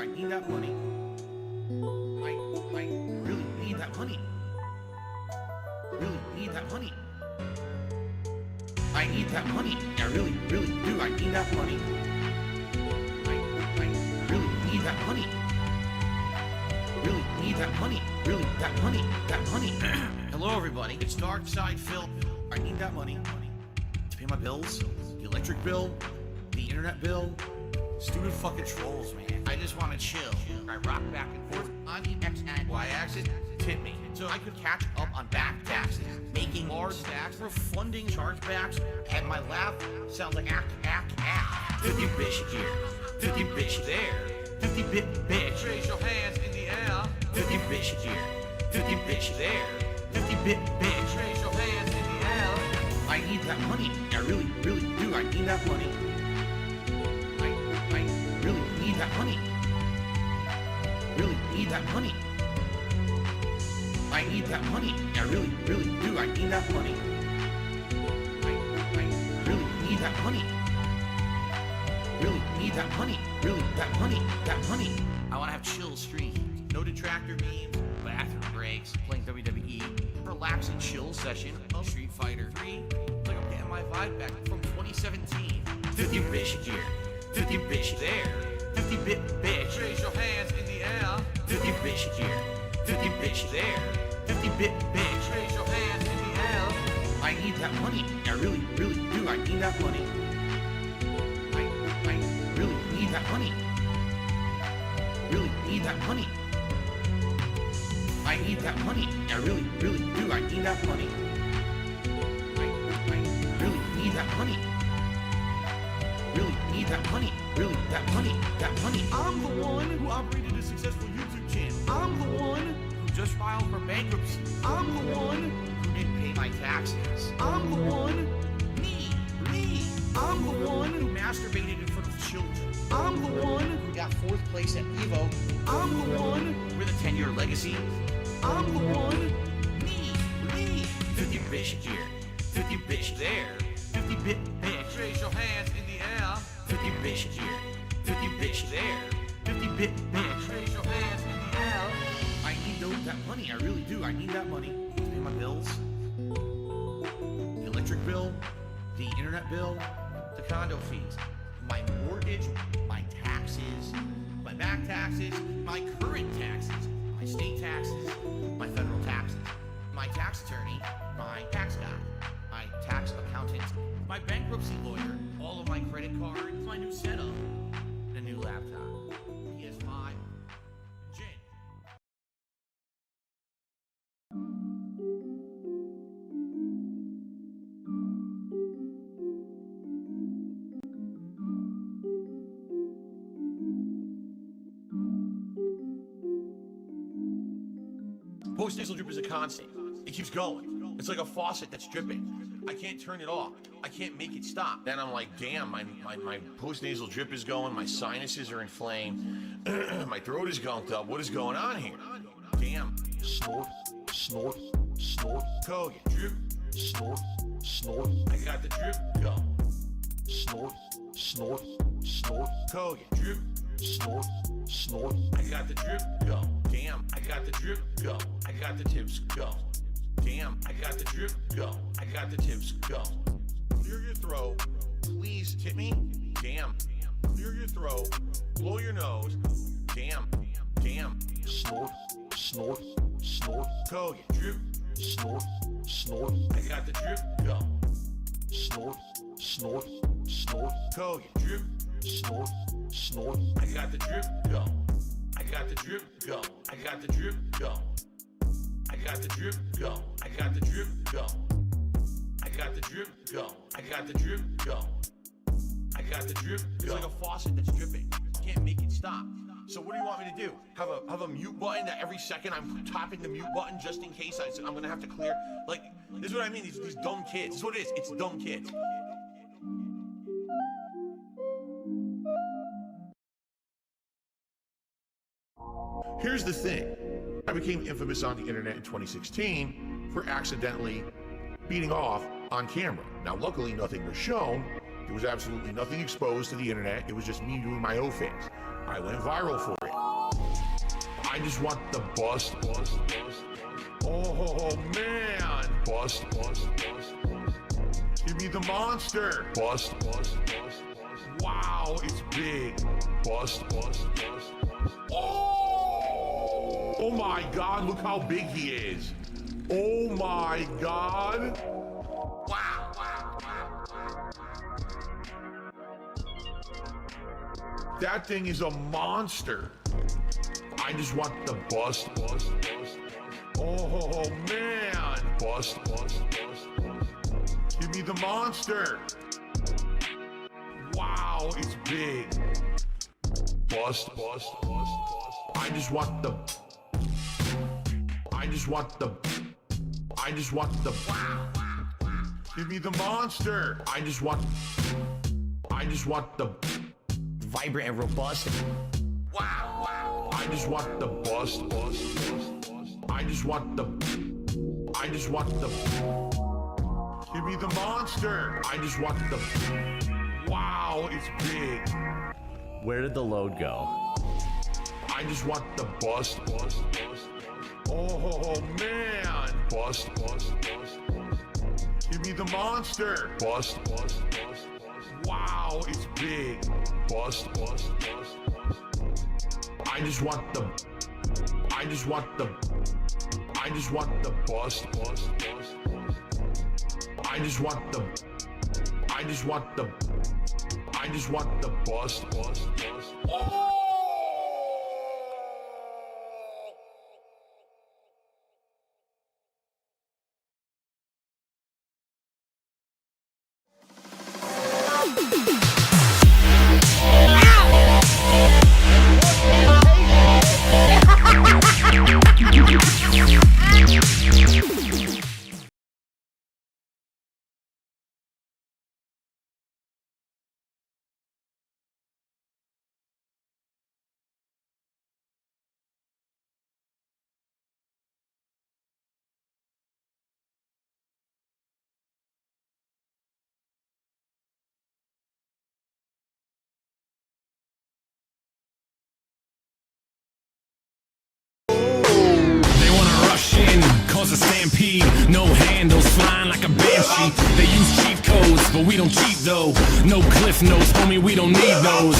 I need that money. I really need that money. Really need that money. I need that money. I really do. I need that money. I really need that money. Really need that money. Really, that money. That money. Hello, everybody. It's Dark Side Phil. I need that money to pay my bills, the electric bill, the internet bill. Stupid fucking trolls, man. I just want to chill. I rock back and forth on the X and Y axis. Tip me so I could catch up on back taxes, making large stacks, refunding chargebacks, and my laugh sounds like act. 50 bitch here, 50 bitch there, 50 bitch. Raise your hands in the air. 50 bitch here, 50 bitch there, 50 bitch. Raise your hands in the air. I need that money. I really do. I need that money. I really need that money. Really need that money. I need that money. I really do. I need that money. I really need that money. Really need that money. Really, that money. I want to have chill streams. No detractor memes, bathroom breaks, playing WWE, relaxing chill session of Street Fighter 3. Like I'm getting my vibe back from 2017. 50 bitch here, 50 bitch there, 50 bitch. Raise your hands in the air. 50 bitch here, 50 bitch there, 50 bitch. Raise your hands in the air. I need that money. I really do. I need that money. I really need that money. Really need that money. I need that money. I really do. I need that money. I really need that money. Really need that money. Really, that money. I'm the one who operated a successful YouTube channel. I'm the one who just filed for bankruptcy. I'm the one who didn't pay my taxes. I'm the one. Me. I'm the one who masturbated in front of children. I'm the one who got 4th place at Evo. I'm the one with a 10-year legacy. I'm the one. Me. 50 bitch here, 50 bitch there, 50 bitch. Raise your hands in the air. 50 bitch here, 50 bitch there, 50 bitch. Raise your hands in the air. I need that money. I really do. I need that money to pay my bills, the electric bill, the internet bill, the condo fees, my mortgage, my taxes, my back taxes, my current taxes, my state taxes, my federal taxes, my tax attorney, my tax guy, my tax accountant, my bankruptcy lawyer, all of my credit cards, my new setup, and a new laptop, PS5, gin. Post-nasal drip is a constant. It keeps going. It's like a faucet that's dripping. I can't turn it off. I can't make it stop. Then I'm like, damn, my post-nasal drip is going. My sinuses are inflamed. My throat is gunked up. What is going on here? Damn. Snort. Kogan. Drip. Snort. I got the drip. Go. Snort. Kogan. Drip. Snort. I got the drip. Go. Damn. I got the drip. Go. I got the tips. Go. Damn, I got the drip, go. I got the tips, go. Clear your throat, please tip me. Damn, clear your throat, blow your nose. Damn. Snort. Kogan, drip. Snort. I got the drip, go. Snort. Kogan, drip. Snort. I got the drip, go. I got the drip, go. I got the drip, go. I got the drip, go. I got the drip, go. I got the drip, go. I got the drip, go. I got the drip, go. It's like a faucet that's dripping. Can't make it stop. So what do you want me to do? Have a mute button that every second I'm tapping the mute button just in case I'm gonna have to clear? Like, this is what I mean, these dumb kids. This is what it is. It's dumb kids. Here's the thing. I became infamous on the internet in 2016 for accidentally beating off on camera. Now, luckily, nothing was shown. There was absolutely nothing exposed to the internet. It was just me doing my own things. I went viral for it. I just want the bust. Oh man, bust. Give me the monster. Bust. Wow, it's big. Bust. Oh my God, look how big he is. Oh my God. Wow. That thing is a monster. I just want the bust. Oh man, bust. Give me the monster. Wow, it's big. Bust. I just want the Give me the monster. I just want the vibrant and robust. Wow. I just want the bust. I just want the Give me the monster. I just want the Wow, it's big. Where did the load go? I just want the bust. Oh man, bust. Give me the monster. Bust. Wow, it's big. Bust. I just want the bust. I just want the bust. Oh! Cause a stampede, no handles, flying like a banshee. They use cheat codes, but we don't cheat though. No cliff notes, homie, we don't need those.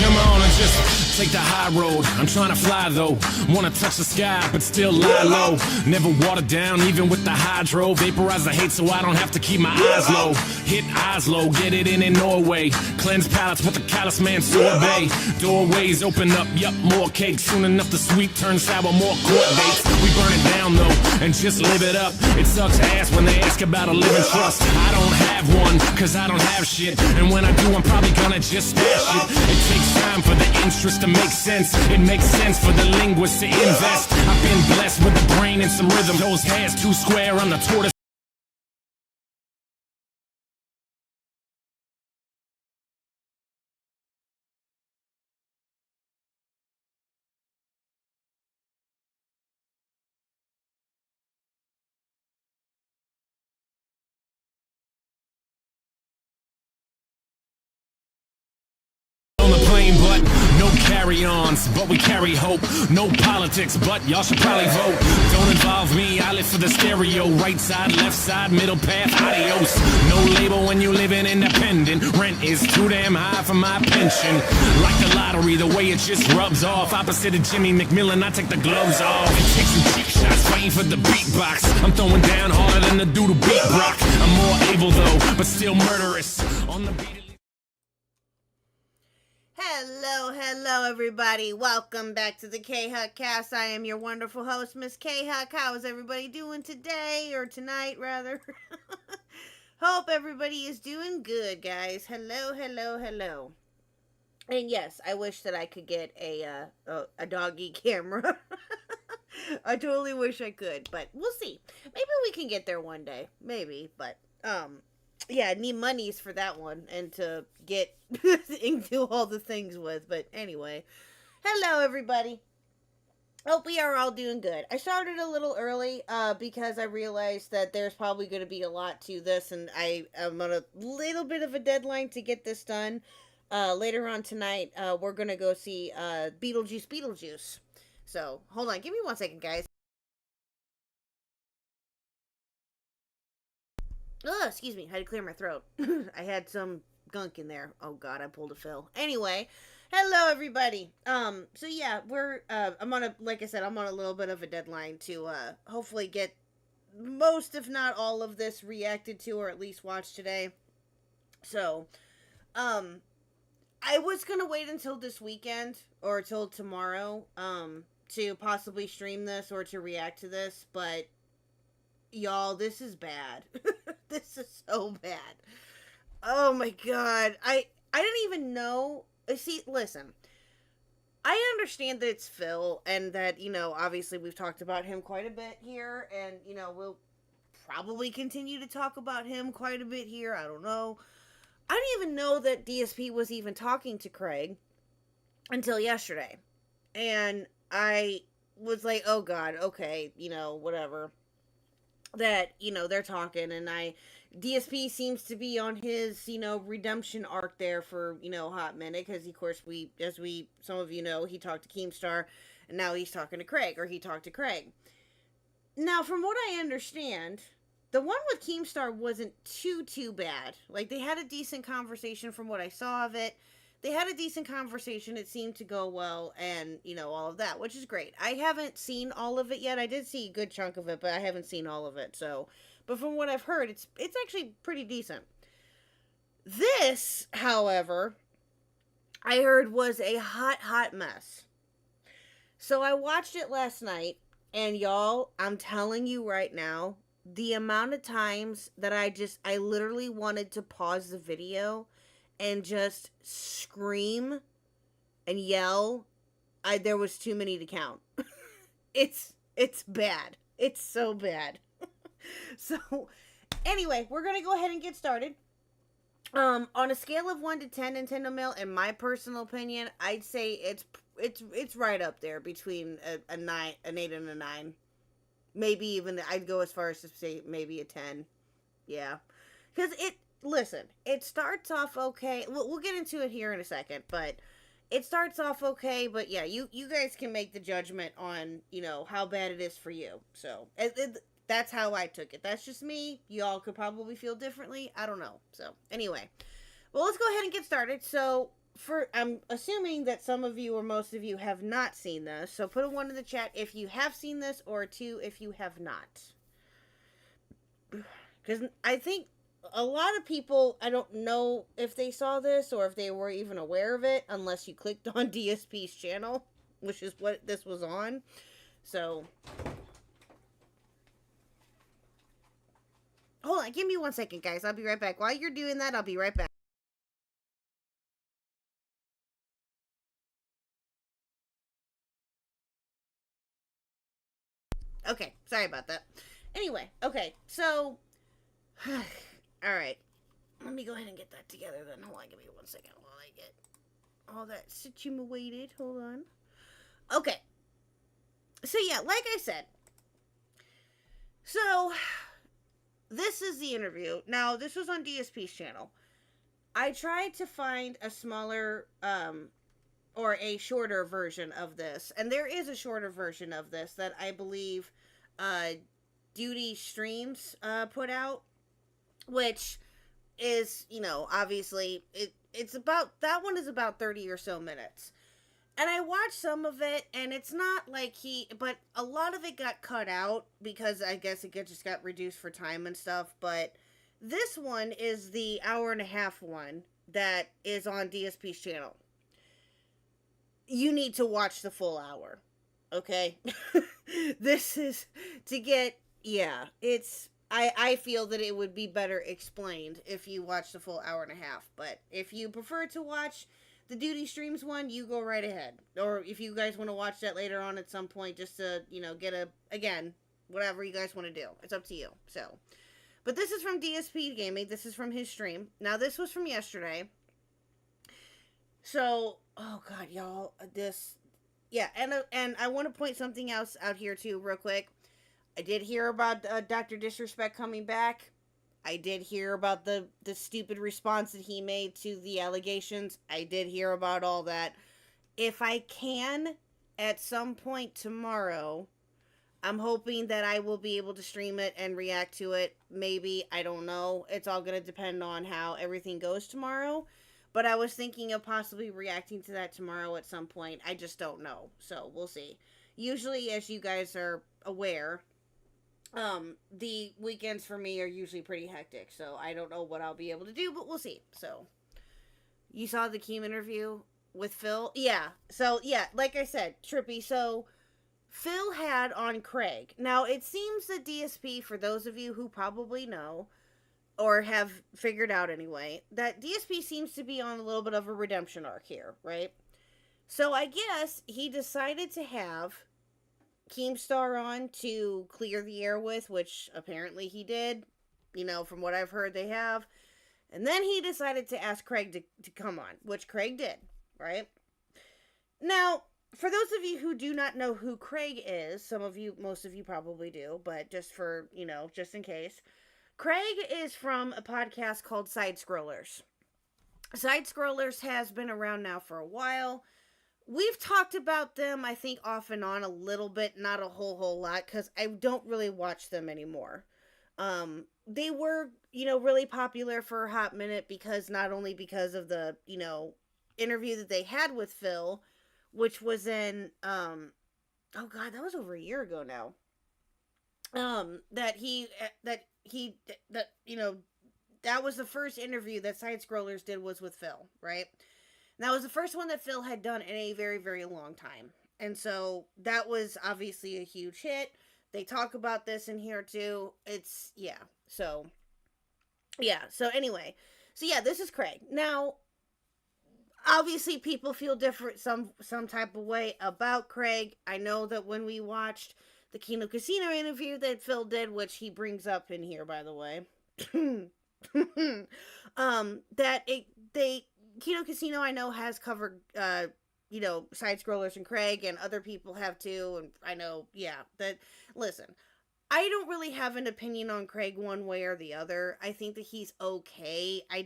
Come on, and just take the high road. I'm trying to fly though, wanna touch the sky, but still lie low. Never water down, even with the hydro. Vaporize the hate so I don't have to keep my eyes low. Hit Oslo, get it in Norway. Cleanse palates with the callous man sorbet. Doorways open up, yup, more cake. Soon enough the sweet turns sour, more court dates. We burn it down though, and just live it up. It sucks ass when they ask about a living trust. I don't have one, cause I don't have shit. And when I do, I'm probably gonna just stash it. It takes time for the interest to make sense. It makes sense for the linguists to invest. I've been blessed with the brain and some rhythm. Those hairs too square on the tortoise. But no carry-ons, but we carry hope. No politics, but y'all should probably vote. Don't involve me, I live for the stereo. Right side, left side, middle path, adios. No label when you living independent. Rent is too damn high for my pension. Like the lottery, the way it just rubs off. Opposite of Jimmy McMillan, I take the gloves off and take some cheap shots, fighting for the beatbox. I'm throwing down harder than the dude who beat Brock. I'm more able though, but still murderous. On the beat. Hello, everybody. Welcome back to the KHuck cast. I am your wonderful host, Miss KHuck. How is everybody doing today, or tonight, rather? Hope everybody is doing good, guys. Hello. And yes, I wish that I could get a doggy camera. I totally wish I could, but we'll see. Maybe we can get there one day. Maybe, but, yeah, need monies for that one and to get into all the things with. But anyway, hello everybody. Hope we are all doing good. I started a little early because I realized that there's probably going to be a lot to this, and I am on a little bit of a deadline to get this done. Later on tonight, we're going to go see Beetlejuice. So, hold on. Give me 1 second, guys. Oh, excuse me. I had to clear my throat. I had some gunk in there. Oh, God, I pulled a fill. Anyway, hello, everybody. So yeah, I'm on like I said, I'm on a little bit of a deadline to, hopefully get most, if not all of this reacted to, or at least watched today. So, I was gonna wait until this weekend, or till tomorrow, to possibly stream this, or to react to this, but, y'all, this is bad. This is so bad. Oh my god. I didn't even know. See, listen. I understand that it's Phil, and that, obviously we've talked about him quite a bit here, and, we'll probably continue to talk about him quite a bit here. I don't know. I didn't even know that DSP was even talking to Craig until yesterday. And I was like, oh god, okay, whatever. That, they're talking, and DSP seems to be on his, redemption arc there for, a hot minute, because, of course, some of you know, he talked to Keemstar, and now he's talking to Craig, or he talked to Craig. Now, from what I understand, the one with Keemstar wasn't too bad. Like, they had a decent conversation from what I saw of it. They had a decent conversation. It seemed to go well, and, all of that, which is great. I haven't seen all of it yet. I did see a good chunk of it, but I haven't seen all of it, so. But from what I've heard, it's actually pretty decent. This, however, I heard was a hot mess. So I watched it last night, and y'all, I'm telling you right now, the amount of times that I literally wanted to pause the video and just scream and yell, there was too many to count. It's bad. It's so bad. So, anyway, we're gonna go ahead and get started. On a scale of 1 to 10 Nintendo Mail, in my personal opinion, I'd say it's right up there between a 9, an 8 and a 9. Maybe even, I'd go as far as to say maybe a 10. Yeah. Because listen, it starts off okay. We'll get into it here in a second, but it starts off okay, but yeah, you guys can make the judgment on, how bad it is for you. So, that's how I took it. That's just me. Y'all could probably feel differently. I don't know. So, anyway. Well, let's go ahead and get started. So, I'm assuming that some of you or most of you have not seen this. So, put a 1 in the chat if you have seen this, or a 2 if you have not. Because I think a lot of people, I don't know if they saw this or if they were even aware of it, unless you clicked on DSP's channel, which is what this was on. So, hold on, give me 1 second, guys. I'll be right back. While you're doing that, I'll be right back. Okay, sorry about that. Anyway, okay, so, alright. Let me go ahead and get that together then. Hold on, give me 1 second while I get all that situated. Hold on. Okay. So, yeah, like I said. So, this is the interview. Now, this was on DSP's channel. I tried to find a smaller, or a shorter version of this. And there is a shorter version of this that I believe, Duty Streams, put out. Which is, obviously, it's about, that one is about 30 or so minutes. And I watched some of it, and it's not like but a lot of it got cut out, because I guess it just got reduced for time and stuff, but this one is the hour and a half one that is on DSP's channel. You need to watch the full hour, okay? This is, to get, yeah, I feel that it would be better explained if you watch the full hour and a half. But if you prefer to watch the Duty Streams one, you go right ahead. Or if you guys want to watch that later on at some point, just to, get again, whatever you guys want to do. It's up to you. So, But this is from DSP Gaming. This is from his stream. Now, this was from yesterday. So, oh god, y'all, and I want to point something else out here too, real quick. I did hear about Dr. Disrespect coming back. I did hear about the stupid response that he made to the allegations. I did hear about all that. If I can, at some point tomorrow, I'm hoping that I will be able to stream it and react to it. Maybe, I don't know. It's all going to depend on how everything goes tomorrow. But I was thinking of possibly reacting to that tomorrow at some point. I just don't know. So, we'll see. Usually, as you guys are aware, the weekends for me are usually pretty hectic. So, I don't know what I'll be able to do, but we'll see. So, you saw the Keem interview with Phil? Yeah. So, yeah, like I said, trippy. So, Phil had on Craig. Now, it seems that DSP, for those of you who probably know, or have figured out anyway, that DSP seems to be on a little bit of a redemption arc here, right? So I guess he decided to have Keemstar on to clear the air with, which apparently he did. You know, from what I've heard, they have. And then he decided to ask Craig to come on, which Craig did, right? Now, for those of you who do not know who Craig is, most of you probably do, but just for, just in case, Craig is from a podcast called Side Scrollers. Side Scrollers has been around now for a while. We've talked about them, I think, off and on a little bit, not a whole lot, because I don't really watch them anymore. They were, really popular for a hot minute not only because of the, interview that they had with Phil, which was in, oh god, that was over a year ago now. That was the first interview that Side Scrollers did was with Phil, right? And that was the first one that Phil had done in a very, very long time. And so that was obviously a huge hit. They talk about this in here too. So anyway. So yeah, this is Craig. Now, obviously people feel different some type of way about Craig. I know that when we watched the Kino Casino interview that Phil did, which he brings up in here, by the way, Kino Casino, I know, has covered, Side Scrollers and Craig, and other people have too, and I know, listen, I don't really have an opinion on Craig one way or the other. I think that he's okay. I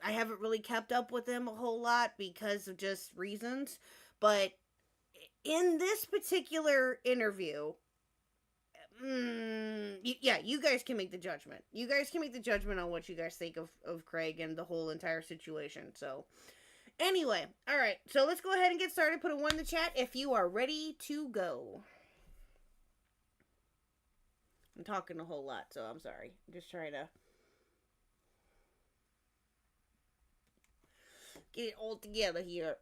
haven't really kept up with him a whole lot because of just reasons, but in this particular interview, you guys can make the judgment. You guys can make the judgment on what you guys think of Craig and the whole entire situation. So, anyway, alright, so let's go ahead and get started. Put a 1 in the chat if you are ready to go. I'm talking a whole lot, so I'm sorry. I'm just trying to get it all together here.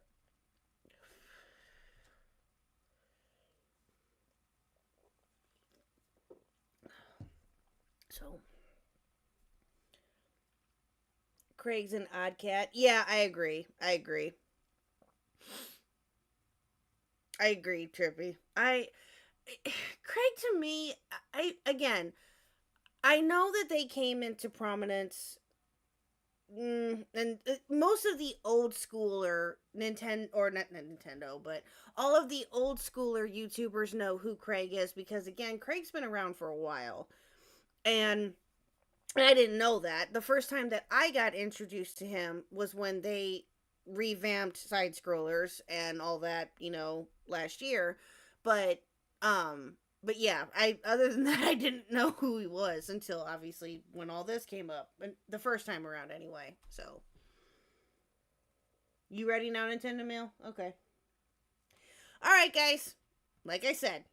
So, Craig's an odd cat. Yeah, I agree, Trippy. Craig, to me, I know that they came into prominence, and most of the old schooler but all of the old schooler YouTubers know who Craig is, because again, Craig's been around for a while. And I didn't know that. The first time that I got introduced to him was when they revamped Side Scrollers and all that, last year. But yeah, other than that, I didn't know who he was until obviously when all this came up, and the first time around anyway. So, you ready now, Nintendo Mail? Okay. All right, guys. Like I said,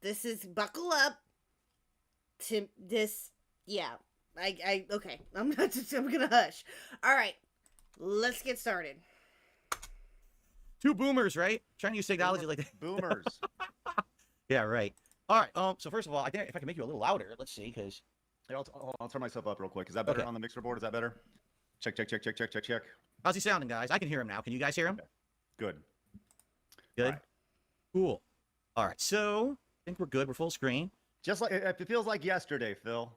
this is buckle up. To this, okay, I'm gonna hush. All right, let's get started. Two boomers, right? Trying to use technology like that. Boomers. Yeah, right. All right. So first of all, I think if I can make you a little louder, let's see, because I'll turn myself up real quick. Is that better Okay. on the mixer board? Is that better? Check. how's he sounding, guys? I can hear him now. Can you guys hear him? Okay. Good. Good. All right. Cool. All right. So I think we're good. We're full screen. Just like it feels like yesterday, Phil.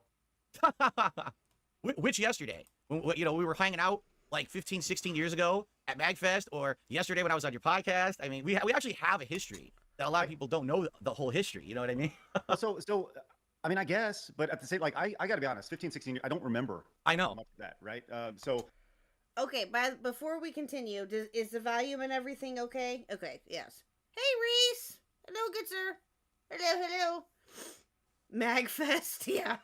Which yesterday? You know, we were hanging out like 15, 16 years ago at MagFest, or yesterday when I was on your podcast. I mean, we actually have a history that a lot of people don't know the whole history. You know what I mean? Well, so I mean, I guess, but at the same, like, I got to be honest, 15, 16 years, I don't remember I know. much of that, right? So Okay, but before we continue, is the volume and everything okay? Okay, yes. Hey, Reese. Hello, good sir. Hello, hello. Magfest, yeah.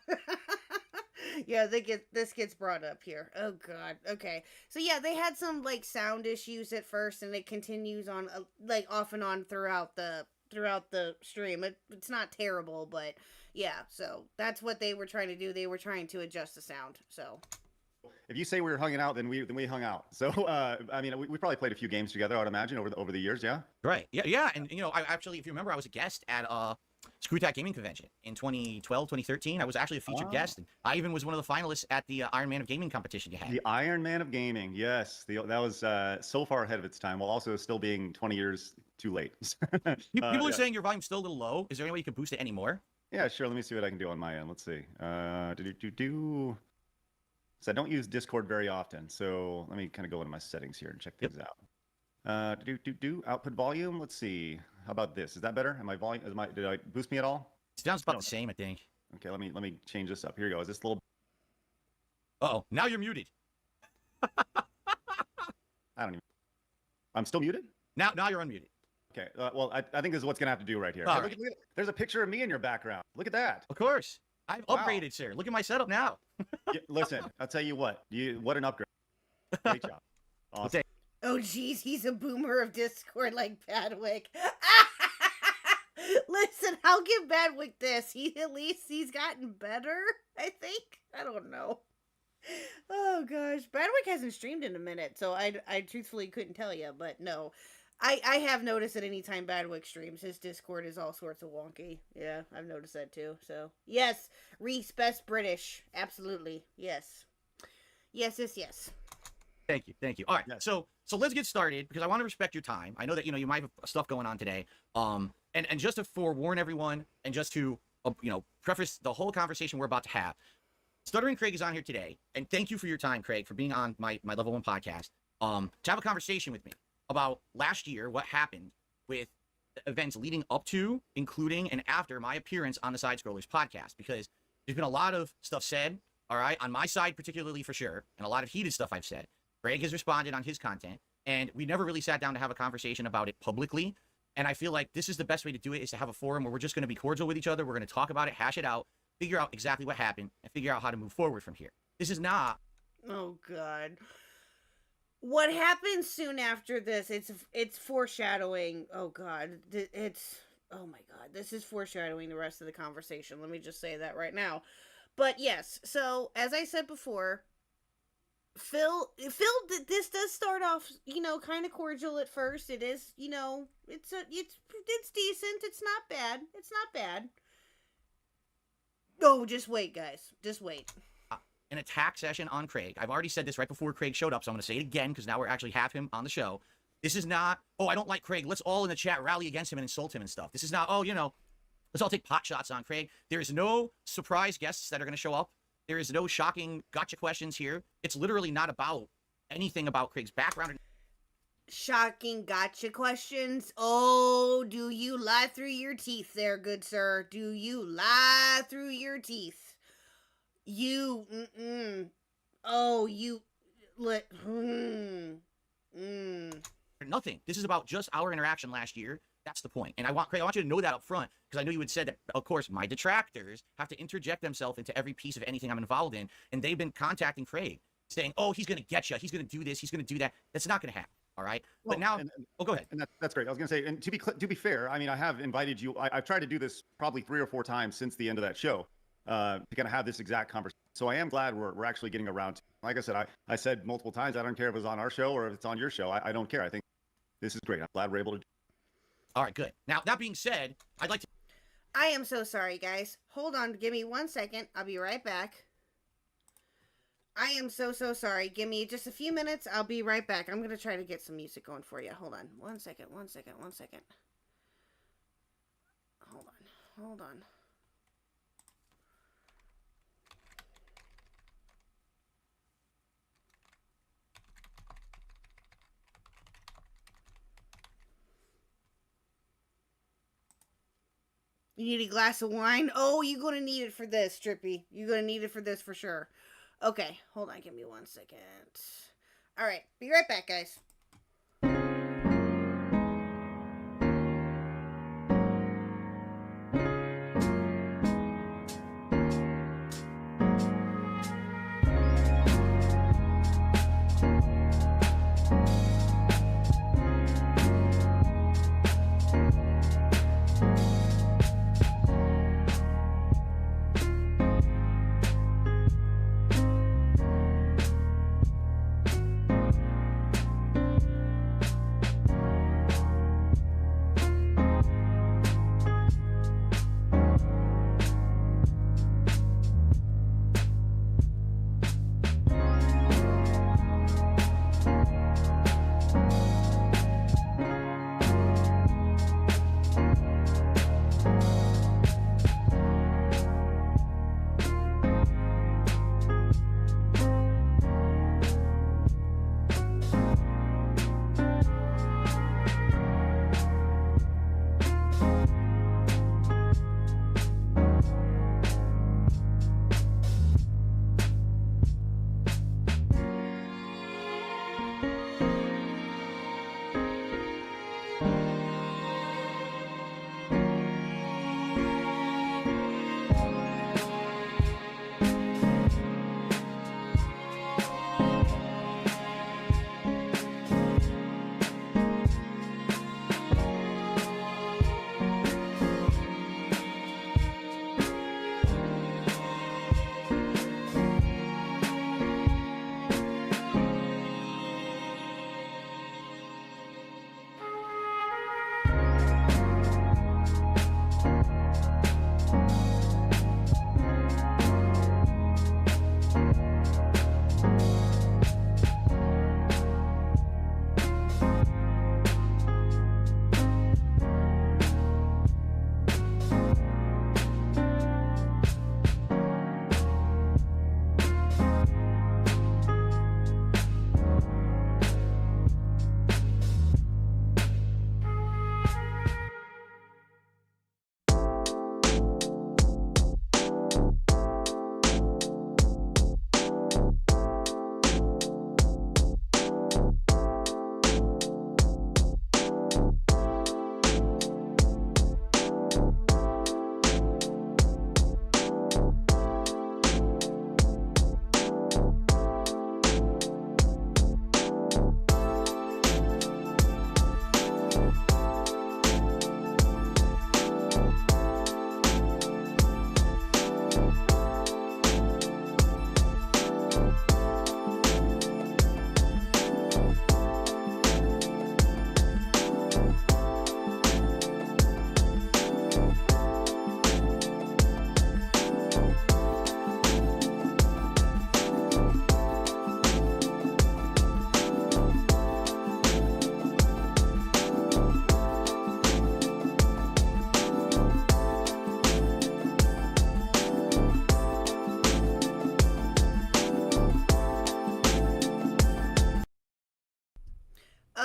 Yeah, this gets brought up here. Oh god. Okay. So yeah, they had some like sound issues at first, and it continues on like off and on throughout the stream. It's not terrible, but yeah. So that's what they were trying to do. They were trying to adjust the sound. So if you say we were hanging out, then we hung out. So I mean, we probably played a few games together, I would imagine, over the years. Yeah. Right. Yeah. And you know, I actually, if you remember, I was a guest at ScrewTac Gaming Convention in 2012, 2013. I was actually a featured guest, and I even was one of the finalists at the Iron Man of Gaming competition you had. The Iron Man of Gaming, yes. That was so far ahead of its time, while also still being 20 years too late. People are saying your volume's still a little low. Is there any way you can boost it anymore? Yeah, sure. Let me see what I can do on my end. Let's see. So I don't use Discord very often, so let me kind of go into my settings here and check things out. Output volume. Let's see. How about this? Is that better? Did I boost me at all? It sounds about the same, I think. Okay, let me change this up. Here you go. Is this a little? Uh-oh, now you're muted. I don't even. I'm still muted? Now you're unmuted. Okay. Well, I think this is what's gonna have to do right here. All Hey, right. look, there's a picture of me in your background. Look at that. Of course. I've Wow. upgraded, sir. Look at my setup now. Yeah, listen, I'll tell you what. What an upgrade. Great job. Awesome. oh geez, he's a boomer of Discord like Badwick. Listen, I'll give Badwick this. At least he's gotten better, I think. I don't know. Oh gosh, Badwick hasn't streamed in a minute, so I truthfully couldn't tell you, but no. I have noticed that anytime Badwick streams, his Discord is all sorts of wonky. Yeah, I've noticed that too. So, yes, Reese, best British. Absolutely. Yes. Yes. Thank you. All right, Yes. so let's get started because I want to respect your time. I know that you might have stuff going on today. And just to forewarn everyone, and just to preface the whole conversation we're about to have, Stuttering Craig is on here today, and thank you for your time, Craig, for being on my Level 1 podcast. To have a conversation with me about last year, what happened with the events leading up to, including, and after my appearance on the Side Scrollers podcast, because there's been a lot of stuff said, all right, on my side particularly for sure, and a lot of heated stuff I've said. Greg has responded on his content, and we never really sat down to have a conversation about it publicly. And I feel like this is the best way to do it, is to have a forum where we're just going to be cordial with each other. We're going to talk about it, hash it out, figure out exactly what happened, and figure out how to move forward from here. This is not... Oh god. What happens soon after this? It's foreshadowing. Oh god. Oh my god. This is foreshadowing the rest of the conversation. Let me just say that right now. But yes, so as I said before, Phil, this does start off, kind of cordial at first. It is, it's decent. It's not bad. It's not bad. Oh, just wait, guys. Just wait. An attack session on Craig. I've already said this right before Craig showed up, so I'm going to say it again because now we're actually have him on the show. This is not, oh, I don't like Craig. Let's all in the chat rally against him and insult him and stuff. This is not, oh, let's all take pot shots on Craig. There is no surprise guests that are going to show up. There is no shocking gotcha questions here. It's literally not about anything about Craig's background. Shocking gotcha questions. Oh, do you lie through your teeth there, good sir? Do you lie through your teeth? Nothing. This is about just our interaction last year. That's the point. And Craig, I want you to know that up front, because I know you had said that, of course, my detractors have to interject themselves into every piece of anything I'm involved in. And they've been contacting Craig saying, oh, he's going to get you. He's going to do this. He's going to do that. That's not going to happen. All right. But now, go ahead. And that's great. I was going to say, and to be fair, I mean, I have invited you. I've tried to do this probably 3 or 4 times since the end of that show to kind of have this exact conversation. So I am glad we're actually getting around to. Like I said, I said multiple times, I don't care if it's on our show or if it's on your show. I don't care. I think this is great. I'm glad we're able to do. All right, good. Now, that being said, I'd like to... I am so sorry, guys. Hold on. Give me 1 second. I'll be right back. I am so sorry. Give me just a few minutes. I'll be right back. I'm going to try to get some music going for you. Hold on. 1 second. Hold on. You need a glass of wine? Oh, you're going to need it for this, Trippy. You're going to need it for this for sure. Okay, hold on. Give me 1 second. All right, be right back, guys.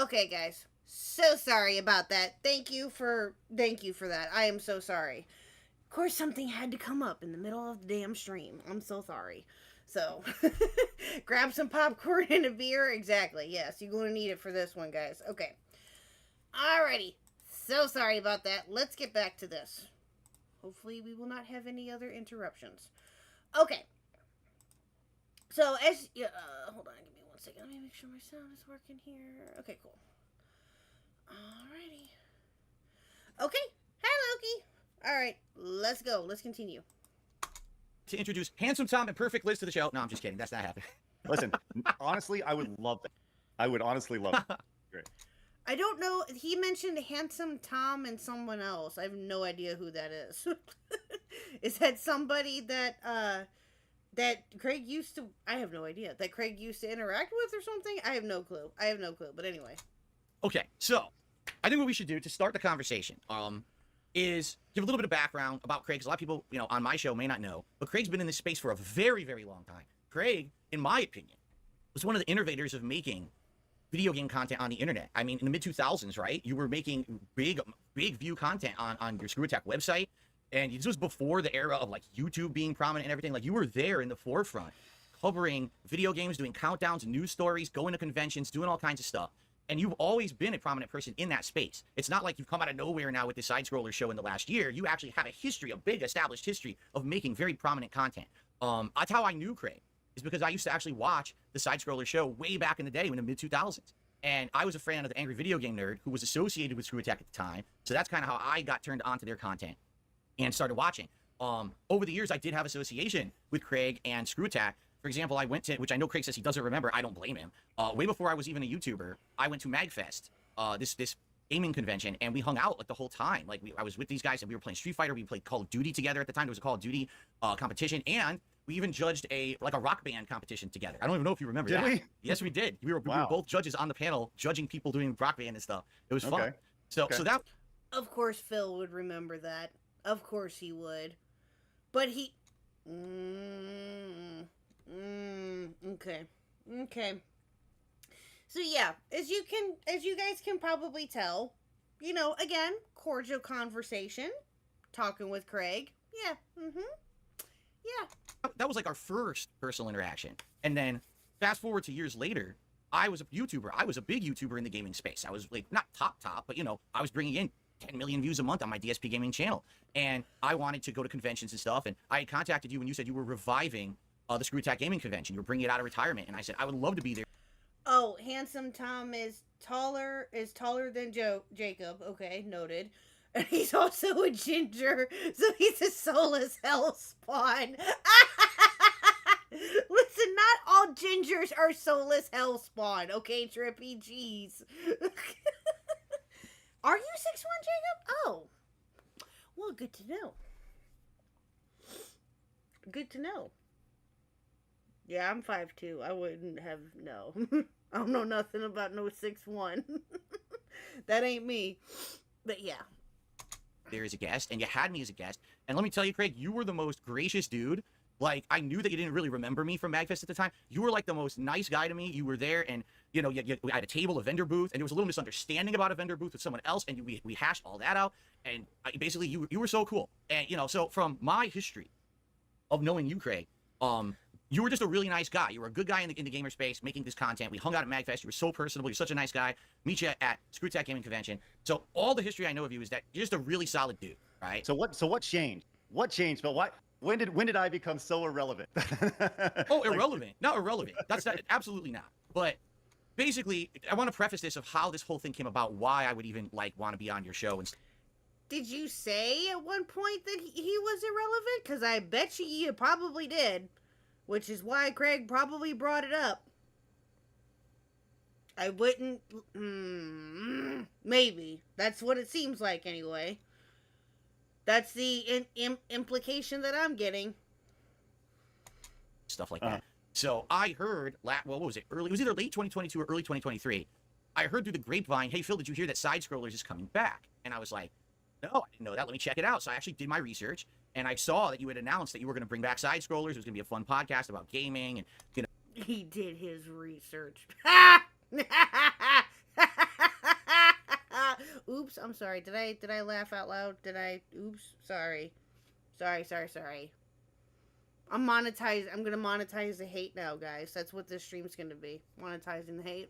Okay, guys. So sorry about that. Thank you for that. I am so sorry. Of course, something had to come up in the middle of the damn stream. I'm so sorry. So, grab some popcorn and a beer. Exactly. Yes, you're going to need it for this one, guys. Okay. Alrighty. So sorry about that. Let's get back to this. Hopefully, we will not have any other interruptions. Okay. So, as hold on, give me 1 second. Let me make sure my sound is working here. Okay, cool. Alrighty. Okay. Hi, Loki. Alright, let's go. Let's continue. To introduce Handsome Tom and Perfect Liz to the show. No, I'm just kidding. That's not happening. Listen, honestly, I would love that. I would honestly love it. Great. I don't know. He mentioned Handsome Tom and someone else. I have no idea who that is. Is that somebody that Craig used to... I have no idea. That Craig used to interact with or something? I have no clue. But anyway. Okay, so I think what we should do to start the conversation is give a little bit of background about Craig, because a lot of people, on my show may not know, but Craig's been in this space for a very, very long time. Craig, in my opinion, was one of the innovators of making video game content on the internet. I mean, in the mid-2000s, right? You were making big view content on your Screw Attack website. And this was before the era of like YouTube being prominent and everything. Like you were there in the forefront, covering video games, doing countdowns, news stories, going to conventions, doing all kinds of stuff. And you've always been a prominent person in that space. It's not like you've come out of nowhere now with the Side Scroller show in the last year. You actually have a history, a big established history of making very prominent content. That's how I knew Craig, is because I used to actually watch the Side Scroller show way back in the day in the mid 2000s. And I was a fan of the Angry Video Game Nerd who was associated with Screw Attack at the time. So that's kind of how I got turned on to their content and started watching. Over the years, I did have association with Craig and Screw Attack. For example, I went to, which I know Craig says he doesn't remember, I don't blame him. Way before I was even a YouTuber, I went to MagFest, this gaming convention, and we hung out like the whole time. Like I was with these guys and we were playing Street Fighter, we played Call of Duty together at the time. There was a Call of Duty competition, and we even judged a rock band competition together. I don't even know if you remember that. Did we? Yes, we did. We were both judges on the panel judging people doing rock band and stuff. It was fun. Okay. So that Of course, Phil would remember that. Of course he would. But he. Okay. So yeah, as you guys can probably tell, you know, again, cordial conversation, talking with Craig. Yeah. Yeah. that was like our first personal interaction. And then fast forward to years later, I was a YouTuber. I was a big YouTuber in the gaming space. I was like not top, but you know, I was bringing in 10 million views a month on my DSP gaming channel. And I wanted to go to conventions and stuff. And I had contacted you and you said you were reviving the Screw Attack Gaming Convention. You were bringing it out of retirement. And I said, I would love to be there. Oh, Handsome Tom is taller than Jacob. Okay, noted. And he's also a ginger, so he's a soulless hell spawn. Listen, not all gingers are soulless hell spawn. Okay, Trippy, jeez. Are you 6'1", Jacob? Oh. Well, good to know. Good to know. Yeah, I'm 5'2". I wouldn't have, no. I don't know nothing about no 6'1". That ain't me. But yeah. There as a guest, and you had me as a guest. And let me tell you, Craig, you were the most gracious dude. Like, I knew that you didn't really remember me from MagFest at the time. You were like the most nice guy to me. You were there, and you know, we had a table, a vendor booth, and there was a little misunderstanding about a vendor booth with someone else, and we hashed all that out. And basically, you were so cool. And you know, so from my history of knowing you, Craig, you were just a really nice guy. You were a good guy in the gamer space, making this content. We hung out at MagFest. You were so personable. You're such a nice guy. Meet you at Screw Attack Gaming Convention. So all the history I know of you is that you're just a really solid dude, right? So what changed? What changed, Bill? When did I become so irrelevant? Oh, irrelevant. Not irrelevant. That's not, absolutely not. But basically, I want to preface this of how this whole thing came about, why I would even like want to be on your show. And Did you say at one point that he was irrelevant? Because I bet you probably did. Which is why Craig probably brought it up. I wouldn't... maybe. That's what it seems like anyway. That's the implication that I'm getting. stuff like that. So I heard, what was it? It was either late 2022 or early 2023. I heard through the grapevine, hey, Phil, did you hear that Side Scrollers is coming back? And I was like, no, I didn't know that. Let me check it out. So I actually did my research, and I saw that you had announced that you were going to bring back Side Scrollers. It was going to be a fun podcast about gaming, and you know. He did his research. Oops, I'm sorry. Did I laugh out loud? Oops, sorry. Sorry. I'm gonna monetize the hate now, guys. That's what this stream's gonna be. Monetizing the hate.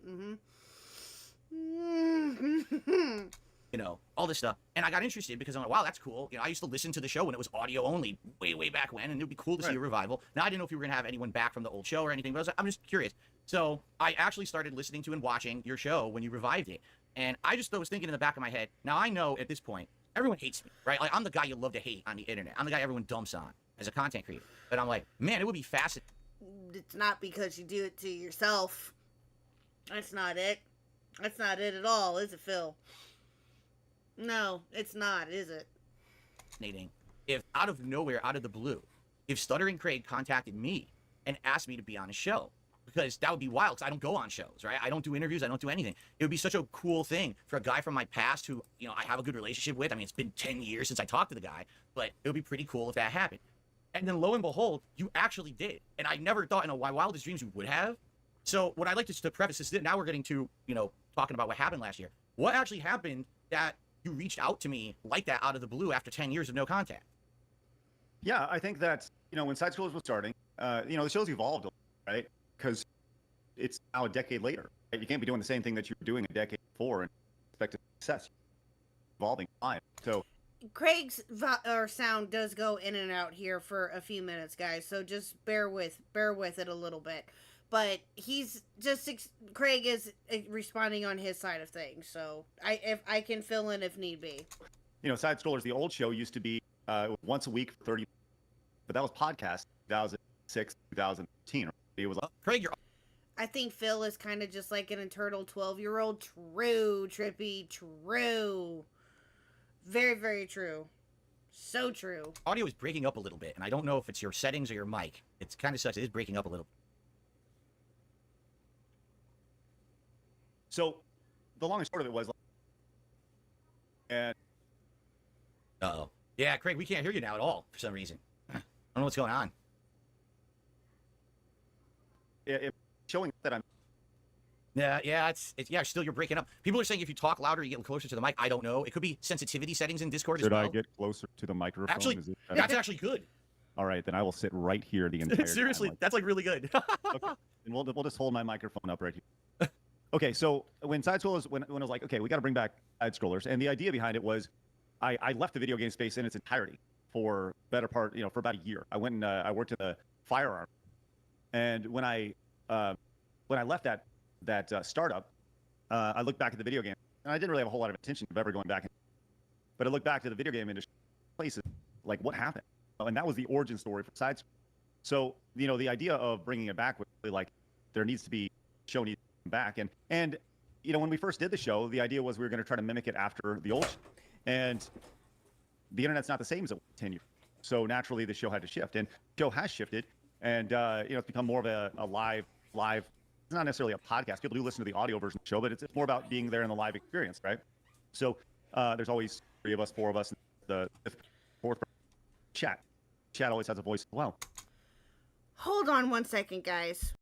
You know, all this stuff. And I got interested because I'm like, wow, that's cool. You know, I used to listen to the show when it was audio only way back when, and it would be cool to see a revival. Now, I didn't know if you were going to have anyone back from the old show or anything, but I'm just curious. So I actually started listening to and watching your show when you revived it. And I just was thinking in the back of my head, now I know at this point, everyone hates me, right? Like, I'm the guy you love to hate on the internet. I'm the guy everyone dumps on as a content creator. But I'm like, man, it would be fascinating. It's not because you do it to yourself. That's not it. That's not it at all, is it, Phil? No, it's not, is it? If out of nowhere, out of the blue, if Stuttering Craig contacted me and asked me to be on a show, because that would be wild, because I don't go on shows, right? I don't do interviews, I don't do anything. It would be such a cool thing for a guy from my past who, you know, I have a good relationship with. I mean, it's been 10 years since I talked to the guy, but it would be pretty cool if that happened. And then lo and behold, you actually did. And I never thought in my wildest dreams you would have. So what I'd like to preface is that now we're getting to, you know, talking about what happened last year. What actually happened that you reached out to me like that out of the blue after 10 years of no contact? Yeah, I think that when Side Scrollers was starting, the show's evolved, a little, right? Because it's now a decade later. Right? You can't be doing the same thing that you were doing a decade before and expect success. Evolving time. So Craig's sound does go in and out here for a few minutes, guys. So just bear with it a little bit. But he's just Craig is responding on his side of things. So if I can fill in if need be. Side Scrollers, the old show used to be once a week for 30, but that was podcast 2006, 2015. It was Craig, you're I think Phil is kind of just like an eternal 12-year-old. True, Trippy, true. Very, very true. So true. audio is breaking up a little bit, and I don't know if it's your settings or your mic. It's kind of sucks. It is breaking up a little. So the long and short of it was, and Uh-oh. Yeah, Craig, we can't hear you now at all for some reason. I don't know what's going on. it showing that I'm. Yeah, it's still you're breaking up. People are saying if you talk louder, you get closer to the mic. I don't know. It could be sensitivity settings in Discord as Should well. I get closer to the microphone? Actually, Is it that's actually good. all right, then I will sit right here the entire Seriously, time. that's like really good. Okay. And we'll just hold my microphone up right here. Okay, so when Side Scrollers, when I was like, okay, we got to bring back Side Scrollers, and the idea behind it was, I left the video game space in its entirety for better part, for about a year. I went and I worked in the firearm, and when I left that startup, I looked back at the video game, and I didn't really have a whole lot of intention of ever going back. But I looked back to the video game industry places, like what happened, and that was the origin story for Side Scrollers. So the idea of bringing it back was really like there needs to be show needs to come back, and when we first did the show, the idea was we were going to try to mimic it after the old show. And the internet's not the same as it was 10 years. So naturally, the show had to shift. And the show has shifted. And, it's become more of a live. It's not necessarily a podcast. People do listen to the audio version of the show, but it's more about being there in the live experience, right? So there's always 3 of us, 4 of us, the 4th chat. Chat always has a voice as well. Hold on 1 second, guys.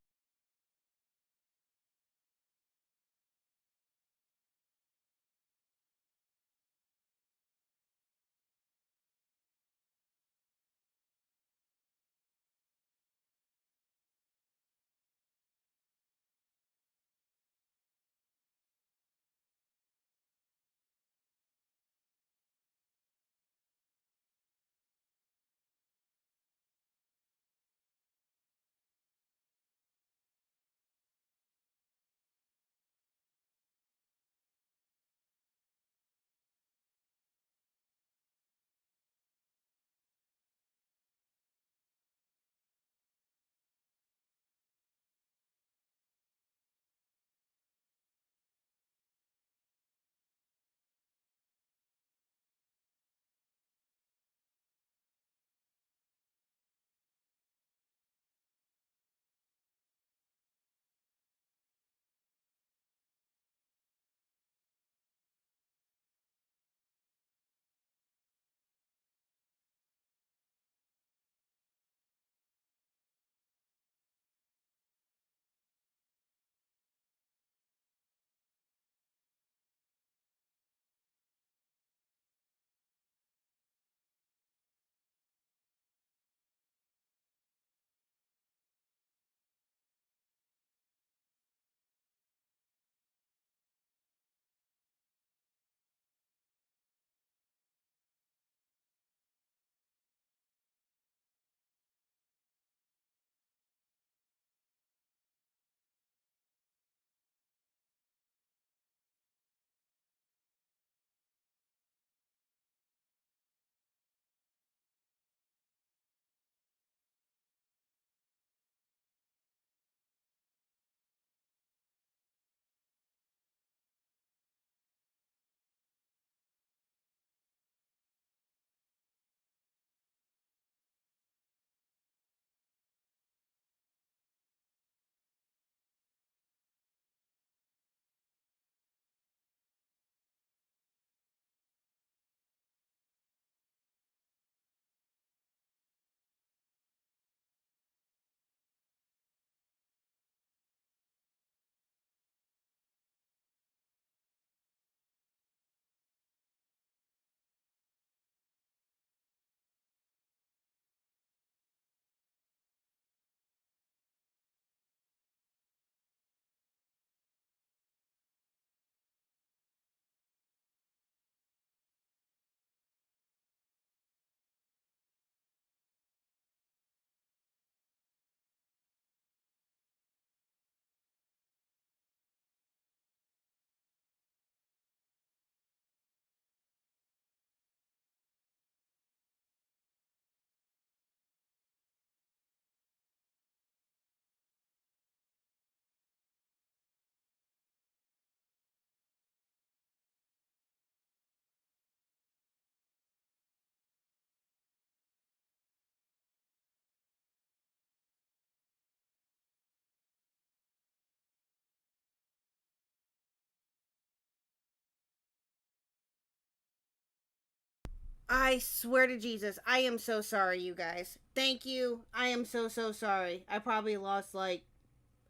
I swear to Jesus, I am so sorry, you guys. Thank you. I am so sorry. I probably lost like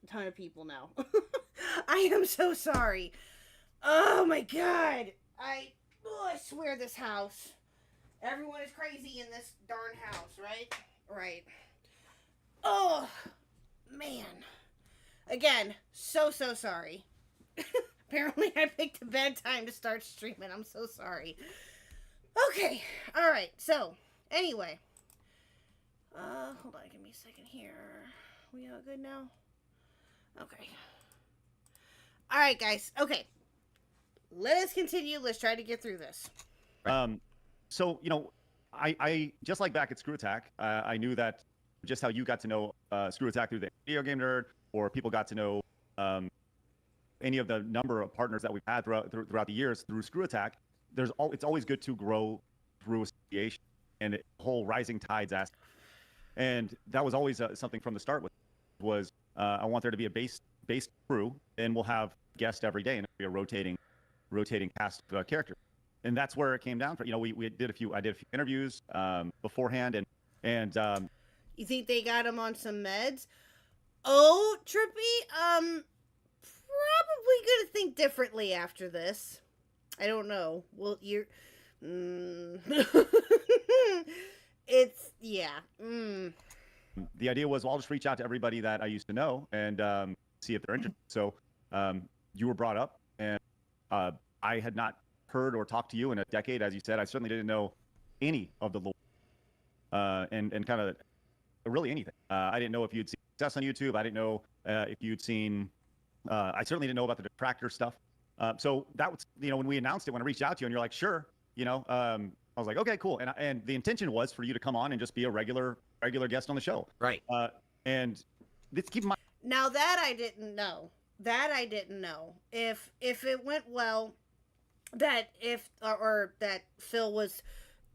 a ton of people now. I am so sorry. Oh my god. I swear this house. Everyone is crazy in this darn house, right? Right. Oh, man. Again, so sorry. Apparently I picked a bad time to start streaming. I'm so sorry. Okay. All right. So, anyway. Hold on. Give me a second here. We all good now? Okay. All right, guys. Okay. Let us continue. Let's try to get through this. So, you know, I just like back at Screw Attack, I knew that just how you got to know Screw Attack through the Video Game Nerd, or people got to know any of the number of partners that we've had throughout the years through Screw Attack. It's always good to grow through association and the whole rising tides aspect. And that was always something from the start. Was I want there to be a base crew, and we'll have guests every day, and it'll be a rotating cast of characters. And that's where it came down for. You know, I did a few interviews beforehand, and you think they got him on some meds? Oh, Trippy, probably gonna think differently after this. I don't know. Well, it's yeah. The idea was, well, I'll just reach out to everybody that I used to know and see if they're interested. So you were brought up, and I had not heard or talked to you in a decade, as you said. I certainly didn't know any of the lore, and kind of really anything. I didn't know if you'd seen success on YouTube. I didn't know if you'd seen. I certainly didn't know about the detractor stuff. So that was, you know, when we announced it, when I reached out to you, and you're like, sure, you know, I was like, okay, cool. And the intention was for you to come on and just be a regular guest on the show. Right. And let's keep in mind. Now that I didn't know. If it went well, that that Phil was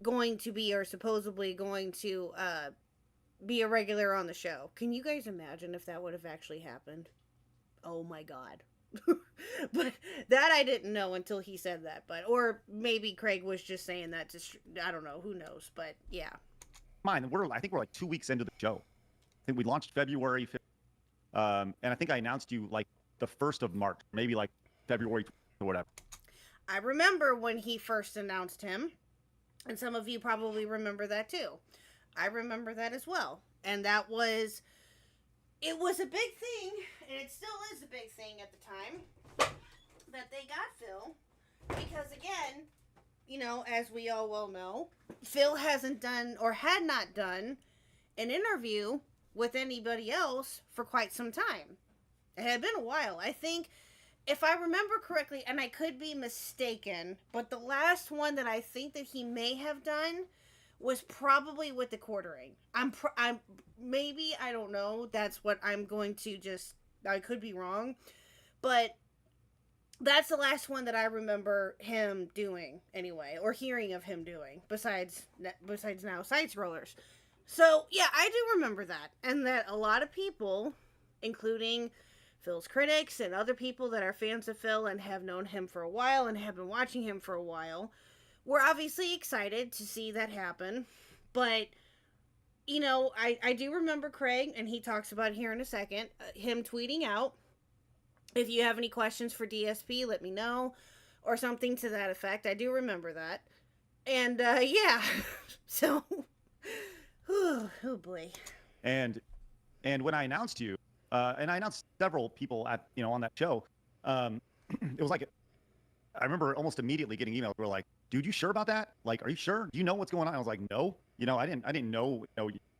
going to be, or supposedly going to be a regular on the show. Can you guys imagine if that would have actually happened? Oh my god. But that I didn't know until he said that. But or maybe Craig was just saying that to I don't know, who knows, but yeah. I think we're like 2 weeks into the show. I think we launched February 5th. And I think I announced you like the 1st of March, maybe like February 20th or whatever. I remember when he first announced him, and some of you probably remember that too. I remember that as well. And it was a big thing, and it still is a big thing at the time, that they got Phil. Because again, you know, as we all well know, Phil hasn't done, or had not done, an interview with anybody else for quite some time. It had been a while. I think, if I remember correctly, and I could be mistaken, but the last one that I think that he may have done was probably with the quartering. I'm maybe, I don't know. That's what I'm going to I could be wrong, but that's the last one that I remember him doing anyway, or hearing of him doing, besides now side scrollers. So yeah, I do remember that, and that a lot of people, including Phil's critics and other people that are fans of Phil and have known him for a while and have been watching him for a while, were obviously excited to see that happen. But, you know, I do remember Craig, and he talks about it here in a second, him tweeting out, if you have any questions for DSP, let me know, or something to that effect. I do remember that. And, yeah, so, oh boy. And when I announced you, and I announced several people on that show, it was like, I remember almost immediately getting emails where like, dude, you sure about that? Like, are you sure? Do you know what's going on? I was like, no, you know, I didn't know,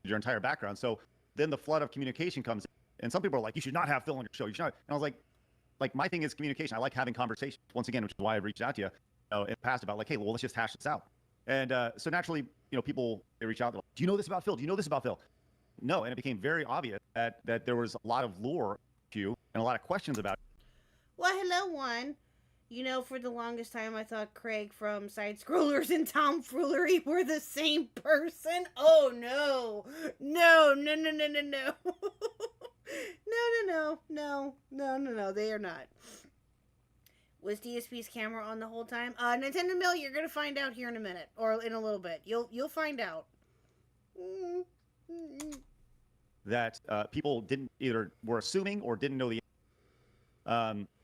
your entire background. So then the flood of communication comes in, and some people are like, you should not have Phil on your show. You should not. And I was like, my thing is communication. I like having conversations, once again, which is why I've reached out to you, in the past about like, hey, well, let's just hash this out. And so naturally, people, they reach out, they're like, do you know this about Phil? Do you know this about Phil? No. And it became very obvious that there was a lot of lore to you and a lot of questions about it. Well, hello, one. For the longest time, I thought Craig from Side Scrollers and Tom Foolery were the same person. Oh, no. No. No, they are not. Was DSP's camera on the whole time? Nintendo Mill, you're gonna find out here in a minute, or in a little bit. You'll find out. That people didn't either were assuming or didn't know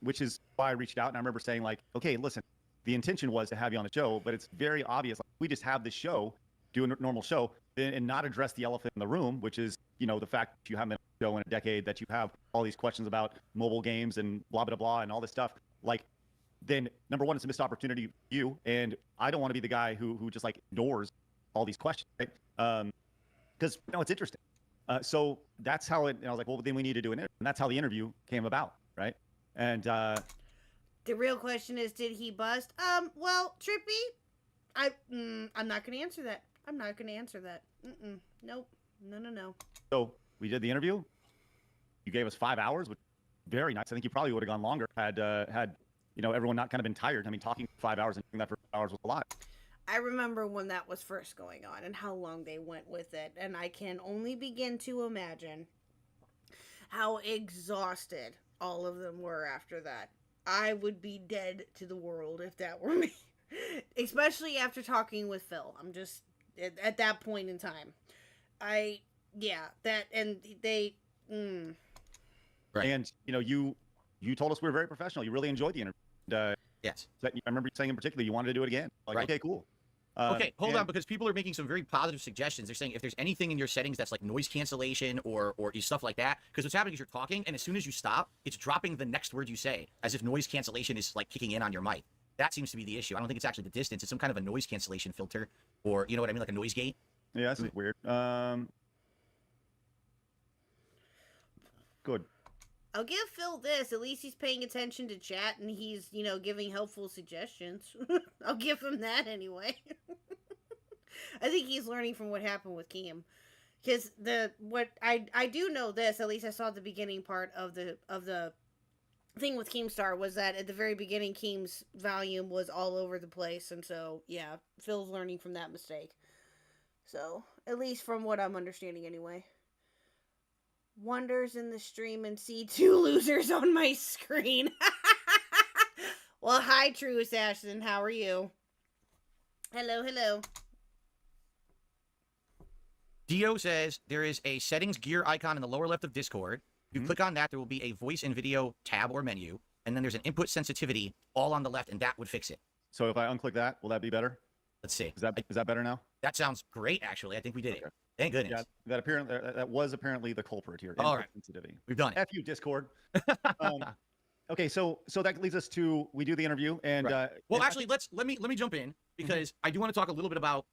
which is why I reached out. And I remember saying like, okay, listen, the intention was to have you on the show, but it's very obvious. Like, we just have this show, do a normal show, and not address the elephant in the room, which is, the fact that you haven't been on the show in a decade, that you have all these questions about mobile games and blah, blah, blah, and all this stuff. Like, then number one, it's a missed opportunity for you. And I don't want to be the guy who just like ignores all these questions, right? Because, it's interesting. So that's how I was like, well, then we need to do an interview. And that's how the interview came about, right? And the real question is, did he bust? Well, Trippy, I'm not going to answer that. I'm not going to answer that. Nope. No. So we did the interview. You gave us 5 hours, which was very nice. I think you probably would have gone longer had everyone not kind of been tired. I mean, talking for 5 hours and doing that for 5 hours was a lot. I remember when that was first going on and how long they went with it, and I can only begin to imagine how exhausted all of them were after that. I would be dead to the world if that were me. Especially after talking with Phil. I'm just, at that point in time. Right. And, you told us we were very professional. You really enjoyed the interview. And, Yes. I remember you saying in particular you wanted to do it again. Like, Right. okay, cool. Okay, hold on, because people are making some very positive suggestions. They're saying if there's anything in your settings that's like noise cancellation or stuff like that, because what's happening is you're talking, and as soon as you stop, it's dropping the next word you say, as if noise cancellation is like kicking in on your mic. That seems to be the issue. I don't think it's actually the distance. It's some kind of a noise cancellation filter, or you know what I mean, like a noise gate. Yeah, this is weird. Good. I'll give Phil this. At least he's paying attention to chat and he's, giving helpful suggestions. I'll give him that anyway. I think he's learning from what happened with Keem. Because I do know this, at least I saw the beginning part of the thing with Keemstar, was that at the very beginning Keem's volume was all over the place, and so yeah, Phil's learning from that mistake. So, at least from what I'm understanding anyway. Wonders in the stream and see 2 losers on my screen. Well, hi, True Assassin. How are you? Hello. Dio says there is a settings gear icon in the lower left of Discord. If you click on that, there will be a voice and video tab or menu, and then there's an input sensitivity all on the left, and that would fix it. So if I unclick that, will that be better? Let's see. Is that better now? That sounds great, actually. I think we did it. Thank goodness. Yeah, that was apparently the culprit here. All right. Sensitivity. We've done it. F you, Discord. Okay, so that leads us to, we do the interview, and right. Well, actually, let me jump in, because I do want to talk a little bit about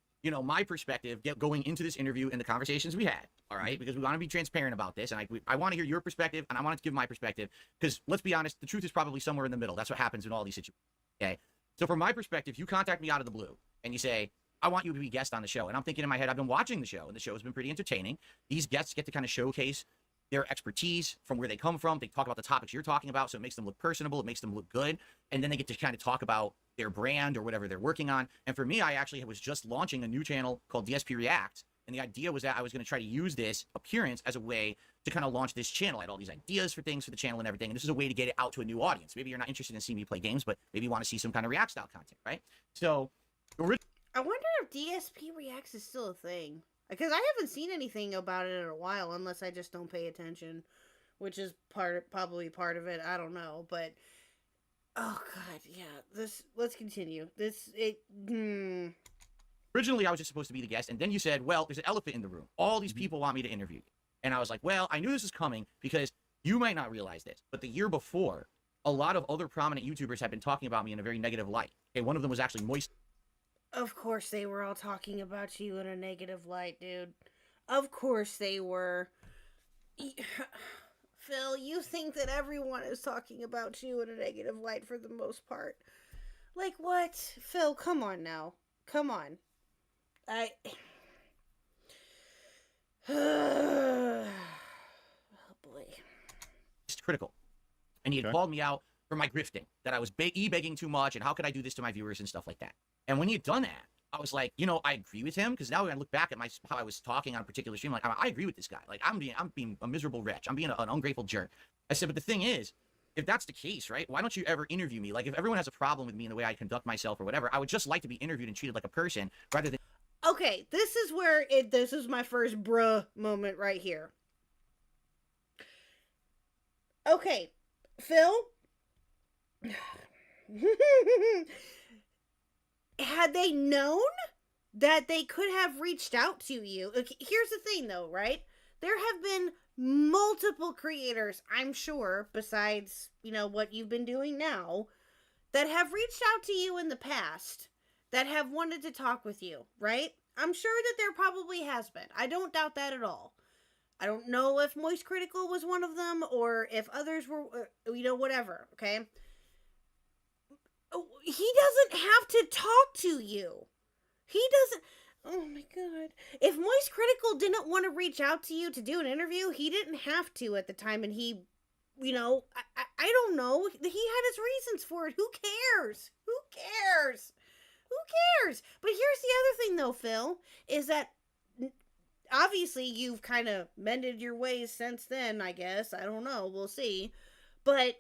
my perspective going into this interview and the conversations we had. All right, because we want to be transparent about this, and I want to hear your perspective, and I want to give my perspective, because let's be honest, the truth is probably somewhere in the middle. That's what happens in all these situations. Okay, so from my perspective, you contact me out of the blue, and you say, I want you to be a guest on the show. And I'm thinking in my head, I've been watching the show, and the show has been pretty entertaining. These guests get to kind of showcase their expertise from where they come from. They talk about the topics you're talking about, so it makes them look personable. It makes them look good. And then they get to kind of talk about their brand or whatever they're working on. And for me, I actually was just launching a new channel called DSP React. And the idea was that I was going to try to use this appearance as a way to kind of launch this channel. I had all these ideas for things for the channel and everything. And this is a way to get it out to a new audience. Maybe you're not interested in seeing me play games, but maybe you want to see some kind of React style content, right? So I wonder if DSP Reacts is still a thing. Because I haven't seen anything about it in a while, unless I just don't pay attention, which is probably part of it. I don't know, but oh god, yeah. Let's continue. Originally, I was just supposed to be the guest, and then you said, "Well, there's an elephant in the room. All these people want me to interview you," and I was like, "Well, I knew this was coming because you might not realize this, but the year before, a lot of other prominent YouTubers had been talking about me in a very negative light. Okay, one of them was actually Moist." Of course they were all talking about you in a negative light, dude. Of course they were. Phil, you think that everyone is talking about you in a negative light for the most part. Like what? Phil, come on now. Come on. Oh boy. It's critical. And he had called me out for my grifting, that I was e-begging too much, and how could I do this to my viewers and stuff like that. And when he had done that, I was like, I agree with him, because now when I look back at how I was talking on a particular stream, like, I agree with this guy. Like, I'm being a miserable wretch. I'm being an ungrateful jerk. I said, but the thing is, if that's the case, right, why don't you ever interview me? Like, if everyone has a problem with me and the way I conduct myself or whatever, I would just like to be interviewed and treated like a person rather than. Okay, this is where this is my first bruh moment right here. Okay, Phil. Had they known that they could have reached out to you, okay, here's the thing though, right? There have been multiple creators, I'm sure, besides, what you've been doing now, that have reached out to you in the past, that have wanted to talk with you, right? I'm sure that there probably has been. I don't doubt that at all. I don't know if Moist Critical was one of them, or if others were, whatever, okay? He doesn't have to talk to you. He doesn't. Oh my god. If Moist Critical didn't want to reach out to you to do an interview, he didn't have to at the time, and he, I don't know. He had his reasons for it. Who cares? Who cares? Who cares? But here's the other thing, though, Phil, is that obviously you've kind of mended your ways since then, I guess. I don't know. We'll see. But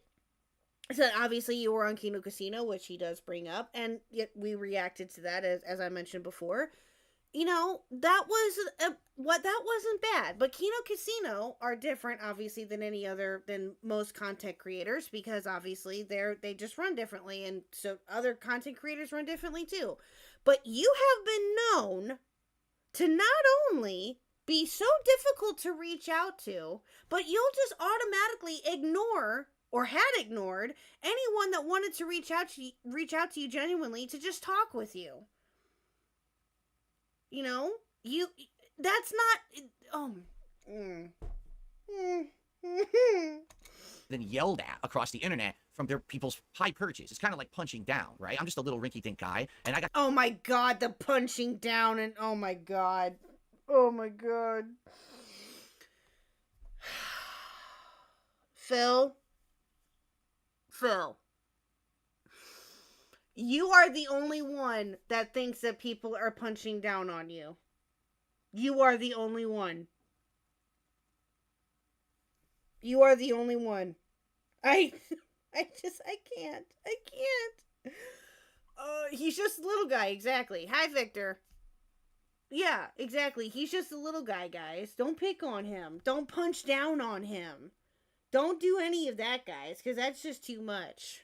so obviously you were on Kino Casino, which he does bring up, and yet we reacted to that, as I mentioned before. That wasn't bad. But Kino Casino are different, obviously, than most content creators, because obviously they just run differently, and so other content creators run differently too. But you have been known to not only be so difficult to reach out to, but you'll just automatically ignore, or had ignored, anyone that wanted to reach out to you genuinely to just talk with you. That's not, Then yelled at across the internet from their people's high purchase. It's kind of like punching down, right? I'm just a little rinky-dink guy, and I got. Oh my god, the punching down, and oh my god. Phil, you are the only one that thinks that people are punching down on you. You are the only one. You are the only one. I can't. He's just a little guy, exactly. Hi, Victor. Yeah, exactly. He's just a little guy, guys. Don't pick on him. Don't punch down on him. Don't do any of that, guys, because that's just too much.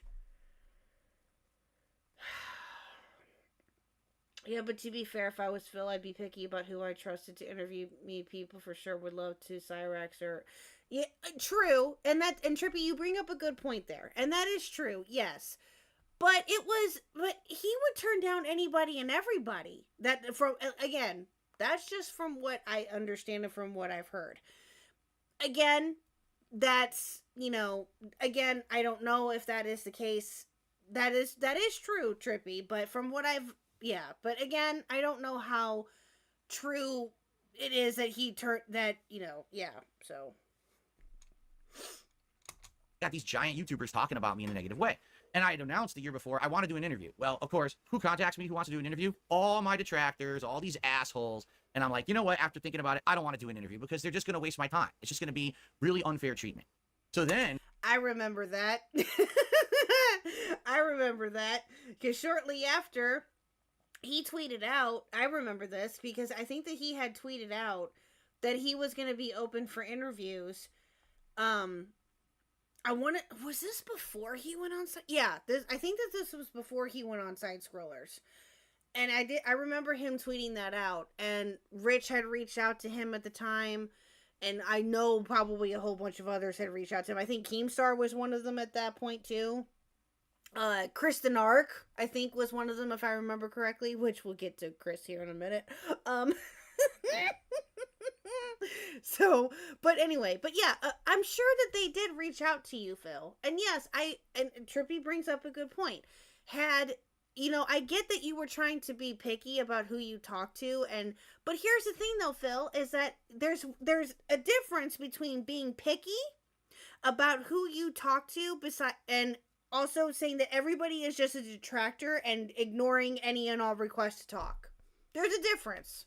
Yeah, but to be fair, if I was Phil, I'd be picky about who I trusted to interview me. People for sure would love to Cyrax or... Yeah, true. And Trippy, you bring up a good point there. And that is true, yes. But he would turn down anybody and everybody. Again, that's just from what I understand and from what I've heard. Again, that's, again, I don't know if that is the case. That is true, Trippy, but from what yeah, but again, I don't know how true it is that yeah, so. Got these giant YouTubers talking about me in a negative way. And I had announced the year before, I want to do an interview. Well, of course, who contacts me, who wants to do an interview? All my detractors, all these assholes. And I'm like, you know what? After thinking about it, I don't want to do an interview because they're just going to waste my time. It's just going to be really unfair treatment. So then... I remember that. Because shortly after... he tweeted out, I remember this because I think that he had tweeted out that he was going to be open for interviews. Was this before he went on? Yeah, I think that this was before he went on Side Scrollers. And I remember him tweeting that out, and Rich had reached out to him at the time, and I know probably a whole bunch of others had reached out to him. I think Keemstar was one of them at that point too. Kristen Ark, I think, was one of them, if I remember correctly, which we'll get to Chris here in a minute. But anyway, yeah, I'm sure that they did reach out to you, Phil. And yes, and Trippy brings up a good point. I get that you were trying to be picky about who you talk to, but here's the thing though, Phil, is that there's a difference between being picky about who you talk to and also saying that everybody is just a detractor and ignoring any and all requests to talk. There's a difference.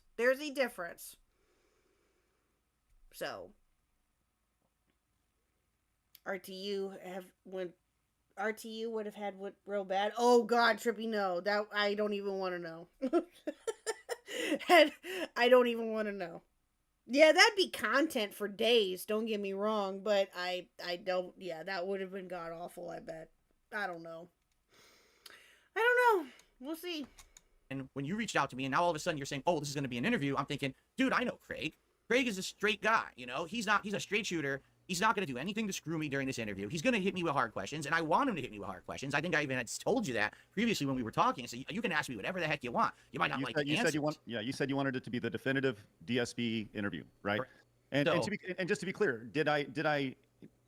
So, RTU would have had what real bad. Oh God, Trippy, no. That I don't even want to know. I don't even want to know. Yeah, that'd be content for days, don't get me wrong, but I don't, yeah, that would have been god awful, I bet. I don't know. We'll see. And when you reached out to me and now all of a sudden you're saying, oh, this is going to be an interview, I'm thinking, dude, I know Craig. Craig is a straight guy, you know? He's a straight shooter. He's not going to do anything to screw me during this interview. He's going to hit me with hard questions, and I want him to hit me with hard questions. I think I even had told you that previously when we were talking. So you can ask me whatever the heck you want. You might not like the answers. You said you wanted it to be the definitive DSB interview, right? Right. And just to be clear, did I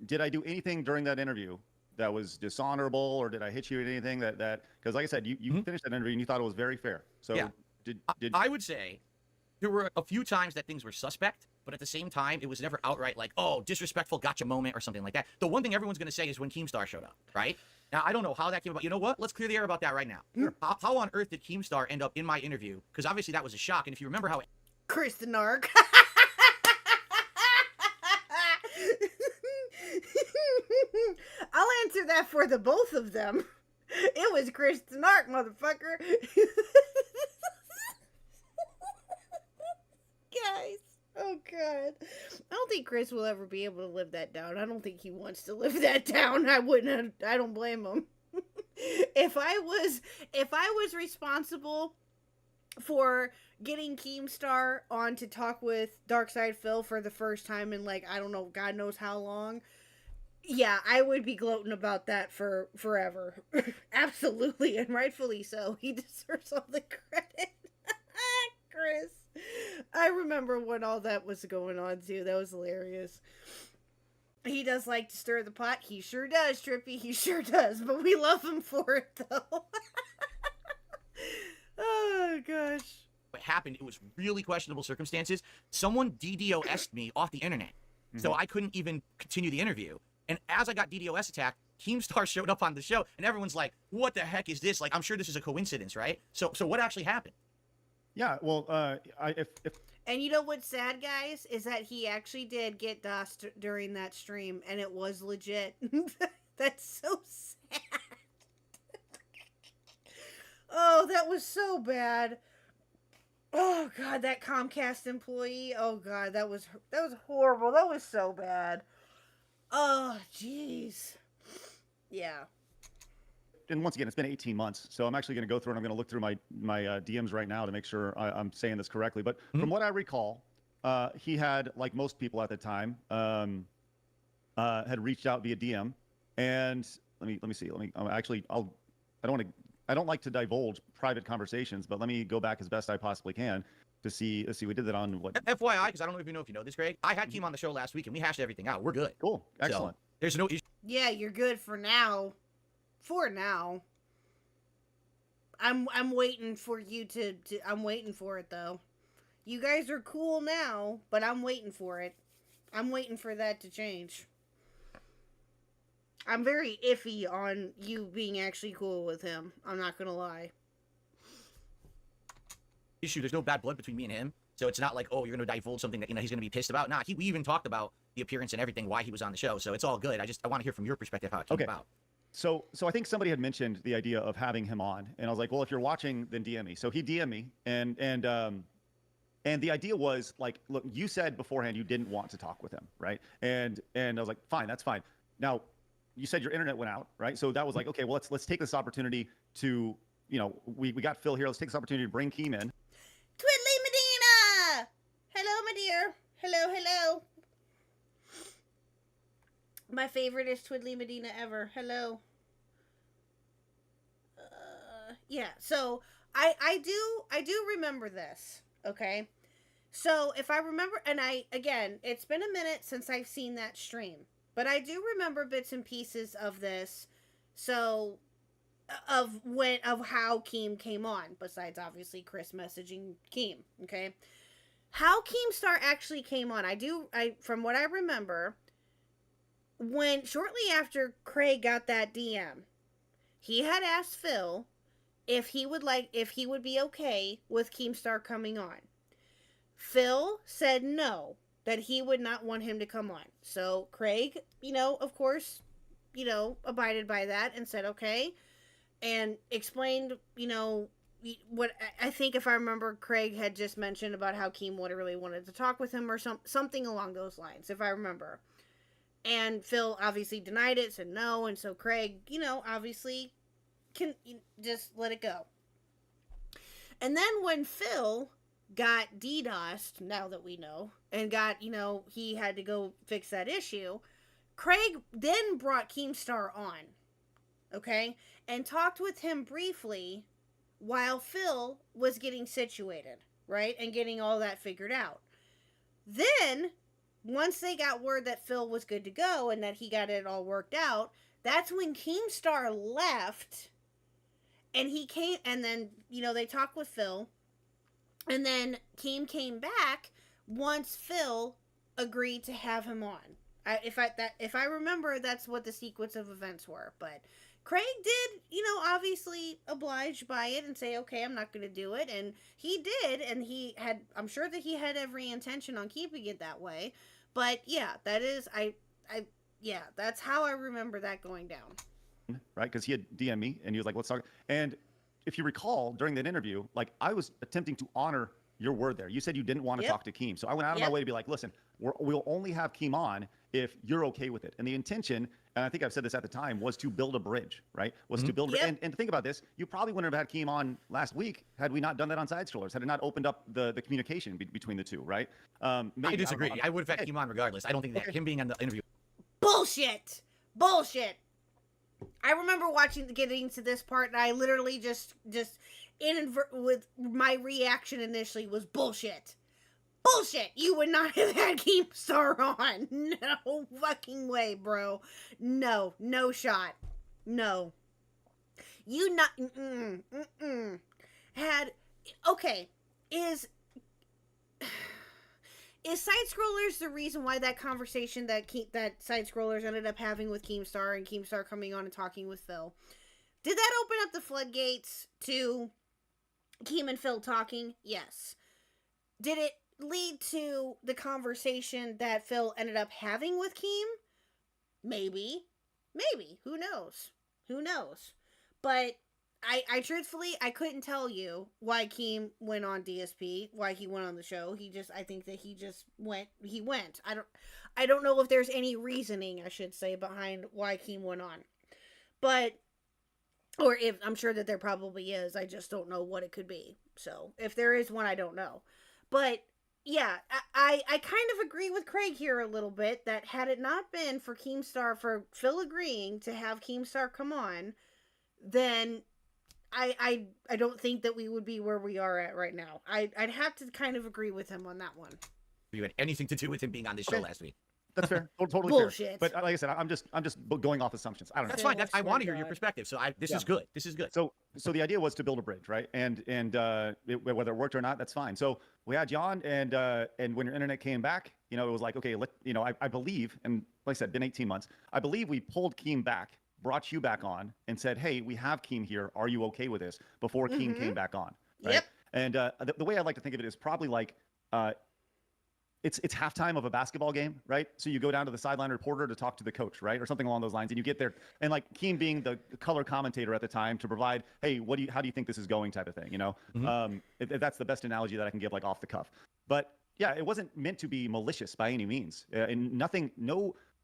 do anything during that interview that was dishonorable, or did I hit you with anything that because like I said, you finished that interview and you thought it was very fair. So yeah. did I would say there were a few times that things were suspect, but at the same time, it was never outright like, oh, disrespectful gotcha moment or something like that. The one thing everyone's going to say is when Keemstar showed up, right? Now, I don't know how that came about. You know what? Let's clear the air about that right now. Sure. How on earth did Keemstar end up in my interview? Because obviously that was a shock. And if you remember how... Chris the Narc. I'll answer that for the both of them. It was Chris the Narc, motherfucker. Guys, oh God. I don't think Chris will ever be able to live that down. I don't think he wants to live that down. I don't blame him. If I was responsible for getting Keemstar on to talk with Darkside Phil for the first time in, like, I don't know, God knows how long, yeah, I would be gloating about that for forever. Absolutely, and rightfully so. He deserves all the credit. Chris. I remember when all that was going on, too. That was hilarious. He does like to stir the pot. He sure does, Trippy. He sure does. But we love him for it, though. Oh, gosh. What happened, it was really questionable circumstances. Someone DDoS'd me off the internet. So I couldn't even continue the interview. And as I got DDoS attacked, Keemstar showed up on the show, and everyone's like, what the heck is this? Like, I'm sure this is a coincidence, right? So what actually happened? Yeah, well, if And you know what's sad, guys, is that he actually did get DOSed during that stream, and it was legit. That's so sad. Oh, that was so bad. Oh God, that Comcast employee. Oh God, that was horrible. That was so bad. Oh, jeez. Yeah. and once again, it's been 18 months, so I'm actually going to go through and I'm going to look through my DMs right now to make sure I'm saying this correctly. But from what I recall, he had, like most people at the time, had reached out via DM, and let me see. I don't like to divulge private conversations, but let me go back as best I possibly can to see. Let's see, we did that on what? FYI, because I don't know if you know this, Greg. I had Keem on the show last week, and we hashed everything out. We're good. Cool, excellent. So, there's no issue. Yeah, you're good for now. For now. I'm waiting for you to I'm waiting for it though. You guys are cool now, but I'm waiting for it. I'm waiting for that to change. I'm very iffy on you being actually cool with him. I'm not gonna lie. Issue. There's no bad blood between me and him, so it's not like, oh, you're gonna divulge something that he's gonna be pissed about. Nah, we even talked about the appearance and everything, why he was on the show, so it's all good. I want to hear from your perspective how it came about. So I think somebody had mentioned the idea of having him on, and I was like, well, if you're watching, then DM me. So he DM'd me, and the idea was like, look, you said beforehand you didn't want to talk with him, right? And I was like, fine, that's fine. Now, you said your internet went out, right? So that was like, okay, well, let's take this opportunity to, we got Phil here. Let's take this opportunity to bring Keem in. Twiddly Medina! Hello, my dear. Hello. My favorite is Twiddly Medina ever. Hello. Yeah, so I do remember this, okay? So if I remember, and again, it's been a minute since I've seen that stream, but I do remember bits and pieces of this, so, of how Keem came on, besides obviously Chris messaging Keem, okay? How Keemstar actually came on, from what I remember, when shortly after Craig got that DM, he had asked Phil if he would be okay with Keemstar coming on. Phil said no, that he would not want him to come on. So Craig, of course, abided by that and said, okay, and explained, what I think, if I remember, Craig had just mentioned about how Keem would really wanted to talk with him or something along those lines, if I remember. And Phil obviously denied it, said no, and so Craig, obviously can just let it go. And then when Phil got DDoSed, now that we know, and got, he had to go fix that issue, Craig then brought Keemstar on, okay, and talked with him briefly while Phil was getting situated, right, and getting all that figured out. Then, once they got word that Phil was good to go and that he got it all worked out, that's when Keemstar left, and he came, and then, they talked with Phil, and then Keem came back once Phil agreed to have him on. If I remember, that's what the sequence of events were. But Craig did, obviously oblige by it and say, okay, I'm not going to do it. And he did, and I'm sure that he had every intention on keeping it that way. But yeah, that is, yeah, that's how I remember that going down. Right? Because he had DM'd me and he was like, let's talk. And if you recall, during that interview, like, I was attempting to honor your word there. You said you didn't want to talk to Keem. So I went out of my way to be like, listen, we'll only have Keem on if you're okay with it. And the intention, and I think I've said this at the time, was to build a bridge, right? Was to build, and think about this, you probably wouldn't have had Keem on last week had we not done that on Side Scrollers, had it not opened up the communication between the two, right? Maybe, I disagree. I would have had Keem on regardless. I don't think that him being on the interview. Bullshit! I remember getting to this part, and I literally just with my reaction initially was bullshit. Bullshit! You would not have had Keemstar on. No fucking way, bro. No shot. No. You not had. Okay, is Side Scrollers the reason why that conversation that Side Scrollers ended up having with Keemstar and Keemstar coming on and talking with Phil? Did that open up the floodgates to Keem and Phil talking? Yes. Did it lead to the conversation that Phil ended up having with Keem? Maybe. Who knows? But I truthfully, I couldn't tell you why Keem went on DSP, why he went on the show. I think that he went. I don't know if there's any reasoning, I should say, behind why Keem went on. But, or if, I'm sure that there probably is, I just don't know what it could be. So, if there is one, I don't know. But, yeah, I kind of agree with Craig here a little bit, that had it not been for for Phil agreeing to have Keemstar come on, then I don't think that we would be where we are at right now. I'd have to kind of agree with him on that one. You had anything to do with him being on this show last week? That's fair. Totally Bullshit. fair. But like I said, I'm just going off assumptions. I don't know. That's fine. I want to hear your perspective. So this is good. This is good. So the idea was to build a bridge, right? And whether it worked or not, that's fine. So we had John, and when your internet came back, it was like, okay, I believe, and like I said, been 18 months. I believe we pulled Keem back, brought you back on, and said, hey, we have Keem here. Are you okay with this? Before Keem came back on. Right? Yep. And the way I like to think of it is probably like, it's halftime of a basketball game, right? So you go down to the sideline reporter to talk to the coach, right? Or something along those lines. And you get there, and like Keem being the color commentator at the time to provide, hey, how do you think this is going type of thing, if that's the best analogy that I can give, like off the cuff. But yeah, it wasn't meant to be malicious by any means. And nothing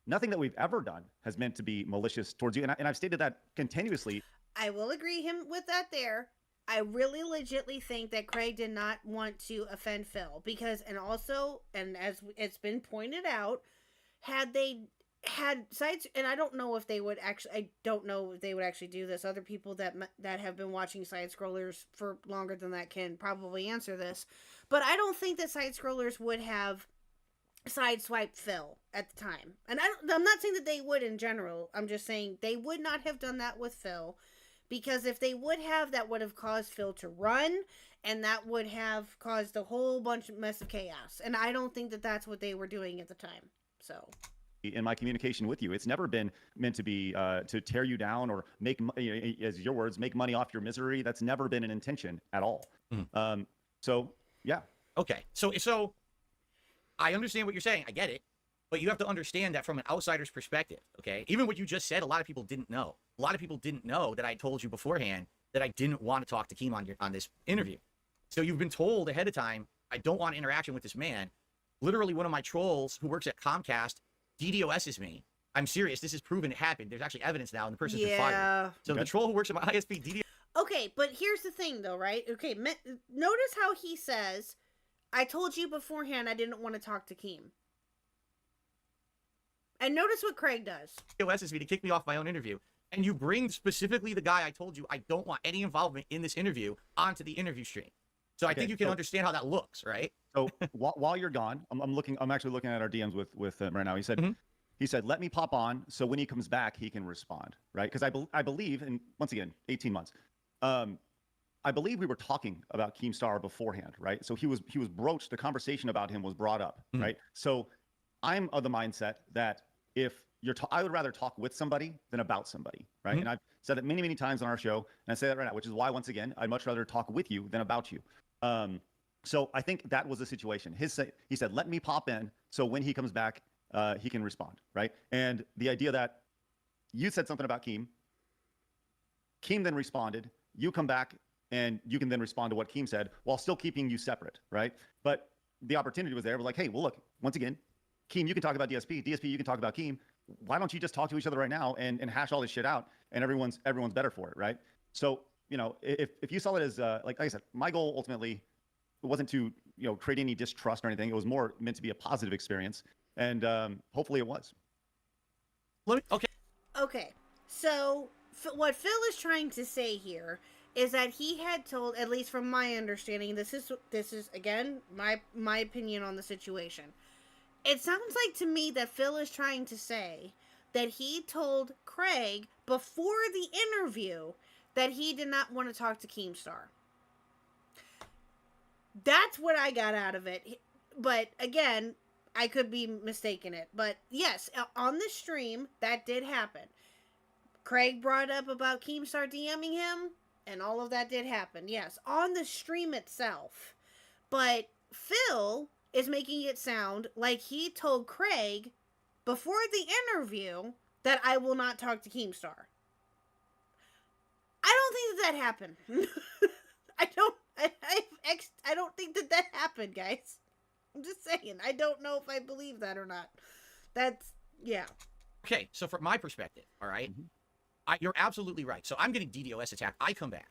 that we've ever done has meant to be malicious towards you. And I've stated that continuously. I will agree with that there. I really legitly think that Craig did not want to offend Phil because, and as it's been pointed out, had they had sites, and I don't know if they would actually do this. Other people that have been watching Side Scrollers for longer than that can probably answer this, but I don't think that Side Scrollers would have sideswiped Phil at the time. And I'm not saying that they would in general. I'm just saying they would not have done that with Phil. Because if they would have, that would have caused Phil to run, and that would have caused a whole bunch of mess of chaos. And I don't think that that's what they were doing at the time. So, in my communication with you, it's never been meant to be to tear you down or make, as your words, make money off your misery. That's never been an intention at all. So yeah. Okay. So I understand what you're saying. I get it. But you have to understand that from an outsider's perspective, okay? Even what you just said, a lot of people didn't know. A lot of people didn't know that I told you beforehand that I didn't want to talk to Keem on this interview. So you've been told ahead of time, I don't want interaction with this man. Literally, one of my trolls who works at Comcast DDoS's me. I'm serious. This is proven it happened. There's actually evidence now, and the person's been fired. So the troll who works at my ISP DDoS. Okay, but here's the thing, though, right? Okay, notice how he says, I told you beforehand I didn't want to talk to Keem. And notice what Craig does. DDoS's me to kick me off my own interview. And you bring specifically the guy I told you I don't want any involvement in this interview onto the interview stream. So I think you can understand how that looks, right? So while you're gone, I'm actually looking at our DMs with him right now. He said, let me pop on so when he comes back, he can respond, right? Because I believe, and once again, 18 months, I believe we were talking about Keemstar beforehand, right? So he was broached, the conversation about him was brought up, right? So I'm of the mindset that if I would rather talk with somebody than about somebody, right? And I've said that many, many times on our show, and I say that right now, which is why, once again, I'd much rather talk with you than about you. So I think that was the situation. He said, let me pop in so when he comes back, he can respond, right? And the idea that you said something about Keem then responded, you come back and you can then respond to what Keem said while still keeping you separate, right? But the opportunity was there. We're like, hey, well, look, once again, Keem, you can talk about DSP. DSP, you can talk about Keem. Why don't you just talk to each other right now and hash all this shit out, and everyone's better for it, right? So, you know, if you saw it as like I said, my goal ultimately wasn't to create any distrust or anything. It was more meant to be a positive experience, and hopefully it was. Okay. So what Phil is trying to say here is that he had told, at least from my understanding, this is again my opinion on the situation. It sounds like to me that Phil is trying to say that he told Craig before the interview that he did not want to talk to Keemstar. That's what I got out of it. But again, I could be mistaken it. But yes, on the stream, that did happen. Craig brought up about Keemstar DMing him, and all of that did happen. Yes, on the stream itself. But Phil is making it sound like he told Craig before the interview that I will not talk to Keemstar. I don't think that happened. I don't think that happened, guys. I'm just saying. I don't know if I believe that or not. Yeah. Okay, so from my perspective, all right, you're absolutely right. So I'm getting DDoS attacked. I come back,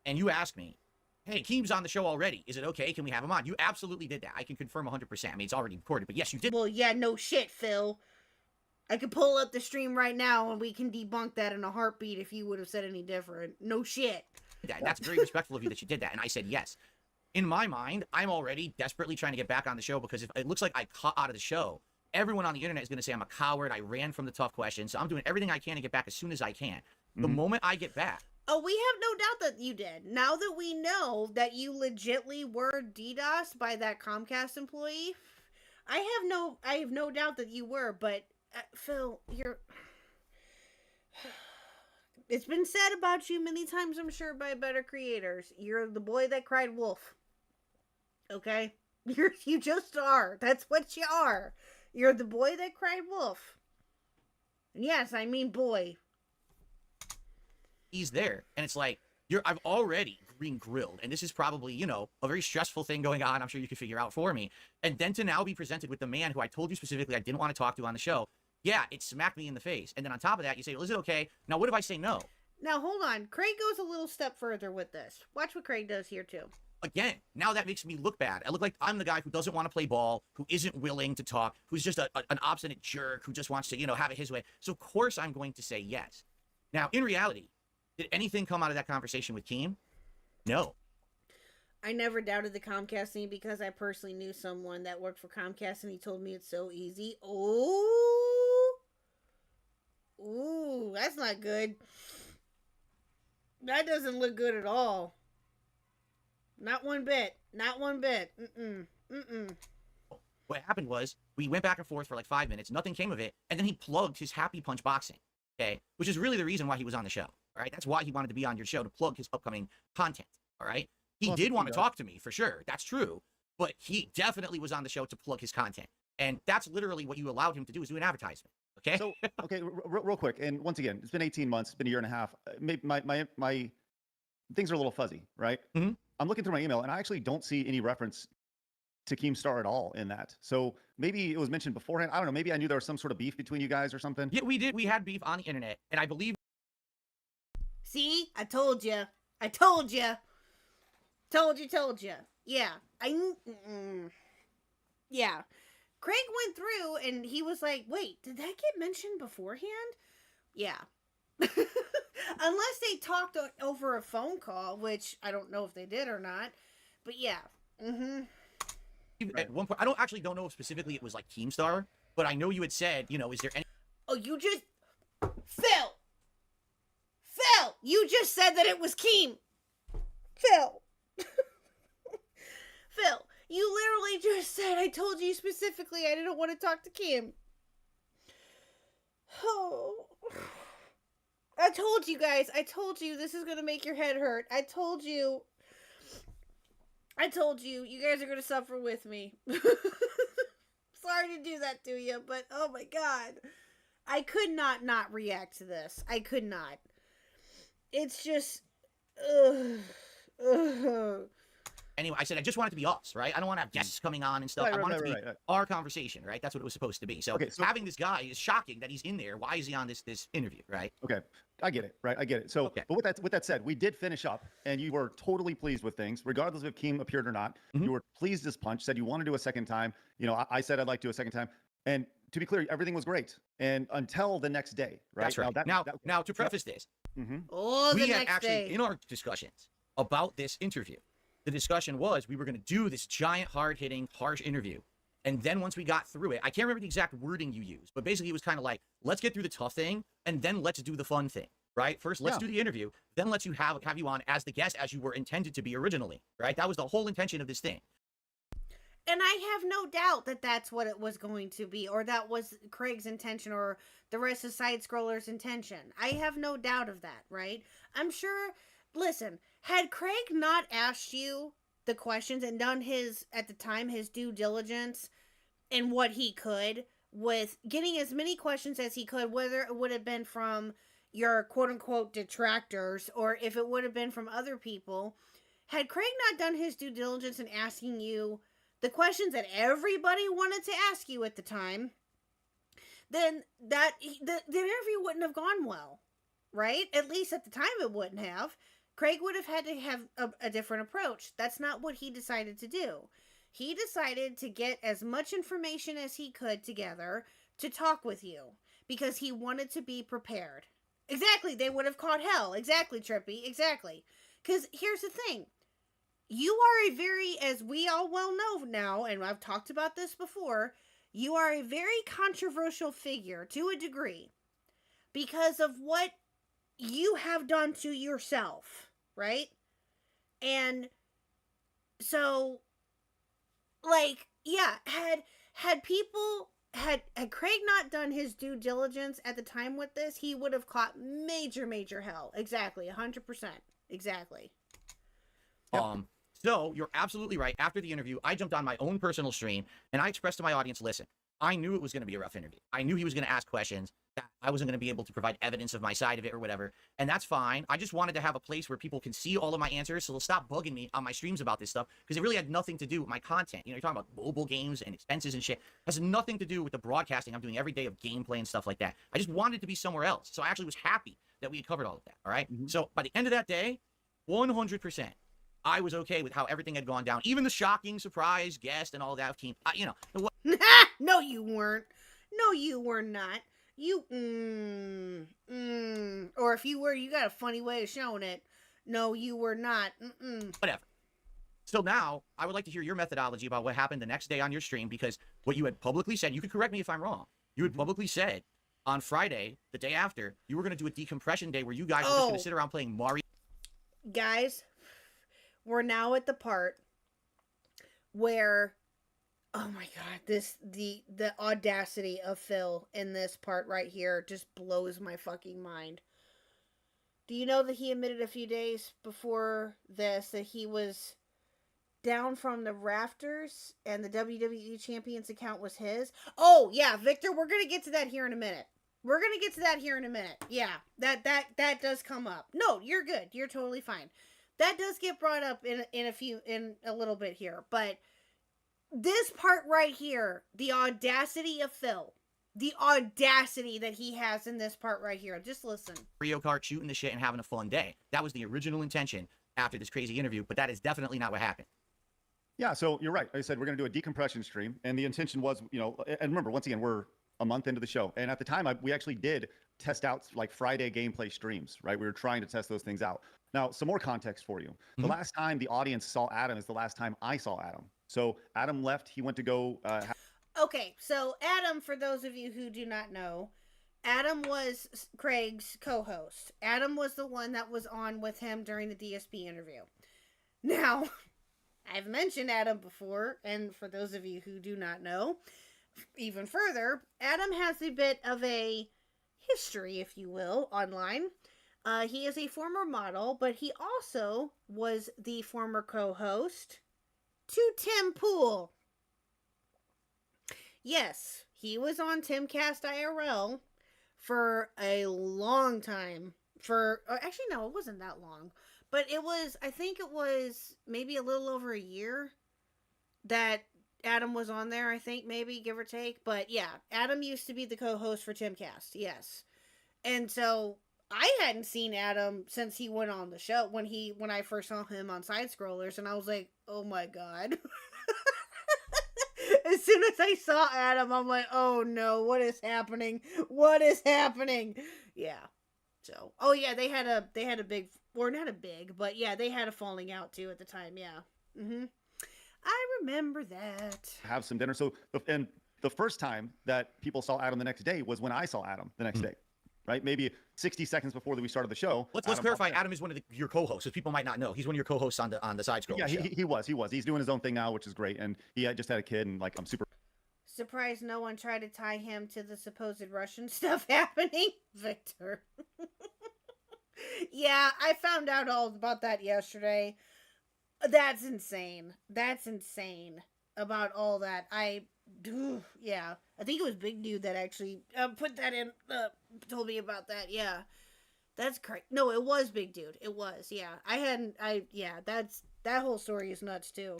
and you ask me, hey, Keem's on the show already. Is it okay? Can we have him on? You absolutely did that. I can confirm 100%. I mean, it's already recorded, but yes, you did. Well, yeah, no shit, Phil. I could pull up the stream right now, and we can debunk that in a heartbeat if you would have said any different. No shit. That's very respectful of you that you did that, and I said yes. In my mind, I'm already desperately trying to get back on the show because if it looks like I cut out of the show, everyone on the internet is going to say I'm a coward. I ran from the tough questions, so I'm doing everything I can to get back as soon as I can. The moment I get back. Oh, we have no doubt that you did. Now that we know that you legitly were DDoSed by that Comcast employee, I have no doubt that you were. But Phil, it's been said about you many times, I'm sure, by better creators. You're the boy that cried wolf. Okay, you just are. That's what you are. You're the boy that cried wolf. And yes, I mean boy. He's there, and it's like I've already been grilled, and this is probably a very stressful thing going on. I'm sure you can figure out for me, and then to now be presented with the man who I told you specifically I didn't want to talk to on the show. Yeah, it smacked me in the face, and then on top of that, you say, well, is it okay? Now, what if I say no? Now hold on, Craig goes a little step further with this. Watch what Craig does here too. Again, now that makes me look bad. I look like I'm the guy who doesn't want to play ball, who isn't willing to talk, who's just an obstinate jerk who just wants to have it his way. So of course I'm going to say yes. Now, in reality, did anything come out of that conversation with Keem? No. I never doubted the Comcast thing because I personally knew someone that worked for Comcast and he told me it's so easy. Ooh, that's not good. That doesn't look good at all. Not one bit. Not one bit. What happened was we went back and forth for like 5 minutes. Nothing came of it. And then he plugged his Happy Punch boxing. Okay. Which is really the reason why he was on the show. All right. That's why he wanted to be on your show, to plug his upcoming content. All right. He did want to talk to me for sure. That's true. but he definitely was on the show to plug his content. And that's literally what you allowed him to do, is do an advertisement. Okay. So, okay, real quick. And once again, it's been 18 months. It's been a year and a half. Maybe my things are a little fuzzy, right? Mhm. I'm looking through my email and I actually don't see any reference to Keemstar at all in that. So maybe it was mentioned beforehand. I don't know. Maybe I knew there was some sort of beef between you guys or something. Yeah, we did. We had beef on the internet, and I believe. See? I told you. I told you. Told you. Yeah. Yeah. Craig went through and he was like, wait, did that get mentioned beforehand? Yeah. Unless they talked over a phone call, which I don't know if they did or not. But yeah. At one point, I don't know if specifically it was like Keemstar, but I know you had said, is there any. Oh, you just... Phil! You just said that it was Keem! Phil! Phil, you literally just said, I told you specifically I didn't want to talk to Kim. Oh. I told you guys. I told you this is going to make your head hurt. I told you. You guys are going to suffer with me. Sorry to do that to you, but oh my God. I could not react to this. I could not. It's just... Anyway, I said I just want it to be us, right? I don't want to have guests coming on and stuff. I want it to be our conversation, right? That's what it was supposed to be. So, having this guy is shocking that he's in there. Why is he on this interview, right? Okay, I get it, right? I get it. So, but with that said, we did finish up, and you were totally pleased with things, regardless of if Keem appeared or not. You were pleased as punch. Said you want to do a second time. I said I'd like to do a second time, and to be clear, everything was great, and until the next day, right? That's right. Now, to preface this, we had actually in our discussions about this interview. The discussion was we were going to do this giant, hard-hitting, harsh interview. And then once we got through it, I can't remember the exact wording you used, but basically it was kind of like, let's get through the tough thing, and then let's do the fun thing, right? First, let's do the interview, then let's have you on as the guest as you were intended to be originally, right? That was the whole intention of this thing. And I have no doubt that that's what it was going to be, or that was Craig's intention, or the rest of Side Scroller's intention. I have no doubt of that, right? I'm sure... Listen, had Craig not asked you the questions and done at the time, his due diligence and what he could with getting as many questions as he could, whether it would have been from your quote-unquote detractors or if it would have been from other people, had Craig not done his due diligence in asking you the questions that everybody wanted to ask you at the time, then the interview wouldn't have gone well, right? At least at the time it wouldn't have. Craig would have had to have a different approach. That's not what he decided to do. He decided to get as much information as he could together to talk with you because he wanted to be prepared. Exactly. They would have caught hell. Exactly, Trippy. Exactly. Because here's the thing. You are as we all well know now, and I've talked about this before, you are a very controversial figure to a degree because of what you have done to yourself, right? And so, like, yeah, had Craig not done his due diligence at the time with this, he would have caught major hell. Exactly, 100%. Exactly. So you're absolutely right. After the interview, I jumped on my own personal stream and I expressed to my audience, listen, I knew it was going to be a rough interview. I knew he was going to ask questions. That I wasn't going to be able to provide evidence of my side of it or whatever. And that's fine. I just wanted to have a place where people can see all of my answers. So they'll stop bugging me on my streams about this stuff because it really had nothing to do with my content. You're talking about mobile games and expenses and shit. It has nothing to do with the broadcasting I'm doing every day of gameplay and stuff like that. I just wanted to be somewhere else. So I actually was happy that we had covered all of that. All right. So by the end of that day, 100%. I was okay with how everything had gone down. Even the shocking surprise guest and all that came, No, you weren't. No, you were not. You, or if you were, you got a funny way of showing it. No, you were not. Whatever. So now, I would like to hear your methodology about what happened the next day on your stream, because what you had publicly said, you could correct me if I'm wrong. You had publicly said on Friday, the day after, you were going to do a decompression day where you guys were just going to sit around playing Mario. Guys, we're now at the part where... Oh my God, the audacity of Phil in this part right here just blows my fucking mind. Do you know that he admitted a few days before this that he was down from the rafters and the WWE Champions account was his. Oh, yeah, Victor, we're going to get to that here in a minute. Yeah, that does come up. No, you're good. You're totally fine. That does get brought up in a little bit here, but this part right here, the audacity of Phil, the audacity that he has in this part right here. Just listen. Mario Kart, shooting the shit and having a fun day. That was the original intention after this crazy interview, but that is definitely not what happened. Yeah, so you're right. Like I said, we're going to do a decompression stream, and the intention was, and remember, once again, we're a month into the show, and at the time, we actually did test out like Friday gameplay streams, right? We were trying to test those things out. Now, some more context for you. The last time the audience saw Adam is the last time I saw Adam. So Adam left. He went to go. Okay, so Adam, for those of you who do not know, Adam was Craig's co-host. Adam was the one that was on with him during the DSP interview. Now, I've mentioned Adam before, and for those of you who do not know, even further, Adam has a bit of a history, if you will, online. He is a former model, but he also was the former co-host to Tim Pool. Yes, he was on Timcast IRL for a long time. Actually, no, it wasn't that long. But I think it was maybe a little over a year that Adam was on there, I think, maybe, give or take. But yeah, Adam used to be the co-host for Timcast, yes. And so I hadn't seen Adam since he went on the show, when I first saw him on Side Scrollers, and I was like, oh my god. As soon as I saw Adam, I'm like, oh no, what is happening? What is happening? Yeah. So, oh yeah, they had a big, or not a big, but yeah, they had a falling out too at the time. Yeah. I remember that. Have some dinner. So, and the first time that people saw Adam the next day was when I saw Adam the next day, right? Maybe 60 seconds before we started the show. Let's clarify. Adam is one of your co-hosts, because people might not know. He's one of your co-hosts on the Side Scroll. Yeah, he was. He's doing his own thing now, which is great. And he just had a kid, and like, I'm super surprised no one tried to tie him to the supposed Russian stuff happening, Victor. Yeah, I found out all about that yesterday. That's insane. That's insane about all that. Yeah, I think it was Big Dude that actually put that in, told me about that. Yeah, that's crazy. No, it was Big Dude. It was. Yeah, that whole story is nuts too.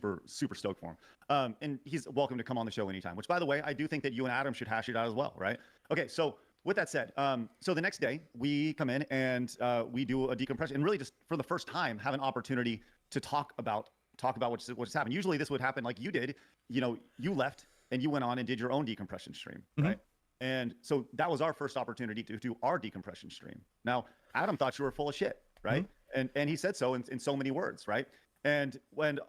We're super stoked for him. And he's welcome to come on the show anytime, which, by the way, I do think that you and Adam should hash it out as well, right? Okay, so with that said, so the next day we come in and we do a decompression, and really just for the first time have an opportunity to talk about what's happened. Usually this would happen like you did. You left and you went on and did your own decompression stream, right? And so that was our first opportunity to do our decompression stream. Now, Adam thought you were full of shit, right? And he said so in so many words, right? And when,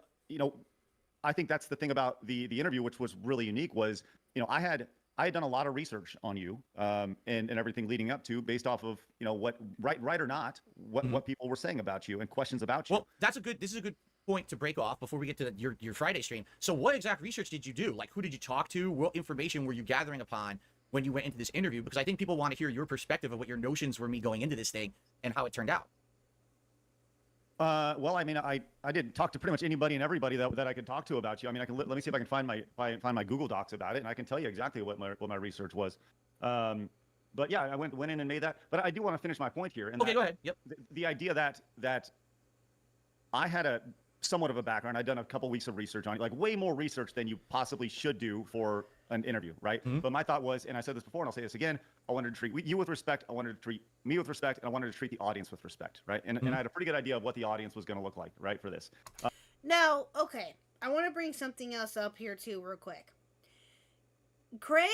I think that's the thing about the interview, which was really unique, was, I had done a lot of research on you and everything leading up to, based off of, what, right or not, what people were saying about you and questions about you. Well, this is a good point to break off before we get to your Friday stream. So what exact research did you do? Like, who did you talk to? What information were you gathering upon when you went into this interview? Because I think people want to hear your perspective of what your notions were me going into this thing and how it turned out. Well, I mean, I did talk to pretty much anybody and everybody that I could talk to about you. I mean, let me see if I can find my Google Docs about it, and I can tell you exactly what my research was. But yeah, I went in and made that. But I do want to finish my point here. And okay, go ahead. Yep. The idea that I had a somewhat of a background. I'd done a couple weeks of research on it, like way more research than you possibly should do for an interview, right? But my thought was, and I said this before, and I'll say this again, I wanted to treat you with respect. I wanted to treat me with respect, and I wanted to treat the audience with respect, right? And I had a pretty good idea of what the audience was going to look like, right, for this. Now, okay, I want to bring something else up here too, real quick. Craig,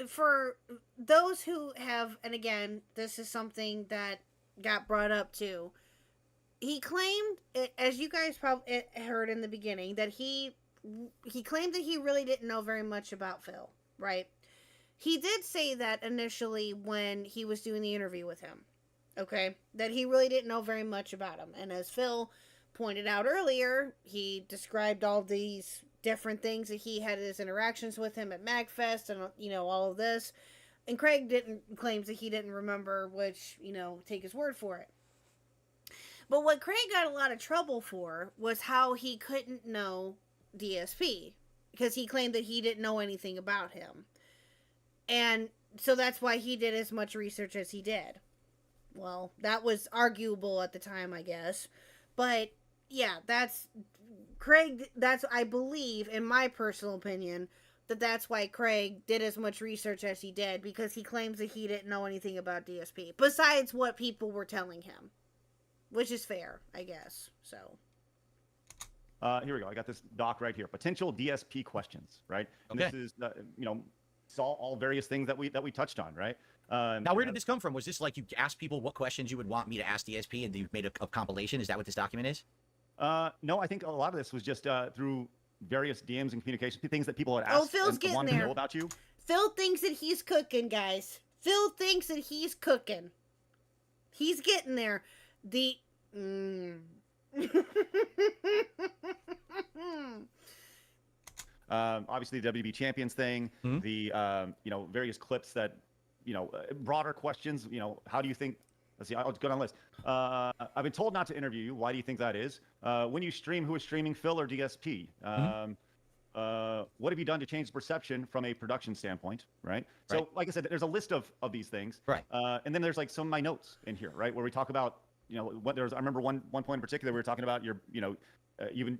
for those who have, and again, this is something that got brought up too, he claimed, as you guys probably heard in the beginning, that he claimed that he really didn't know very much about Phil, right? He did say that initially when he was doing the interview with him, okay? That he really didn't know very much about him. And as Phil pointed out earlier, he described all these different things that he had his interactions with him at MagFest and, all of this. And Craig claims that he didn't remember, which, take his word for it. But what Craig got a lot of trouble for was how he couldn't know DSP because he claimed that he didn't know anything about him. And so that's why he did as much research as he did. Well, that was arguable at the time, I guess. But yeah, that's Craig. That's, I believe, in my personal opinion, that's why Craig did as much research as he did, because he claims that he didn't know anything about DSP besides what people were telling him, which is fair, I guess. So here we go. I got this doc right here. Potential DSP questions, right? And Okay. this is, it's all various things that we touched on, right? Now, where did this come from? Was this like you asked people what questions you would want me to ask DSP, and you made a compilation? Is that what this document is? No, I think a lot of this was just through various DMs and communication, things that people had asked Phil's and getting wanted to there. know about you. Phil thinks that he's cooking, guys. Phil thinks that he's cooking. He's getting there. Obviously, the WB Champions thing, the various clips that, broader questions. How do you think? Let's see. I'll go down the list. I've been told not to interview you. Why do you think that is? When you stream, who is streaming, Phil or DSP? What have you done to change the perception from a production standpoint? Right. So, like I said, there's a list of these things. Right. And then there's like some of my notes in here, right, where we talk about, what there's. I remember one point in particular we were talking about your, you've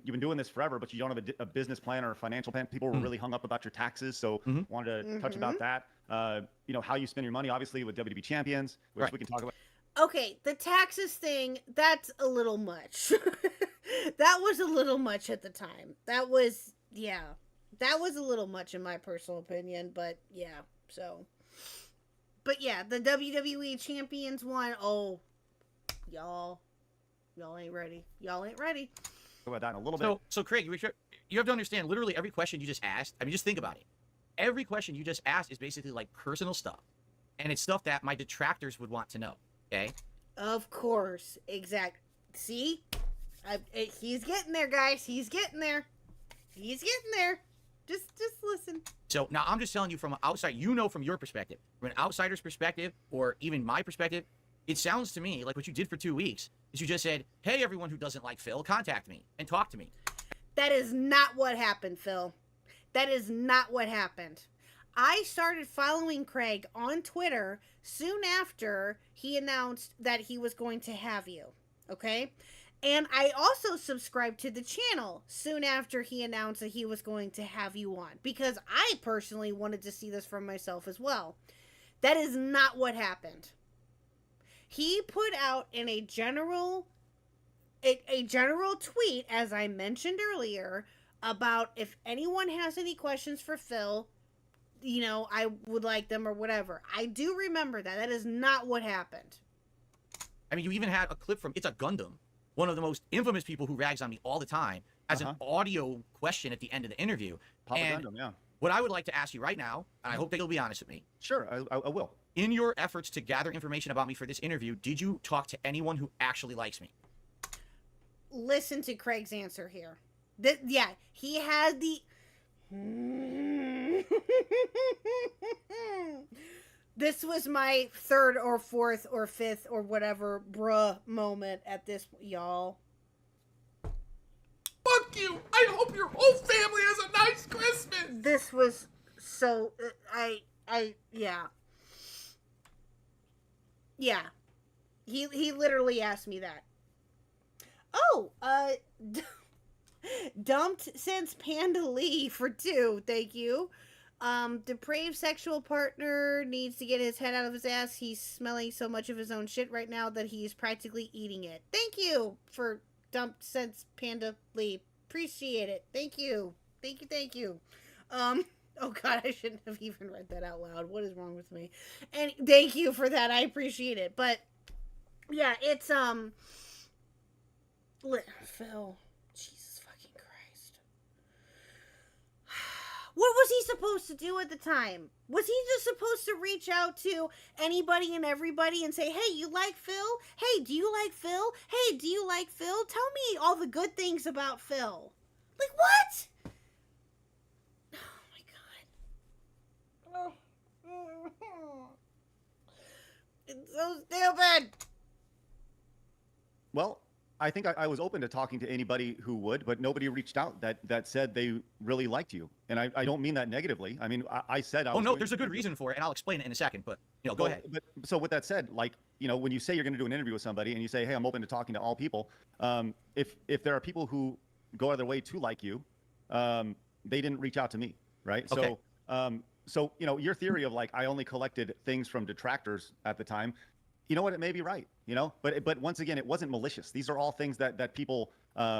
been doing this forever, but you don't have a business plan or a financial plan. People were really hung up about your taxes, so wanted to touch about that. How you spend your money, obviously, with WB Champions, which we can talk about. Okay, the taxes thing, that's a little much. That was a little much at the time. That was a little much in my personal opinion, but yeah, so. But yeah, the WWE Champions one, oh, y'all ain't ready. Y'all ain't ready. Talk about that in a little bit. So Craig, you have to understand, literally every question you just asked, I mean, just think about it. Every question you just asked is basically like personal stuff. And it's stuff that my detractors would want to know. Okay. Of course. Exact. See? He's getting there, guys. He's getting there. He's getting there. Just listen. So now I'm just telling you from an outside, from your perspective, from an outsider's perspective, or even my perspective, it sounds to me like what you did for 2 weeks is you just said, hey, everyone who doesn't like Phil, contact me and talk to me. That is not what happened, Phil. That is not what happened. I started following Craig on Twitter soon after he announced that he was going to have you, okay? And I also subscribed to the channel soon after he announced that he was going to have you on, because I personally wanted to see this for myself as well. That is not what happened. He put out in a general tweet, as I mentioned earlier, about if anyone has any questions for Phil, I would like them or whatever. I do remember that. That is not what happened. I mean, you even had a clip from It's a Gundam, one of the most infamous people who rags on me all the time, as an audio question at the end of the interview. Papa Gundam, yeah. What I would like to ask you right now, and I hope that you'll be honest with me. Sure, I will. In your efforts to gather information about me for this interview, did you talk to anyone who actually likes me? Listen to Craig's answer here. He had the... This was my third or fourth or fifth or whatever bruh moment at this, y'all. Fuck you! I hope your whole family has a nice Christmas! This was so... yeah. Yeah. He literally asked me that. Oh, dumped since Panda Lee for 2, thank you. Depraved sexual partner needs to get his head out of his ass. He's smelling so much of his own shit right now that he's practically eating it. Thank you for dumped since Panda Lee. Appreciate it. Thank you. Thank you. Oh god, I shouldn't have even read that out loud. What is wrong with me? And thank you for that. I appreciate it. But yeah, it's Phil. Jesus fucking Christ. What was he supposed to do at the time? Was he just supposed to reach out to anybody and everybody and say, hey, you like Phil? Hey, do you like Phil? Hey, do you like Phil? Tell me all the good things about Phil. Like, what? Oh my god. It's so stupid. Well, I think I was open to talking to anybody who would, but nobody reached out that said they really liked you. And I don't mean that negatively. I mean, I said I Oh was no, going there's to a good interview. reason for it, and I'll explain it in a second. But go Well, ahead. But so with that said, like, when you say you're going to do an interview with somebody and you say, hey, I'm open to talking to all people, if there are people who go out of their way to like you, they didn't reach out to me, right? Okay. So your theory of like I only collected things from detractors at the time, you know what, it may be right, but once again, it wasn't malicious. These are all things that people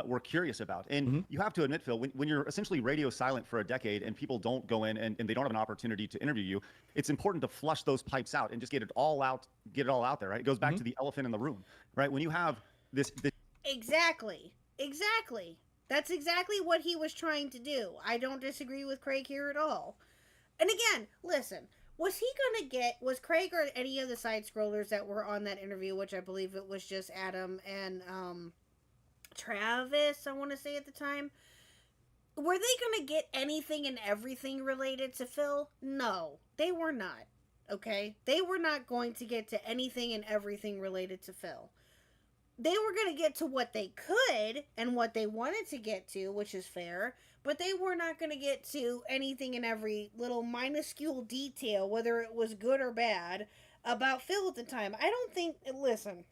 were curious about. And you have to admit, Phil, when you're essentially radio silent for a decade and people don't go in and they don't have an opportunity to interview you, it's important to flush those pipes out and just get it all out there, right? It goes back to the elephant in the room, right? When you have this Exactly. That's exactly what he was trying to do. I don't disagree with Craig here at all. And again, listen, was Craig or any of the side scrollers that were on that interview, which I believe it was just Adam and Travis, I want to say at the time, were they going to get anything and everything related to Phil? No, they were not. Okay? They were not going to get to anything and everything related to Phil. They were going to get to what they could and what they wanted to get to, which is fair, but they were not going to get to anything and every little minuscule detail, whether it was good or bad, about Phil at the time. I don't think, listen,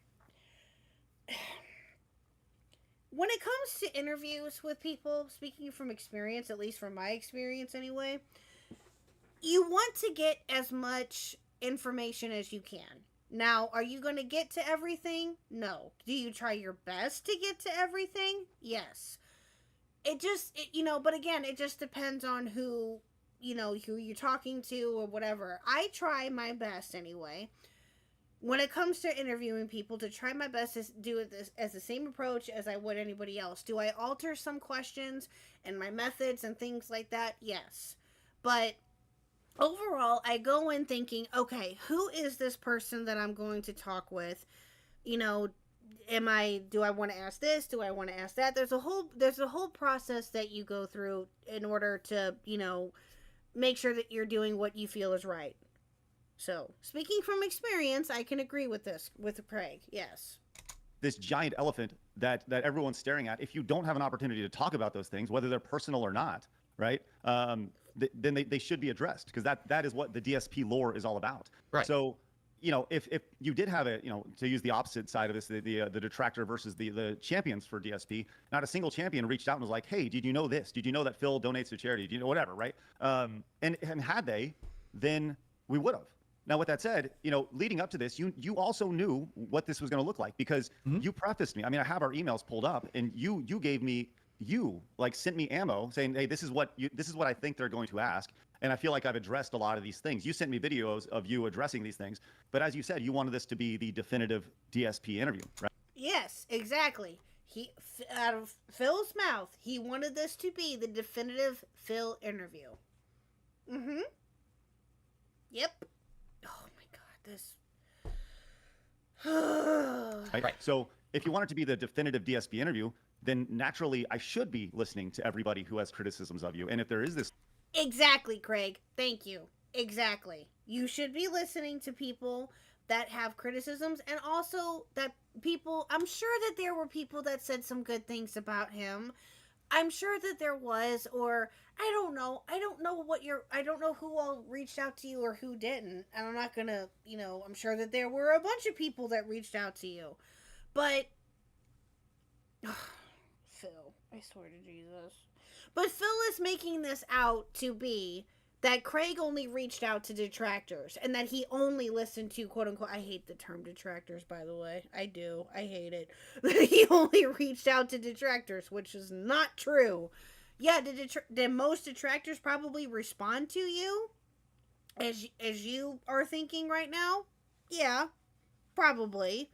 when it comes to interviews with people, speaking from experience, at least from my experience anyway, you want to get as much information as you can. Now, are you going to get to everything? No. Do you try your best to get to everything? Yes. But again, it just depends on who you're talking to or whatever. I try my best anyway, when it comes to interviewing people, to try my best to do it as the same approach as I would anybody else. Do I alter some questions and my methods and things like that? Yes. But overall, I go in thinking, okay, who is this person that I'm going to talk with? Do I want to ask this? Do I want to ask that? There's a whole process that you go through in order to, make sure that you're doing what you feel is right. So, speaking from experience, I can agree with this, with Craig. Yes. this giant elephant that everyone's staring at. If you don't have an opportunity to talk about those things, whether they're personal or not, right? Then they should be addressed, because that is what the DSP lore is all about. Right. So, if you did have to use the opposite side of this, the detractor versus the champions for DSP, not a single champion reached out and was like, hey, did you know this? Did you know that Phil donates to charity? Did you know whatever, right? And had they, then we would have. Now, with that said, leading up to this, you also knew what this was going to look like, because you prefaced me. I mean, I have our emails pulled up, and you gave me, sent me ammo saying, hey, this is what I think they're going to ask. And I feel like I've addressed a lot of these things. You sent me videos of you addressing these things. But as you said, you wanted this to be the definitive DSP interview, right? Yes, exactly. Out of Phil's mouth, he wanted this to be the definitive Phil interview. Mm-hmm. Yep. Oh my God, this. Right. So if you want it to be the definitive DSP interview, then naturally I should be listening to everybody who has criticisms of you. And if there is this. Exactly, Craig. Thank you. Exactly. You should be listening to people that have criticisms, and also that people, I'm sure that there were people that said some good things about him. I'm sure that there was, or I don't know. I don't know who all reached out to you or who didn't. And I'm not going to, I'm sure that there were a bunch of people that reached out to you. But, Phil, I swear to Jesus. But Phil is making this out to be that Craig only reached out to detractors, and that he only listened to, quote unquote, I hate the term detractors, by the way. I do. I hate it. That he only reached out to detractors, which is not true. Yeah, did most detractors probably respond to you as you are thinking right now? Yeah, probably.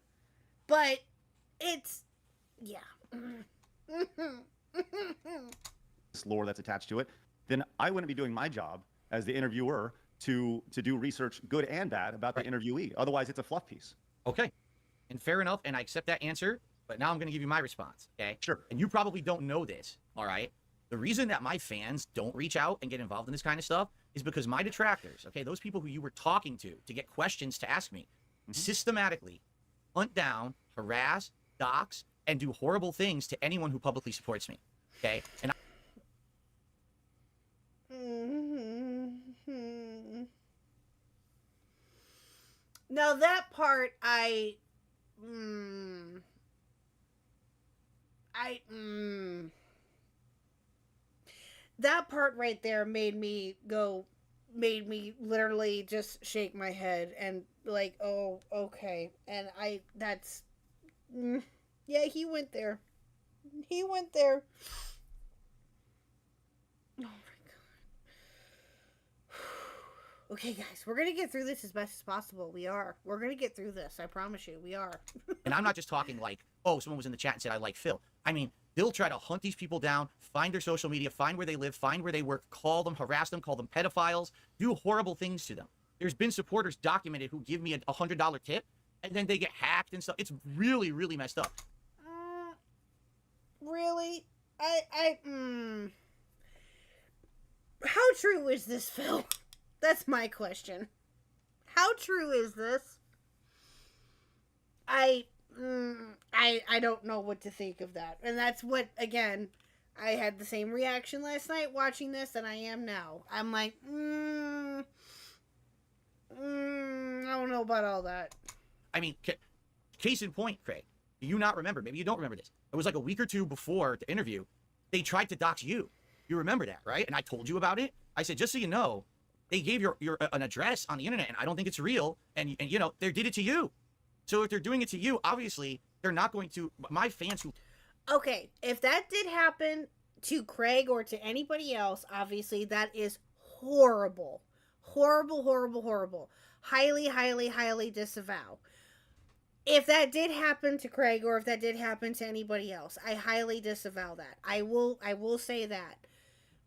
But it's, yeah. Lore that's attached to it, then I wouldn't be doing my job as the interviewer to do research, good and bad, about the interviewee. Otherwise, it's a fluff piece. Okay. And fair enough, and I accept that answer, but now I'm going to give you my response, okay? Sure. And you probably don't know this, all right? The reason that my fans don't reach out and get involved in this kind of stuff is because my detractors, okay, those people who you were talking to get questions to ask me, systematically hunt down, harass, dox, and do horrible things to anyone who publicly supports me. Okay? And Now that part, that part right there made me literally just shake my head and like, oh, okay. And yeah, he went there. He went there. Oh my god. Okay, guys, we're gonna get through this as best as possible. We're gonna get through this. I promise you, we are. and I'm not just talking like, oh, someone was in the chat and said I like Phil. I mean, they'll try to hunt these people down, find their social media, find where they live, find where they work, call them, harass them, call them pedophiles, do horrible things to them. There's been supporters documented who give me a $100 tip, and then they get hacked and stuff. It's really, really messed up. Really? How true is this, Phil? That's my question. How true is this? I don't know what to think of that. And that's what, again, I had the same reaction last night watching this that I am now. I'm like, I don't know about all that. I mean, case in point, Craig, do you not remember? Maybe you don't remember this. It was like a week or two before the interview. They tried to dox you. You remember that, right? And I told you about it. I said, just so you know, they gave your an address on the internet, and I don't think it's real. And you know, they did it to you. So if they're doing it to you, obviously, they're not going to. My fans who. Okay, if that did happen to Craig or to anybody else, obviously, that is horrible. Horrible, horrible, horrible. Highly, highly, highly disavow. If that did happen to Craig or if that did happen to anybody else, I highly disavow that. I will say that.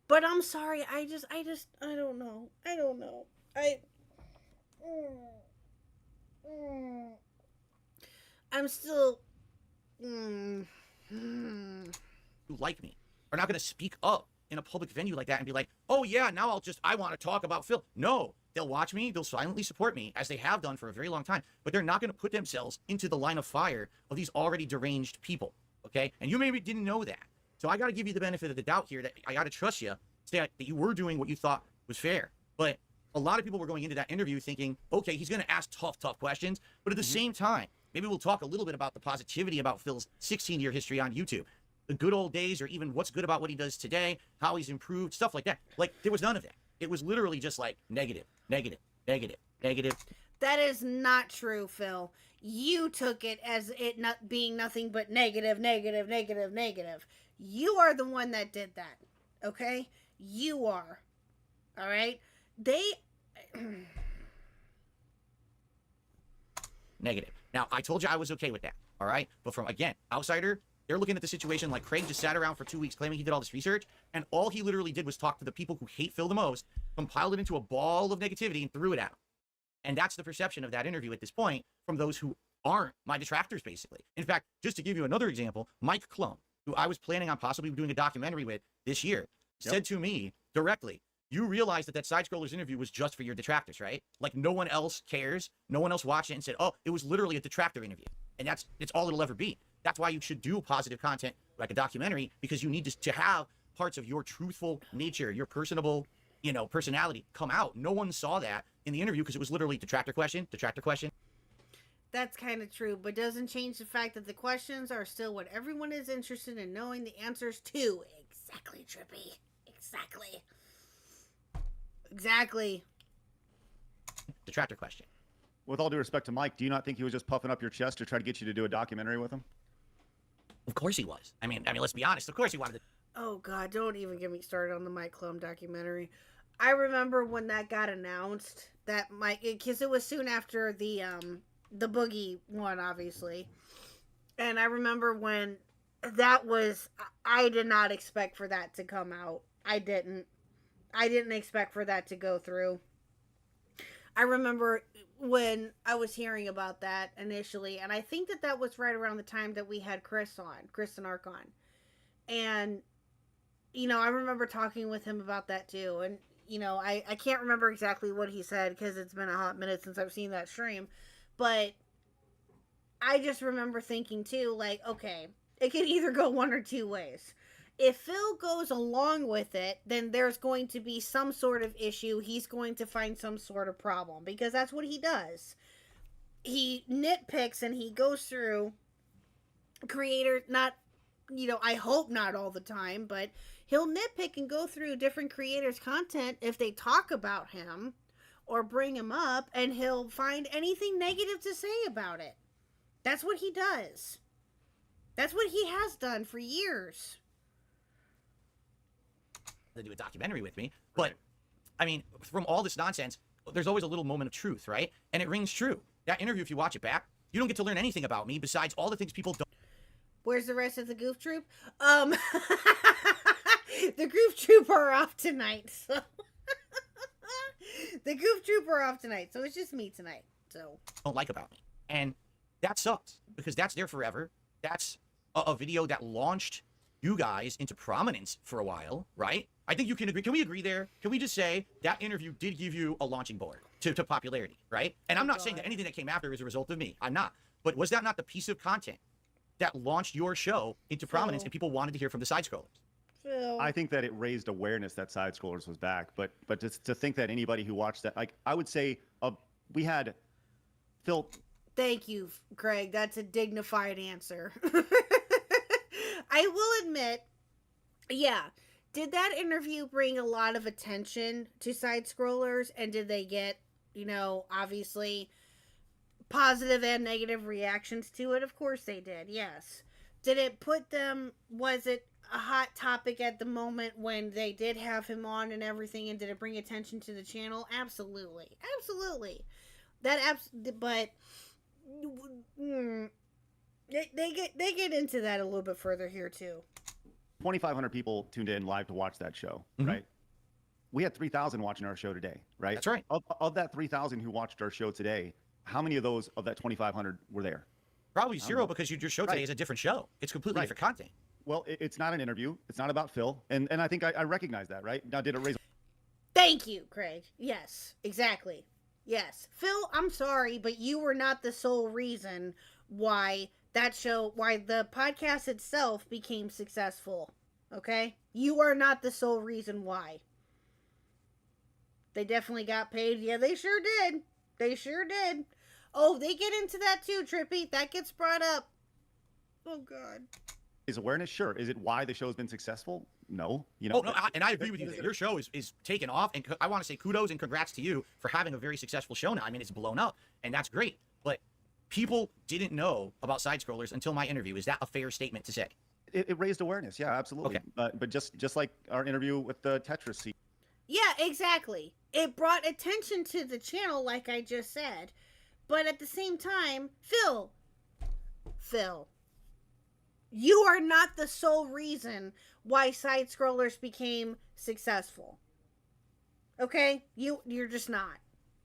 But I'm sorry, I don't know. I don't know. I'm still... who like me are not going to speak up in a public venue like that and be like, oh yeah, now I want to talk about Phil. No, they'll watch me, they'll silently support me, as they have done for a very long time, but they're not going to put themselves into the line of fire of these already deranged people, okay? And you maybe didn't know that. So I got to give you the benefit of the doubt here, that I got to trust you, say that you were doing what you thought was fair. But a lot of people were going into that interview thinking, okay, he's going to ask tough questions, but at the same time, maybe we'll talk a little bit about the positivity about Phil's 16-year history on YouTube. The good old days, or even what's good about what he does today, how he's improved, stuff like that. Like, there was none of that. It was literally just like negative, negative, negative, negative. That is not true, Phil. You took it as it not being nothing but negative, negative, negative, negative. You are the one that did that, okay? You are. All right? Negative. Now, I told you I was okay with that, all right? But from, again, outsider, they're looking at the situation like Craig just sat around for 2 weeks claiming he did all this research, and all he literally did was talk to the people who hate Phil the most, compiled it into a ball of negativity, and threw it out. And that's the perception of that interview at this point from those who aren't my detractors, basically. In fact, just to give you another example, Mike Clone, who I was planning on possibly doing a documentary with this year, said to me directly, you realize that Side Scrollers interview was just for your detractors, right? Like, no one else cares. No one else watched it and said, oh, it was literally a detractor interview. And it's all it'll ever be. That's why you should do positive content like a documentary, because you need to have parts of your truthful nature, your personable, personality come out. No one saw that in the interview because it was literally detractor question, detractor question. That's kind of true, but doesn't change the fact that the questions are still what everyone is interested in knowing the answers to. Exactly, Trippy. Exactly. Exactly. Detractor question. With all due respect to Mike, do you not think he was just puffing up your chest to try to get you to do a documentary with him? Of course he was. I mean, let's be honest. Of course he wanted to. Oh God, don't even get me started on the Mike Clone documentary. I remember when that got announced, that because it was soon after the Boogie one, obviously. And I remember when that was, I did not expect for that to come out. I didn't expect for that to go through. I remember when I was hearing about that initially, and I think that was right around the time that we had Chris and Ark on. And, I remember talking with him about that too. And, I can't remember exactly what he said because it's been a hot minute since I've seen that stream. But I just remember thinking too, like, okay, It can either go one or two ways. If Phil goes along with it, then there's going to be some sort of issue. He's going to find some sort of problem because that's what he does. He nitpicks and he goes through creators, not, I hope not all the time, but he'll nitpick and go through different creators' content if they talk about him or bring him up, and he'll find anything negative to say about it. That's what he does. That's what he has done for years. To do a documentary with me, but I mean, from all this nonsense, there's always a little moment of truth, right? And it rings true. That interview, if you watch it back, you don't get to learn anything about me besides all the things people don't. Where's the rest of the Goof Troop? The Goof Troop are off tonight, so the Goof Troop are off tonight, so it's just me tonight. So don't like about me, and that sucks because that's there forever. That's a video that launched you guys into prominence for a while, right? I think you can agree. Can we agree there? Can we just say that interview did give you a launching board to popularity, right? And I'm not saying that anything that came after is a result of me. I'm not. But was that not the piece of content that launched your show into prominence and people wanted to hear from the side scrollers? Phil. I think that it raised awareness that Side Scrollers was back, but just to think that anybody who watched that, like, I would say we had Phil. Thank you, Craig. That's a dignified answer. I will admit, yeah, did that interview bring a lot of attention to side scrollers, and did they get, obviously positive and negative reactions to it? Of course they did, yes. Did it put them, was it a hot topic at the moment when they did have him on and everything, and did it bring attention to the channel? Absolutely. Absolutely. But they get into that a little bit further here too. 2,500 people tuned in live to watch that show, right? We had 3,000 watching our show today, right? That's right. Of that 3,000 who watched our show today, how many of those of that 2,500 were there? Probably zero, because your show today is a different show. It's completely different content. Well, it's not an interview. It's not about Phil, and I think I recognize that, right? Now, did it raise? Thank you, Craig. Yes, exactly. Yes, Phil, I'm sorry, but you were not the sole reason why the podcast itself became successful. Okay? You are not the sole reason why. They definitely got paid. Yeah, they sure did. They sure did. Oh, they get into that too, Trippy. That gets brought up. Oh, God. Is awareness? Sure. Is it why the show's been successful? No. And I agree with you there. Your show is taken off, and I want to say kudos and congrats to you for having a very successful show now. I mean, it's blown up, and that's great. But people didn't know about side scrollers until my interview. Is that a fair statement to say? It raised awareness. Yeah, absolutely. Okay. But just like our interview with the Tetris scene. Yeah, exactly. It brought attention to the channel, like I just said. But at the same time, Phil, you are not the sole reason why side scrollers became successful. Okay? You're just not.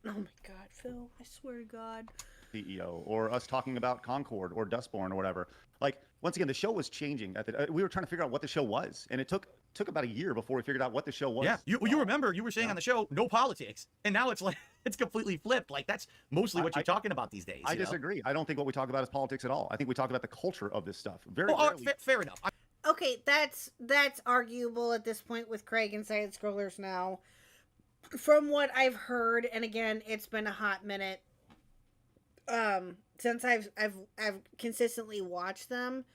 Oh my God, Phil, I swear to God. CEO, or us talking about Concord or Dustborn or whatever. Like, once again, the show was changing. We were trying to figure out what the show was, and it took about a year before we figured out what the show was. Yeah, you remember you were saying on the show, no politics, and now it's like it's completely flipped. Like, that's mostly what you're talking about these days. I disagree. I don't think what we talk about is politics at all. I think we talk about the culture of this stuff. Fair enough. Okay, that's arguable at this point with Craig and side scrollers now. From what I've heard, and again, it's been a hot minute since I've consistently watched them,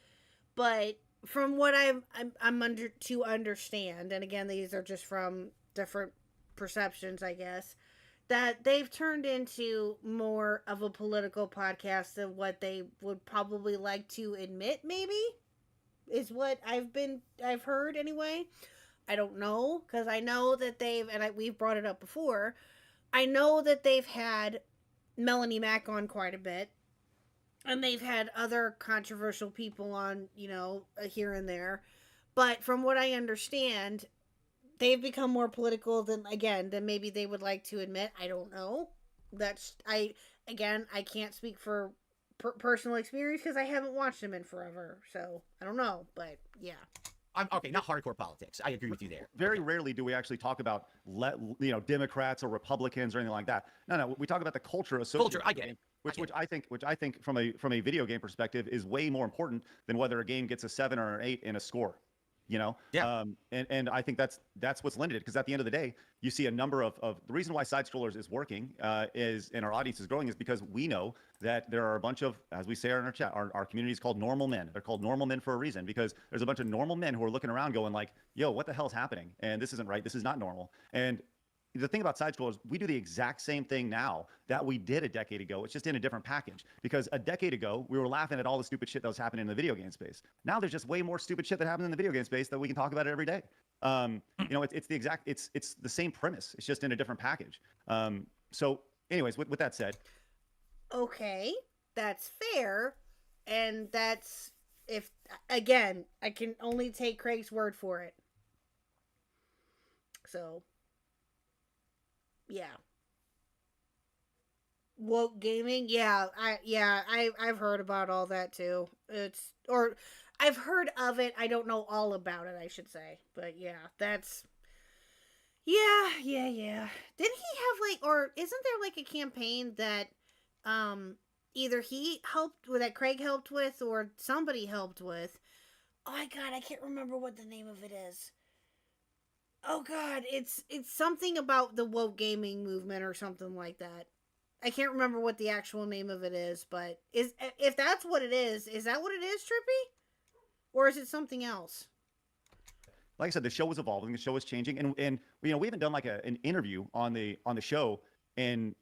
but from what I'm under to understand, and again, these are just from different perceptions, I guess, that they've turned into more of a political podcast than what they would probably like to admit, maybe, is what I've heard anyway. I don't know, because I know that we've brought it up before, I know that they've had Melanie Mack on quite a bit, and they've had other controversial people on, here and there, but from what I understand, they've become more political than maybe they would like to admit. I don't know. I can't speak for personal experience because I haven't watched them in forever, so I don't know, but yeah. I'm okay, not hardcore politics. I agree with you there. Very rarely do we actually talk about Democrats or Republicans or anything like that. No, we talk about the culture associated. Culture, I get it. which I think from a video game perspective is way more important than whether a game gets a 7 or an 8 in a score. You know, Yeah. And I think that's what's limited, because at the end of the day, you see a number of the reason why side scrollers is working is, and our audience is growing, is because we know that there are a bunch of, as we say in our chat, our community is called normal men. They're called normal men for a reason, because there's a bunch of normal men who are looking around going like, yo, what the hell's happening? And this isn't right. This is not normal. And the thing about side scrollers, we do the exact same thing now that we did a decade ago. It's just in a different package, because a decade ago we were laughing at all the stupid shit that was happening in the video game space. Now there's just way more stupid shit that happens in the video game space that we can talk about it every day. You know, it's the same premise. It's just in a different package. So anyways, with that said, Okay, that's fair, and that's, if, again, I can only take Craig's word for it. So, yeah. Woke gaming, I've heard about all that too. I've heard of it. I don't know all about it, I should say. But yeah, that's, yeah. Didn't he have like, or isn't there like a campaign that either he helped with, that Craig helped with, or somebody helped with? Oh my god, I can't remember what the name of it is. Oh god, it's something about the woke gaming movement or something like that. I can't remember what the actual name of it is, but if that's what it is that what it is, Trippy? Or is it something else? like I said, the show was evolving, the show was changing, and you know, we haven't done like an interview on the show in,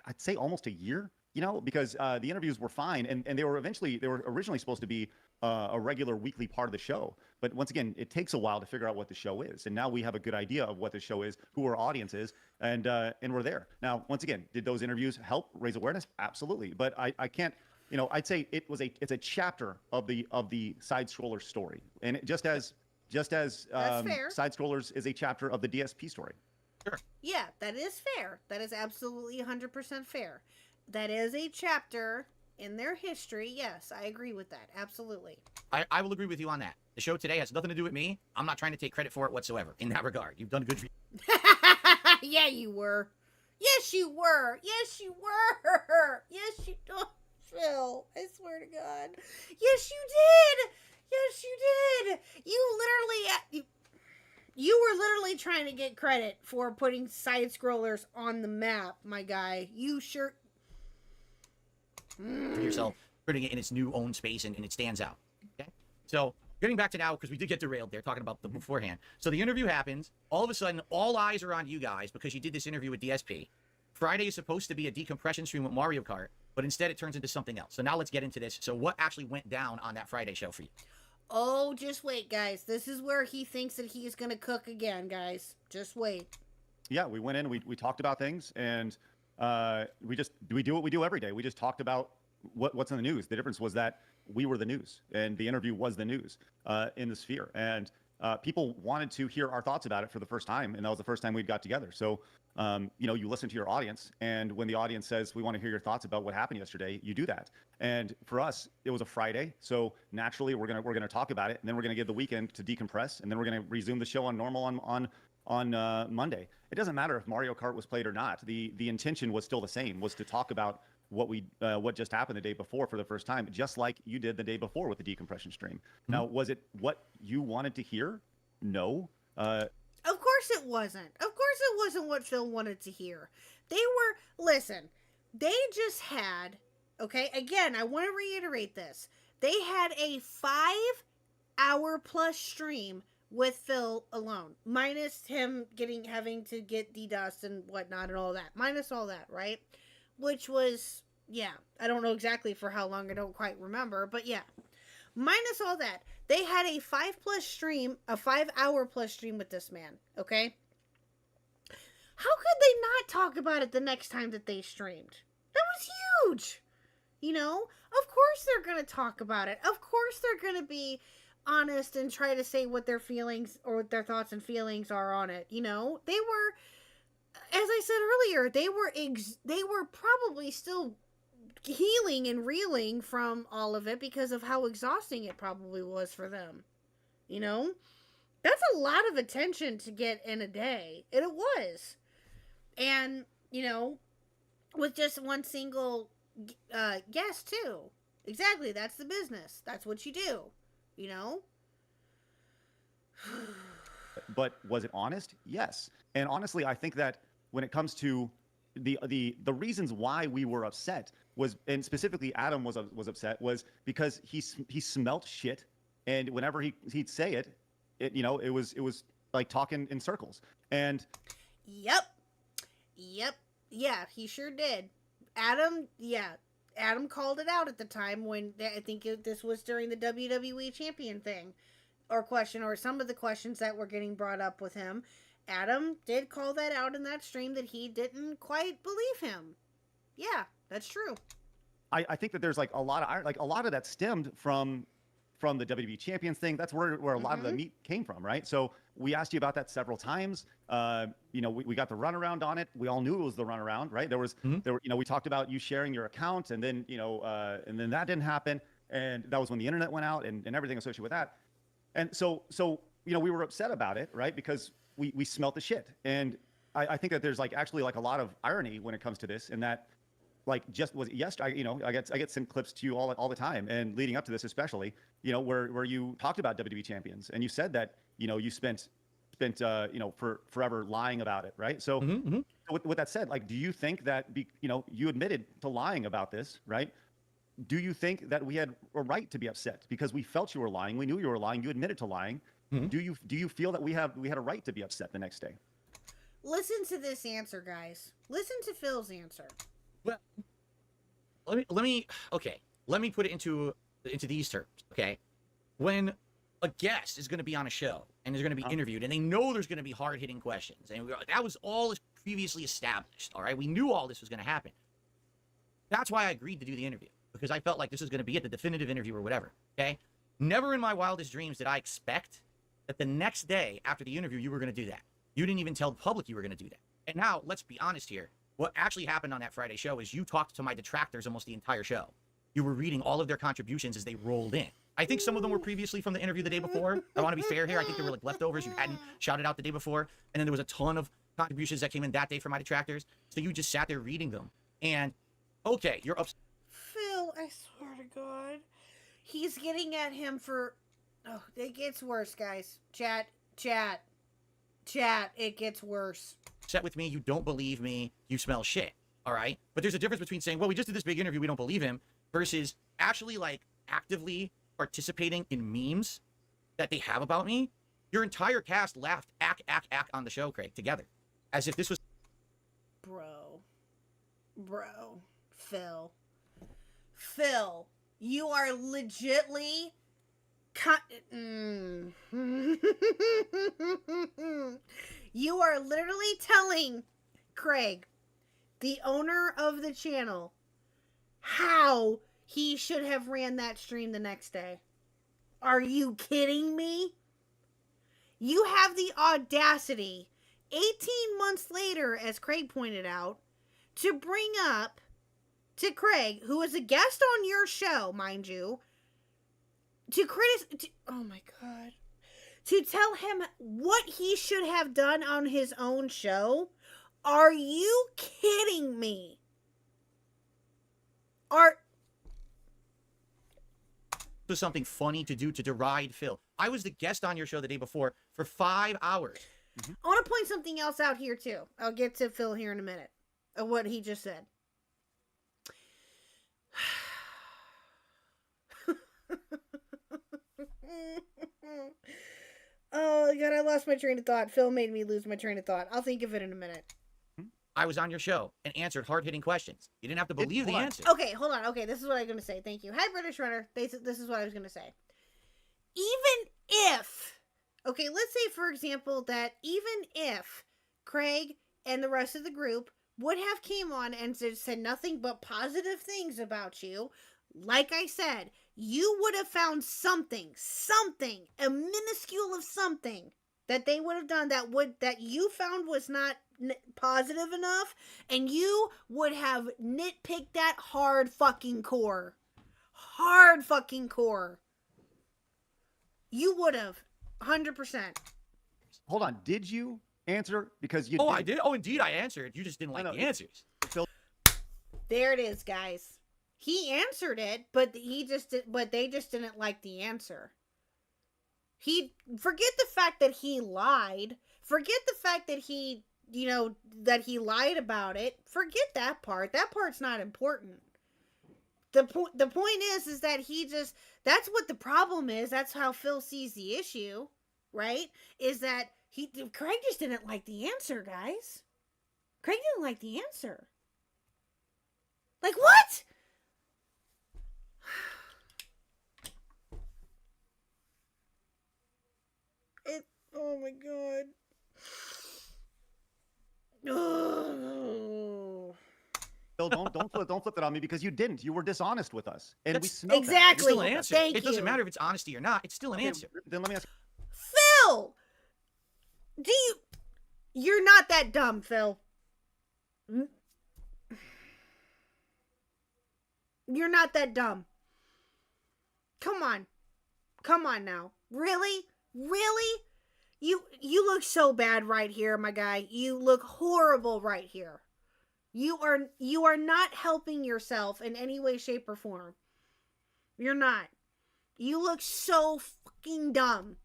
I'd say, almost a year. You know, because the interviews were fine, and they were originally supposed to be a regular weekly part of the show. But once again, it takes a while to figure out what the show is, and now we have a good idea of what the show is, who our audience is, and we're there. Now, once again, did those interviews help raise awareness? Absolutely, but I can't. You know, I'd say it's a chapter of the side scroller story, and just as side scrollers is a chapter of the DSP story. Sure. Yeah, that is fair. That is absolutely 100% fair. That is a chapter in their history. Yes, I agree with that. Absolutely. I will agree with you on that. The show today has nothing to do with me. I'm not trying to take credit for it whatsoever in that regard. You've done good. Yeah, you were. Yes, you were. Yes, you were. Yes, you did, Phil. I swear to God. Yes, you did. Yes, you did. You were literally trying to get credit for putting side scrollers on the map, my guy. You sure. For yourself, putting it in its new own space, and it stands out. Okay, so getting back to now, because we did get derailed there talking about the beforehand. So the interview happens. All of a sudden, all eyes are on you guys because you did this interview with DSP. Friday is supposed to be a decompression stream with Mario Kart, but instead it turns into something else. So now let's get into this. So what actually went down on that Friday show for you? Oh, just wait, guys. This is where he thinks that he is going to cook again, guys. Just wait. Yeah, we went in, we talked about things, and we do what we do every day. We just talked about what's in the news. The difference was that we were the news, and the interview was the news in the sphere. And people wanted to hear our thoughts about it for the first time, and that was the first time we got together. So, you know, you listen to your audience, and when the audience says, we want to hear your thoughts about what happened yesterday, you do that. And for us, it was a Friday, so naturally we're gonna talk about it, and then we're gonna give the weekend to decompress, and then we're gonna resume the show on normal on Monday. It doesn't matter if Mario Kart was played or not. The intention was still the same, was to talk about what just happened the day before for the first time, just like you did the day before with the decompression stream. Mm-hmm. Now, was it what you wanted to hear? No. Of course it wasn't. Of course it wasn't what Phil wanted to hear. They just had, okay, again, I want to reiterate this. They had a 5-hour+ stream with Phil alone, minus him having to get DDoS and whatnot and all that, minus all that, right? Which was, yeah, I don't know exactly for how long, I don't quite remember, but yeah, minus all that, they had a 5-hour+ stream with this man, okay? How could they not talk about it the next time that they streamed? That was huge, you know? Of course they're gonna talk about it. Of course they're gonna be honest and try to say what their feelings or what their thoughts and feelings are on it, you know? They were, as I said earlier, they were probably still healing and reeling from all of it because of how exhausting it probably was for them. You know? That's a lot of attention to get in a day. And it was. And, you know, with just one single guests too. Exactly. That's the business. That's what you do. You know. But was it honest? Yes. And honestly, I think that when it comes to the reasons why we were upset was, and specifically Adam was upset, was because he smelt shit, and whenever he'd say it, it was like talking in circles. And Yep. Yeah, he sure did. Adam called it out at the time when I think this was during the WWE champion thing or question, or some of the questions that were getting brought up with him. Adam did call that out in that stream, that he didn't quite believe him. Yeah, that's true. I think that there's like a lot of that stemmed from the WWE champions thing. That's where a lot of the meat came from, right? So we asked you about that several times. We got the runaround on it. We all knew it was the runaround, right? There were, we talked about you sharing your account, and then, and then that didn't happen. And that was when the internet went out and everything associated with that. And so, we were upset about it, right? Because we smelt the shit. And I think that there's actually a lot of irony when it comes to this, in that, just was yesterday, I get sent clips to you all the time, and leading up to this especially, where you talked about WWE champions, and you said that, you spent for forever lying about it, right? So with that said, do you think that, you admitted to lying about this, right? Do you think that we had a right to be upset because we felt you were lying? We knew you were lying. You admitted to lying. Do you feel that we had a right to be upset the next day? Listen to this answer, guys. Listen to Phil's answer. Well, let me put it into these terms. Okay, when a guest is going to be on a show and is going to be interviewed, and they know there's going to be hard-hitting questions, and that was all previously established. All right, we knew all this was going to happen. That's why I agreed to do the interview, because I felt like this was going to be the definitive interview or whatever. Okay, never in my wildest dreams did I expect that the next day after the interview you were going to do that. You didn't even tell the public you were going to do that. And now, let's be honest here. What actually happened on that Friday show is you talked to my detractors almost the entire show. You were reading all of their contributions as they rolled in. I think some of them were previously from the interview the day before. I want to be fair here. I think they were leftovers you hadn't shouted out the day before. And then there was a ton of contributions that came in that day from my detractors. So you just sat there reading them. And, okay, you're upset. Phil, I swear to God. He's getting at him for... Oh, it gets worse, guys. Chat, it gets worse. Upset with me, you don't believe me, you smell shit, all right? But there's a difference between saying, well, we just did this big interview, we don't believe him, versus actually actively participating in memes that they have about me. Your entire cast laughed ack on the show, Craig, together, as if this was... Bro, Phil, you are legitly... You are literally telling Craig, the owner of the channel, how he should have ran that stream the next day. Are you kidding me? You have the audacity, 18 months later, as Craig pointed out, to bring up to Craig, who is a guest on your show, mind you, oh my God, to tell him what he should have done on his own show? Are you kidding me? Was something funny to do to deride Phil. I was the guest on your show the day before for 5 hours. I want to point something else out here too. I'll get to Phil here in a minute of what he just said. Oh God, I lost my train of thought. Phil made me lose my train of thought. I'll think of it in a minute. I was on your show and answered hard-hitting questions. You didn't have to believe the answer. Okay, hold on. Okay, this is what I'm going to say. Thank you. Hi, British Runner. This is what I was going to say. Even if, okay, let's say, for example, that even if Craig and the rest of the group would have came on and said nothing but positive things about you, like I said, you would have found something, a minuscule of something that they would have done that you found was not positive enough, and you would have nitpicked that hard fucking core. You would have, 100%. Hold on, did you answer? Because you. Oh, I did. Oh, indeed, I answered. You just didn't like the answers. There it is, guys. He answered it, but they just didn't like the answer. Forget the fact that he lied. Forget the fact that he lied about it. Forget that part. That part's not important. The point is that that's what the problem is. That's how Phil sees the issue, right? Is that Craig just didn't like the answer, guys. Craig didn't like the answer. Like, what? Oh my god. Oh. Phil, don't flip that on me, because you didn't. You were dishonest with us, and we smelled It's Exactly. still an answer. Thank It doesn't you. matter if it's honesty or not. It's still an that. answer. Then let me ask. Phil! You're not that dumb, Phil. You're not that dumb. Come on. Come on now. Really? Really? You look so bad right here, my guy. You look horrible right here. You are not helping yourself in any way, shape, or form. You're not. You look so fucking dumb.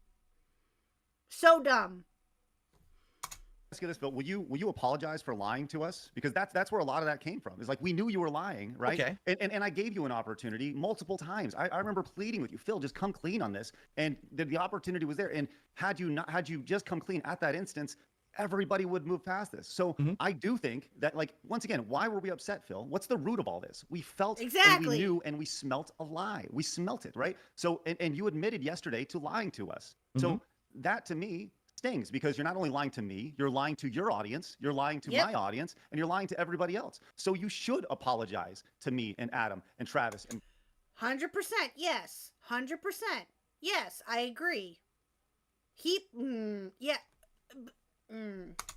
So dumb. Ask you this, Phil. Will you apologize for lying to us? Because that's where a lot of that came from. It's like, we knew you were lying, right? Okay. And I gave you an opportunity multiple times. I remember pleading with you, Phil, just come clean on this. And the opportunity was there. And had you just come clean at that instance, everybody would move past this. So I do think that, like, once again, why were we upset, Phil? What's the root of all this? We felt and Exactly. we knew and we smelt a lie. We smelt it, right? So and you admitted yesterday to lying to us. So that to me stings, because you're not only lying to me, you're lying to your audience, you're lying to my audience, and you're lying to everybody else. So you should apologize to me and Adam and Travis and 100%. Yes. 100%. Yes, I agree.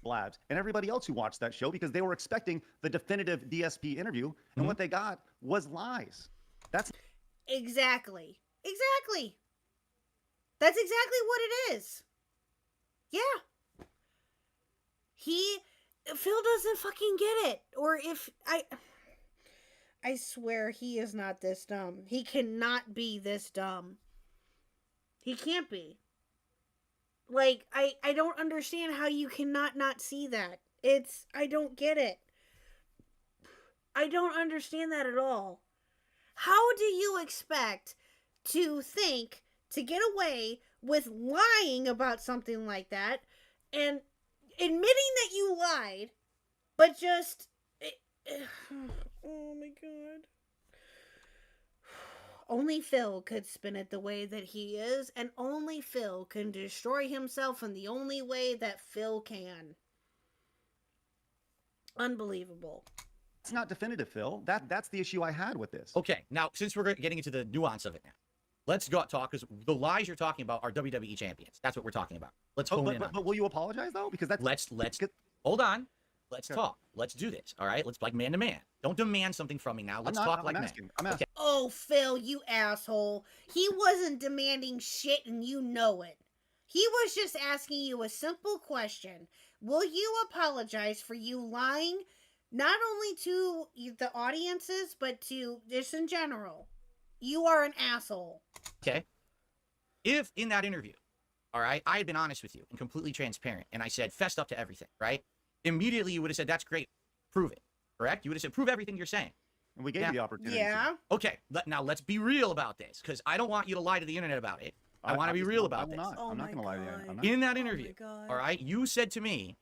Blabs and everybody else who watched that show, because they were expecting the definitive DSP interview, and what they got was lies. That's Exactly. Exactly. That's exactly what it is. Yeah. Phil doesn't fucking get it. Or if I swear he is not this dumb. He cannot be this dumb. He can't be. Like, I don't understand how you cannot not see that. I don't get it. I don't understand that at all. How do you expect to think to get away with lying about something like that and admitting that you lied, but just... oh my god. Only Phil could spin it the way that he is, and only Phil can destroy himself in the only way that Phil can. Unbelievable. It's not definitive, Phil. That's the issue I had with this. Okay, now since we're getting into the nuance of it now, let's talk, because the lies you're talking about are WWE champions. That's what we're talking about. Let's hone in on. But will you apologize though? Because that's Let's hold on. Let's talk. Let's do this. All right. Let's like man to man. Don't demand something from me now. Let's talk like men. I'm asking. Oh, Phil, you asshole. He wasn't demanding shit and you know it. He was just asking you a simple question. Will you apologize for you lying not only to the audiences, but to just in general? You are an asshole. Okay. If in that interview, all right, I had been honest with you and completely transparent, and I said, fessed up to everything, right? Immediately you would have said, that's great. Prove it. Correct? You would have said, prove everything you're saying. And we gave you the opportunity. Yeah. Okay. Now let's be real about this, because I don't want you to lie to the internet about it. I want to be real about this. I'm not going to lie to you. I'm not. In that interview, all right, you said to me,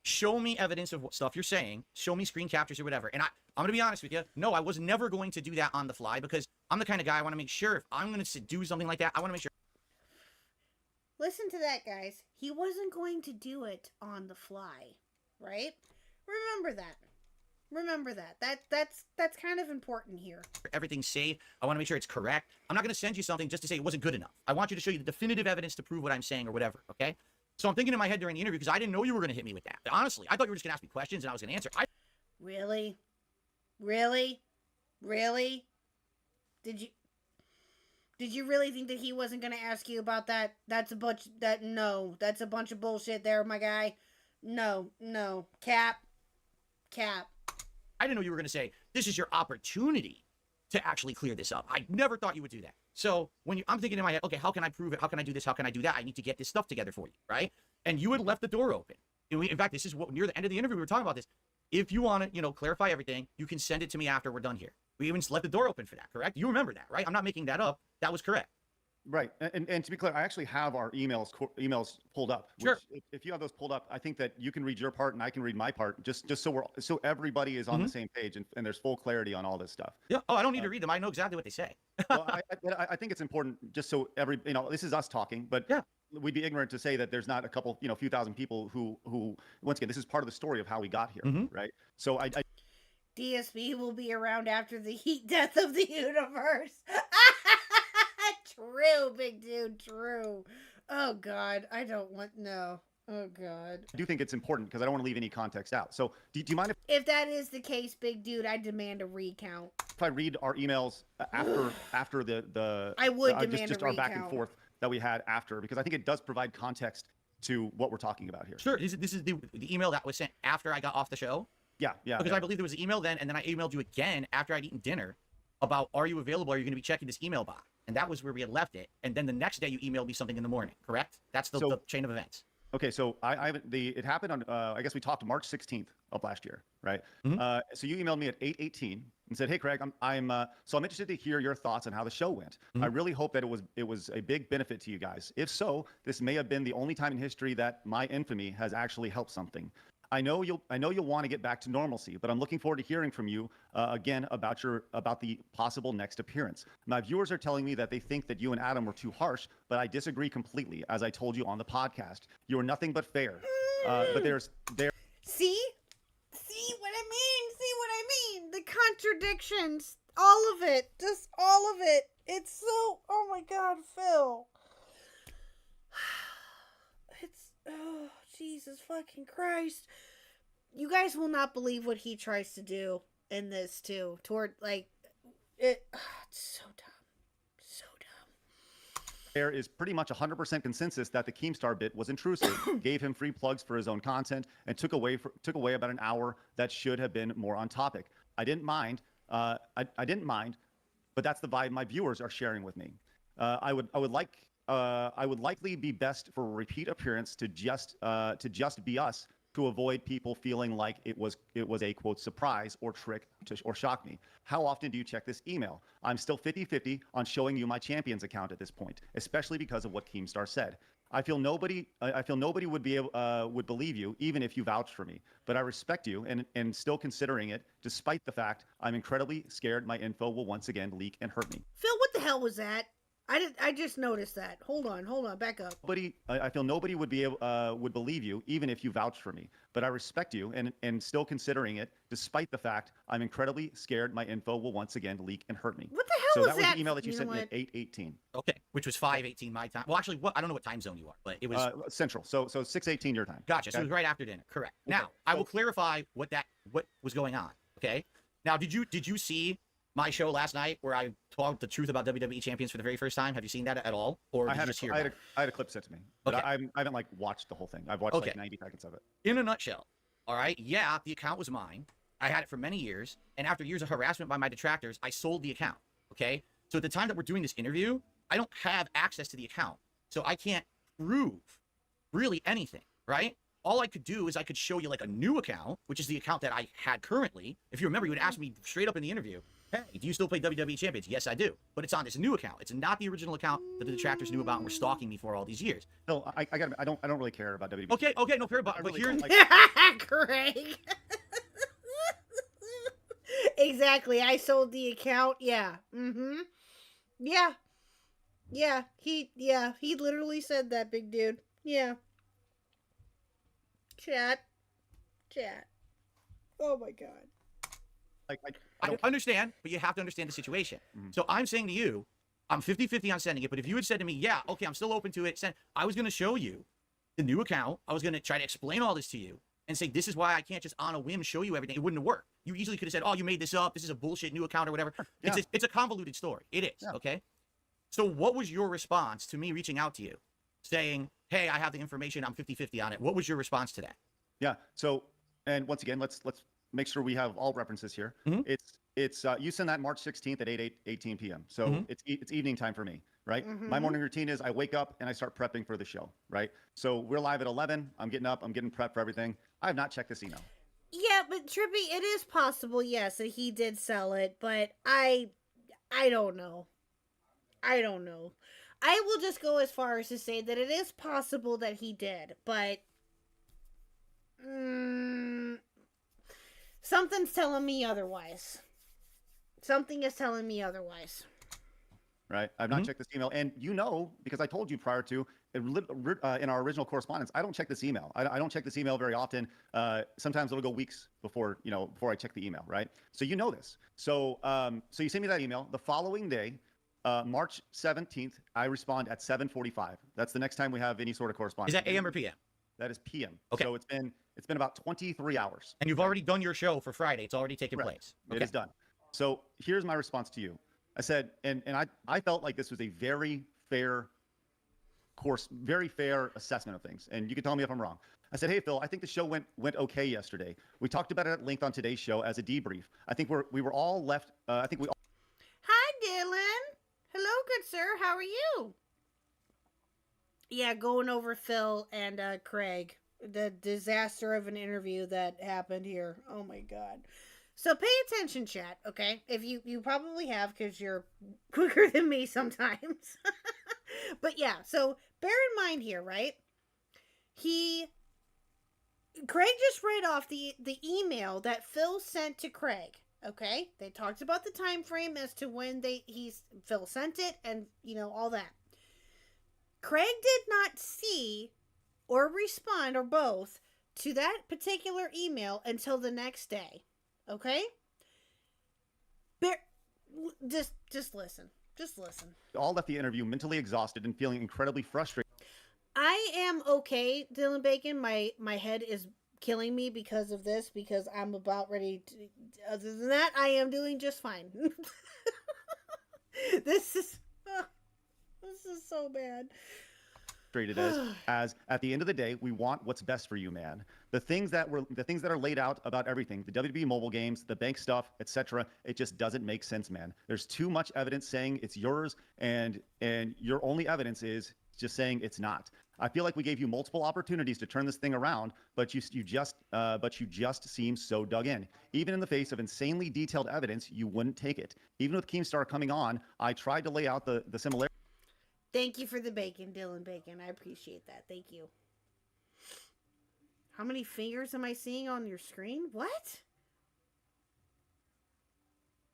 show me evidence of what stuff you're saying, show me screen captures or whatever. And I'm going to be honest with you. No, I was never going to do that on the fly, because I'm the kind of guy I want to make sure if I'm going to do something like that, I want to make sure. Listen to that, guys. He wasn't going to do it on the fly, right? Remember that. Remember that. That's kind of important here. Everything's safe. I want to make sure it's correct. I'm not going to send you something just to say it wasn't good enough. I want you to show you the definitive evidence to prove what I'm saying or whatever, okay? So I'm thinking in my head during the interview, because I didn't know you were going to hit me with that. Honestly, I thought you were just going to ask me questions and I was going to answer. Really? Really? Really? Did you really think that he wasn't going to ask you about that? That's a bunch of bullshit there, my guy. No. Cap. I didn't know you were going to say, this is your opportunity to actually clear this up. I never thought you would do that. So when I'm thinking in my head, okay, how can I prove it? How can I do this? How can I do that? I need to get this stuff together for you, right? And you had left the door open. In fact, this is what near the end of the interview we were talking about this. If you want to, clarify everything, you can send it to me after we're done here. We even left the door open for that, correct? You remember that, right? I'm not making that up. That was correct. Right. And to be clear, I actually have our emails pulled up. Sure. If you have those pulled up, I think that you can read your part and I can read my part, just so everybody is on the same page and there's full clarity on all this stuff. Yeah. Oh, I don't need to read them. I know exactly what they say. Well, I think it's important just so this is us talking, but yeah, we'd be ignorant to say that there's not a couple, few thousand people who once again, this is part of the story of how we got here, right? So I DSB will be around after the heat death of the universe. True, big dude, true. Oh, God, I don't want, no. Oh, God. I do think it's important because I don't want to leave any context out. So do you mind if that is the case, big dude, I demand a recount. If I read our emails after the I would demand just a our recount. back and forth that we had after, because I think it does provide context to what we're talking about here. Sure. This is the email that was sent after I got off the show. Yeah. Because I believe there was an email then, and then I emailed you again after I'd eaten dinner about, are you available? Are you going to be checking this email box? And that was where we had left it. And then the next day you emailed me something in the morning, correct? That's the chain of events. Okay, so it happened on I guess we talked March 16th of last year, right? So you emailed me at 8:18 and said, "Hey Craig, I'm interested to hear your thoughts on how the show went. I really hope that it was a big benefit to you guys. If so, this may have been the only time in history that my infamy has actually helped something. I know you'll want to get back to normalcy, but I'm looking forward to hearing from you again about the possible next appearance. My viewers are telling me that they think that you and Adam were too harsh, but I disagree completely. As I told you on the podcast, you are nothing but fair. But there. See what I mean? See what I mean? The contradictions, all of it, just all of it. It's so. Oh my God, Phil. Oh, Jesus fucking Christ. You guys will not believe what he tries to do in this, too. It's so dumb. So dumb. There is pretty much 100% consensus that the Keemstar bit was intrusive, gave him free plugs for his own content, and took away about an hour that should have been more on topic. I didn't mind. I didn't mind, but that's the vibe my viewers are sharing with me. I would likely be best for a repeat appearance to just be us, to avoid people feeling like it was a quote surprise or trick or shock me. How often do you check this email? I'm still 50-50 on showing you my Champions account at this point, especially because of what Keemstar said. I feel nobody would believe you even if you vouched for me, but I respect you and still considering it, despite the fact I'm incredibly scared my info will once again leak and hurt me. Phil, what the hell was that? I just noticed that. Hold on, back up. I feel nobody would believe you even if you vouched for me, but I respect you and still considering it, despite the fact I'm incredibly scared my info will once again leak and hurt me. What the hell was that? So that was the email that you sent me at 8:18. Okay, which was 5:18 my time. Well, actually, I don't know what time zone you are, but it was Central. So 6:18 your time. Gotcha. Okay. So it was right after dinner. Correct. Okay. Now I will clarify what was going on. Okay. Now, did you see my show last night where I talked the truth about WWE champions for the very first time? Have you seen that at all? Or did you just hear I had a clip sent to me, but I haven't watched the whole thing. I've watched 90 seconds of it. In a nutshell, all right, yeah, the account was mine. I had it for many years, and after years of harassment by my detractors, I sold the account, okay? So at the time that we're doing this interview, I don't have access to the account, so I can't prove really anything, right? All I could do is I could show you a new account, which is the account that I had currently. If you remember, you would ask me straight up in the interview, hey, do you still play WWE Champions? Yes, I do. But it's on this new account. It's not the original account that the detractors knew about and were stalking me for all these years. No, I don't really care about WWE. Okay, no fair, but really here's Craig. Exactly. I sold the account. Yeah. Mm-hmm. Yeah. Yeah. He literally said that, big dude. Yeah. Chat. Oh my God. I understand, but you have to understand the situation. Mm-hmm. So I'm saying to you, I'm 50-50 on sending it, but if you had said to me, yeah, okay, I'm still open to it, I was going to show you the new account. I was going to try to explain all this to you and say, this is why I can't just on a whim show you everything. It wouldn't have worked. You easily could have said, oh, you made this up. This is a bullshit new account or whatever. Yeah. It's a convoluted story. It is, okay? So what was your response to me reaching out to you saying, hey, I have the information. I'm 50-50 on it. What was your response to that? Yeah. So, and once again, let's make sure we have all references here. Mhm. It's you send that March 16th at 18 p.m. So Mhm. it's evening time for me, right? My Mhm. morning routine is I wake up and I start prepping for the show, right? So we're live at 11. I'm getting up. I'm getting prepped for everything. I have not checked this email. Yeah, but Trippy, it is possible, yes, that he did sell it, but I don't know. I don't know. I will just go as far as to say that it is possible that he did, but something's telling me otherwise. Something is telling me otherwise. Right? I've not checked this email, and because I told you prior to in our original correspondence, I don't check this email. I don't check this email very often. Sometimes it'll go weeks before I check the email, right? So you know this. So so you send me that email. The following day, March 17th, I respond at 7:45. That's the next time we have any sort of correspondence. Is that AM or PM? That is PM. Okay. So it's been about 23 hours. And you've already done your show for Friday. It's already taken place. It is done. So here's my response to you. I said, and I felt like this was a very fair assessment of things. And you can tell me if I'm wrong. I said, hey, Phil, I think the show went okay yesterday. We talked about it at length on today's show as a debrief. I think we were all left. I think we all. Hi, Dylan. Hello, good sir. How are you? Yeah, going over Phil and Craig. The disaster of an interview that happened here. Oh my god. So pay attention, chat, okay? If you probably have, because you're quicker than me sometimes. But yeah, so bear in mind here, right? Craig just read off the email that Phil sent to Craig, okay? They talked about the time frame as to when Phil sent it and, all that. Craig did not see or respond, or both, to that particular email until the next day. Okay? Just listen. Just listen. all left the interview mentally exhausted and feeling incredibly frustrated. I am okay, Dylan Bacon. My head is killing me because of this, because I'm about ready to... Other than that, I am doing just fine. This is so bad. As at the end of the day, we want what's best for you, man. The things that are laid out about everything, the WWE mobile games, the bank stuff, etc., it just doesn't make sense, man. There's too much evidence saying it's yours, and your only evidence is just saying it's not. I feel like we gave you multiple opportunities to turn this thing around, but you just seem so dug in. Even in the face of insanely detailed evidence, you wouldn't take it. Even with Keemstar coming on, I tried to lay out the similarity. Thank you for the bacon, Dylan Bacon. I appreciate that. Thank you. How many fingers am I seeing on your screen? What?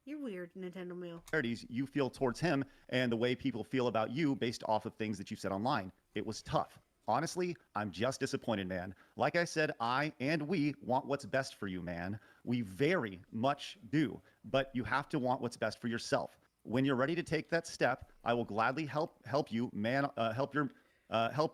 You're weird, Nintendo Mail. You feel towards him and the way people feel about you based off of things that you've said online. It was tough. Honestly, I'm just disappointed, man. Like I said, I and we want what's best for you, man. We very much do, but you have to want what's best for yourself. When you're ready to take that step, I will gladly help you, man. Help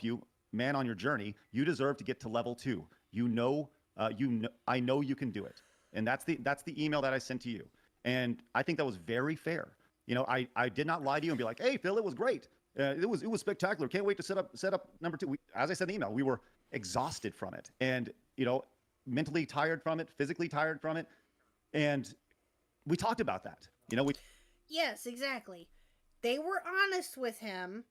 you, man, on your journey. You deserve to get to level 2. I know you can do it, and that's the email that I sent to you. And I think that was very fair. I did not lie to you and be like, "Hey, Phil, it was great. It was spectacular. Can't wait to set up number 2." As I said in the email, we were exhausted from it, and mentally tired from it, physically tired from it, and we talked about that. Yes, exactly. They were honest with him,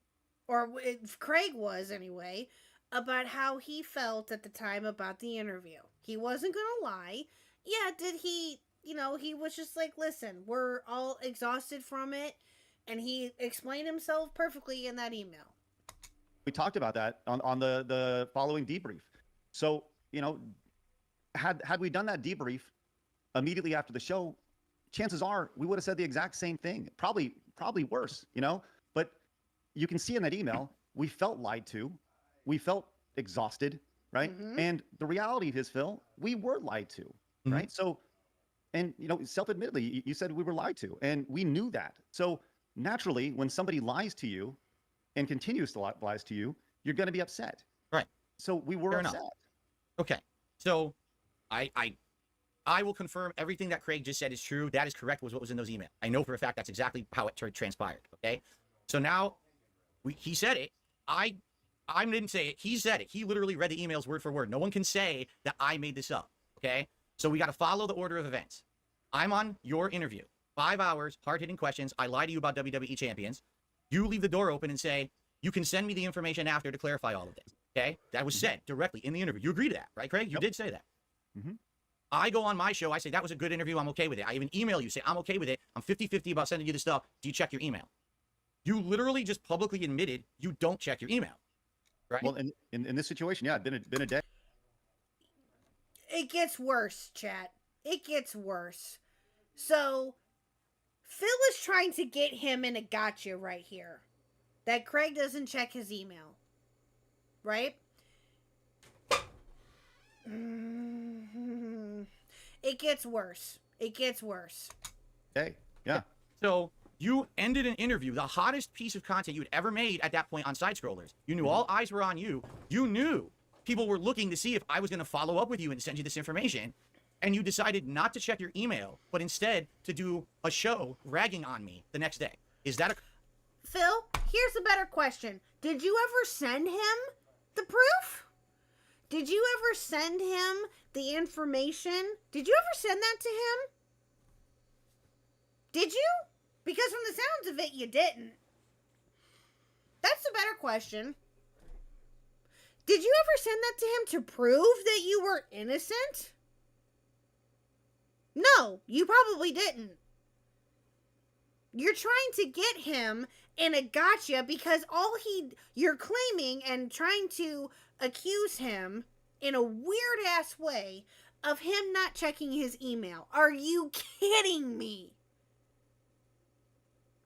or Craig was anyway, about how he felt at the time about the interview. He wasn't going to lie. Yeah, did he, he was just like, listen, we're all exhausted from it. And he explained himself perfectly in that email. We talked about that on the following debrief. So, had we done that debrief immediately after the show, chances are we would have said the exact same thing, probably worse, but you can see in that email, we felt lied to, we felt exhausted, right? Mm-hmm. And the reality is, Phil, we were lied to, right? So, and self-admittedly, you said we were lied to, and we knew that. So naturally, when somebody lies to you and continues to lies to you, you're going to be upset. Right. So we were upset. Okay. So I will confirm everything that Craig just said is true. That is correct, was what was in those emails. I know for a fact that's exactly how it transpired, okay? So now, he said it. I didn't say it. He said it. He literally read the emails word for word. No one can say that I made this up, okay? So we got to follow the order of events. I'm on your interview. 5 hours, hard-hitting questions. I lie to you about WWE champions. You leave the door open and say, you can send me the information after to clarify all of this. Okay? That was said directly in the interview. You agree to that, right, Craig? You did say that. Mm-hmm. I go on my show. I say, that was a good interview. I'm okay with it. I even email you, say, I'm okay with it. I'm 50-50 about sending you the stuff. Do you check your email? You literally just publicly admitted you don't check your email. Right? Well, in this situation, yeah, been a day. It gets worse, chat. It gets worse. So, Phil is trying to get him in a gotcha right here. That Craig doesn't check his email. Right? It gets worse. It gets worse. Hey, yeah. So you ended an interview, the hottest piece of content you had ever made at that point on Side Scrollers. You knew all eyes were on you. You knew people were looking to see if I was going to follow up with you and send you this information. And you decided not to check your email, but instead to do a show ragging on me the next day. Is that a... Phil, here's a better question. Did you ever send him the proof? Did you ever send him the information? Did you ever send that to him? Did you? Because from the sounds of it, you didn't. That's a better question. Did you ever send that to him to prove that you were innocent? No, you probably didn't. You're trying to get him in a gotcha because you're claiming and trying to accuse him in a weird ass way of him not checking his email. Are you kidding me?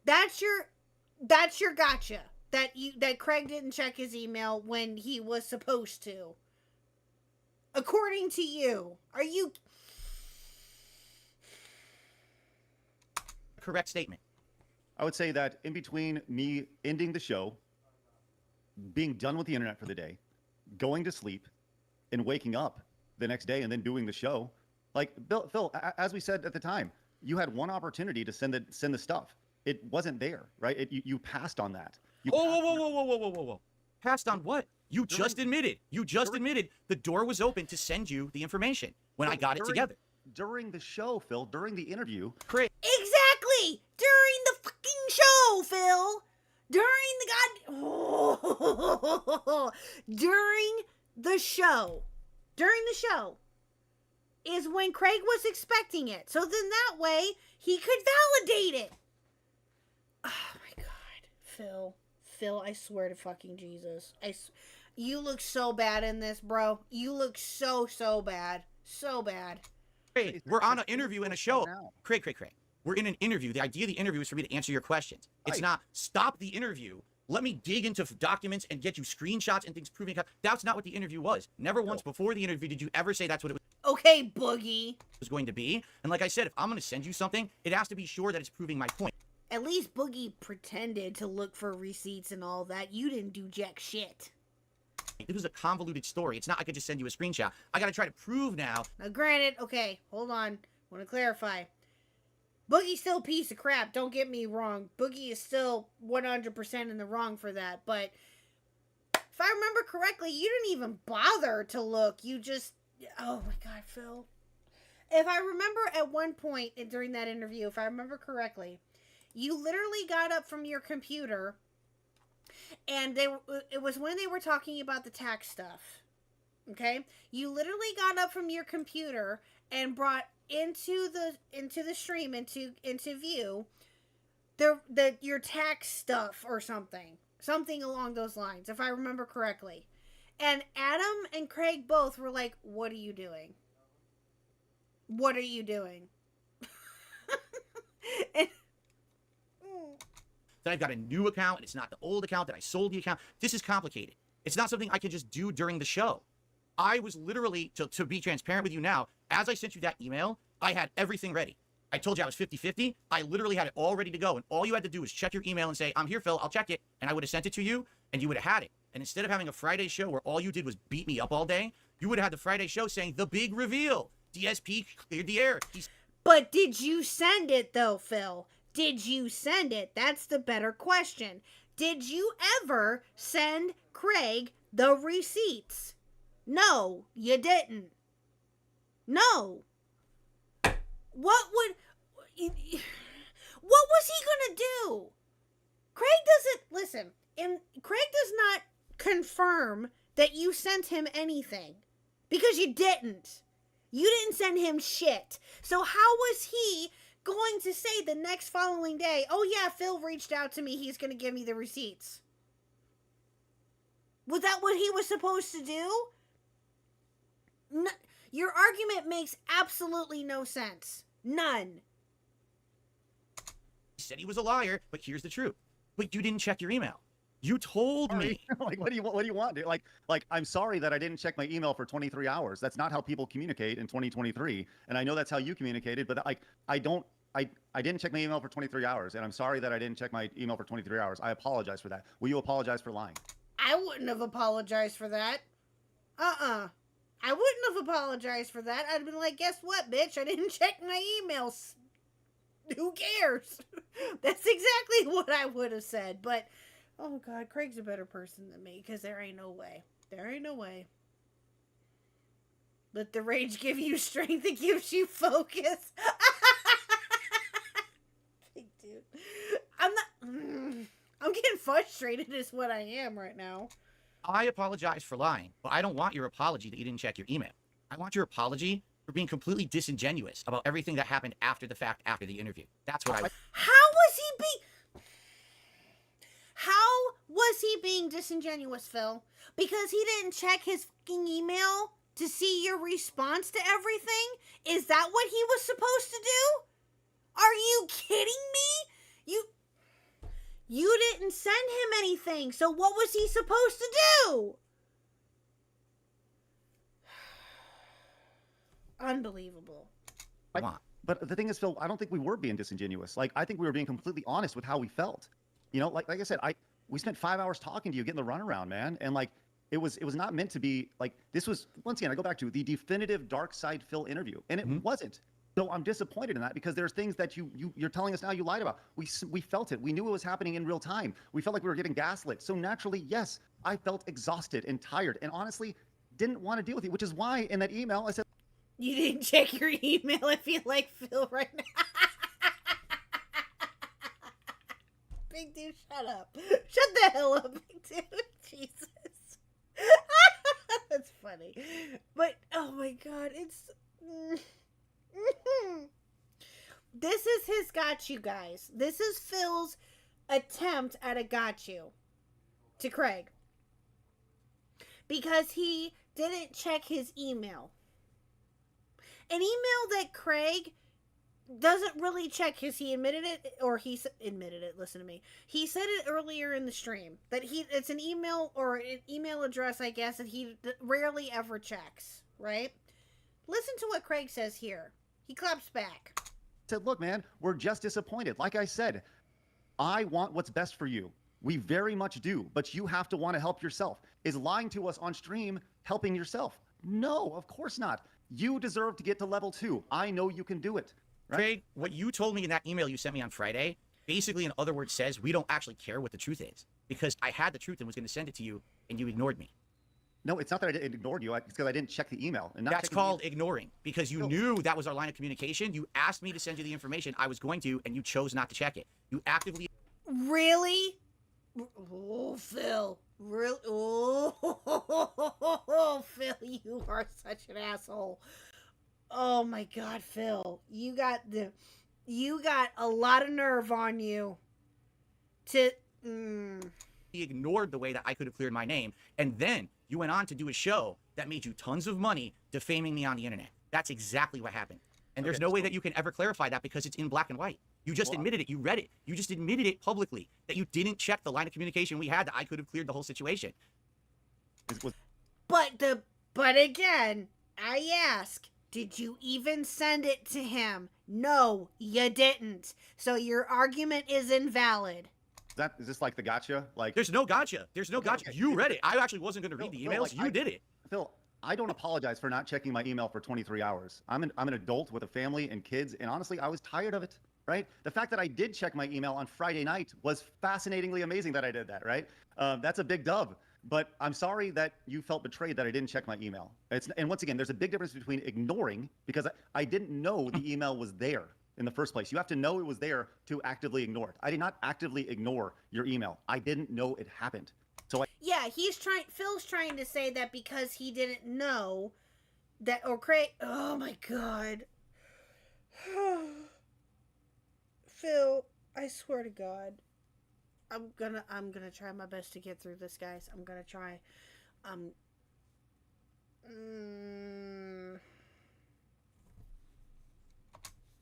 That's your gotcha. That Craig didn't check his email when he was supposed to. According to you. Are you... correct statement? I would say that in between me ending the show, being done with the internet for the day, going to sleep, and waking up the next day and then doing the show, like Phil, as we said at the time, you had one opportunity to send the stuff. It wasn't there, right? You passed on that. Whoa. Passed on what? You just admitted the door was open to send you the information when I got it together. During the show, Phil, during the interview. Craig. Exactly! During the fucking show, Phil! During the show is when Craig was expecting it. So then that way he could validate it. Oh my god. Phil, I swear to fucking Jesus. You look so bad in this, bro. You look so bad. So bad. Craig, we're on an interview and a show. Craig. We're in an interview. The idea of the interview is for me to answer your questions. It's not stop the interview. Let me dig into documents and get you screenshots and things proving. That's not what the interview was. Never once before the interview did you ever say that's what it was. Okay, Boogie. Was going to be. And like I said, if I'm going to send you something, it has to be sure that it's proving my point. At least Boogie pretended to look for receipts and all that. You didn't do jack shit. It was a convoluted story. It's not I could just send you a screenshot. I got to try to prove now. Now, granted, okay, hold on. Want to clarify. Boogie's still a piece of crap. Don't get me wrong. Boogie is still 100% in the wrong for that. But if I remember correctly, you didn't even bother to look. You just... Oh, my God, Phil. If I remember at one point during that interview, if I remember correctly, you literally got up from your computer... And it was when they were talking about the tax stuff. Okay? You literally got up from your computer and brought into the stream, into view, your tax stuff or something. Something along those lines, if I remember correctly. And Adam and Craig both were like, "What are you doing? What are you doing?" and, Then I've got a new account, and it's not the old account that I sold the account. This is complicated. It's not something I can just do during the show. I was literally, to be transparent with you now, as I sent you that email, I had everything ready. I told you I was 50-50. I literally had it all ready to go, and all you had to do was check your email and say, "I'm here, Phil, I'll check it," and I would have sent it to you, and you would have had it. And instead of having a Friday show where all you did was beat me up all day, you would have had the Friday show saying, "The big reveal. DSP cleared the air." But did you send it, though, Phil? Did you send it? That's the better question. Did you ever send Craig the receipts? No, you didn't. No, What would... What was he gonna do? Craig doesn't... Listen, and Craig does not confirm that you sent him anything. Because you didn't. You didn't send him shit. So how was he going to say the next following day, oh yeah, Phil reached out to me, he's going to give me the receipts? Was that what he was supposed to do? No, your argument makes absolutely no sense. None. He said he was a liar, but here's the truth. But you didn't check your email. You told me. Like, what do you want, dude? Like, I'm sorry that I didn't check my email for 23 hours. That's not how people communicate in 2023. And I know that's how you communicated, but like, I didn't check my email for 23 hours. And I'm sorry that I didn't check my email for 23 hours. I apologize for that. Will you apologize for lying? I wouldn't have apologized for that. I wouldn't have apologized for that. I'd have been like, guess what, bitch? I didn't check my emails. Who cares? That's exactly what I would have said. But, oh God, Craig's a better person than me, because there ain't no way. There ain't no way. Let the rage give you strength. It gives you focus. Big dude. I'm getting frustrated is what I am right now. I apologize for lying, but I don't want your apology that you didn't check your email. I want your apology for being completely disingenuous about everything that happened after the fact, after the interview. That's what I... How was he being disingenuous, Phil? Because he didn't check his fucking email to see your response to everything? Is that what he was supposed to do? Are you kidding me? You didn't send him anything, so what was he supposed to do? Unbelievable. But the thing is, Phil, I don't think we were being disingenuous. Like, I think we were being completely honest with how we felt. You know, like I said, we spent 5 hours talking to you, getting the runaround, man. And like, it was not meant to be like, this was, once again, I go back to the definitive Dark Side Phil interview, and it wasn't. So I'm disappointed in that, because there's things that you're telling us now you lied about. We felt it. We knew it was happening in real time. We felt like we were getting gaslit. So naturally, yes, I felt exhausted and tired, and honestly, didn't want to deal with it, which is why in that email I said, You didn't check your email, I feel like Phil right now. Big dude, shut up. Shut the hell up, big dude. Jesus. That's funny. But, oh my God, it's... This is his got you, guys. This is Phil's attempt at a got you to Craig. Because he didn't check his email. An email that Craig doesn't really check his, he admitted it, or he admitted it, listen to me. He said it earlier in the stream, that it's an email, or an email address, I guess, that he rarely ever checks, right? Listen to what Craig says here. He claps back. Said, look, man, we're just disappointed. Like I said, I want what's best for you. We very much do, but you have to want to help yourself. Is lying to us on stream helping yourself? No, of course not. You deserve to get to level 2. I know you can do it. Right? Craig, what you told me in that email you sent me on Friday, basically, in other words, says we don't actually care what the truth is, because I had the truth and was going to send it to you, and you ignored me. No, it's not that I ignored you. It's because I didn't check the email. And that's called ignoring, because you knew that was our line of communication. You asked me to send you the information. I was going to, and you chose not to check it. You actively... Really? Oh, Phil. Really? Oh, Phil, you are such an asshole. Oh my God, Phil. You got a lot of nerve on you to... He ignored the way that I could have cleared my name, and then you went on to do a show that made you tons of money defaming me on the internet. That's exactly what happened. And there's no way that you can ever clarify that, because it's in black and white. You just admitted it. You read it. You just admitted it publicly, that you didn't check the line of communication we had, that I could have cleared the whole situation. But again, I ask, did you even send it to him? No, you didn't. So your argument is invalid. Is this like the gotcha? Like, there's no gotcha. There's no gotcha. Okay. You read it. I actually wasn't going to read the emails. You did it. Phil, I don't apologize for not checking my email for 23 hours. I'm an adult with a family and kids, and honestly, I was tired of it, right? The fact that I did check my email on Friday night was fascinatingly amazing that I did that, right? That's a big dub. But I'm sorry that you felt betrayed that I didn't check my email. And once again, there's a big difference between ignoring, because I didn't know the email was there in the first place. You have to know it was there to actively ignore it. I did not actively ignore your email. I didn't know it happened. So Yeah, Phil's trying to say that because he didn't know that, or Craig, oh my God. Phil, I swear to God. I'm gonna try my best to get through this, guys. I'm gonna try.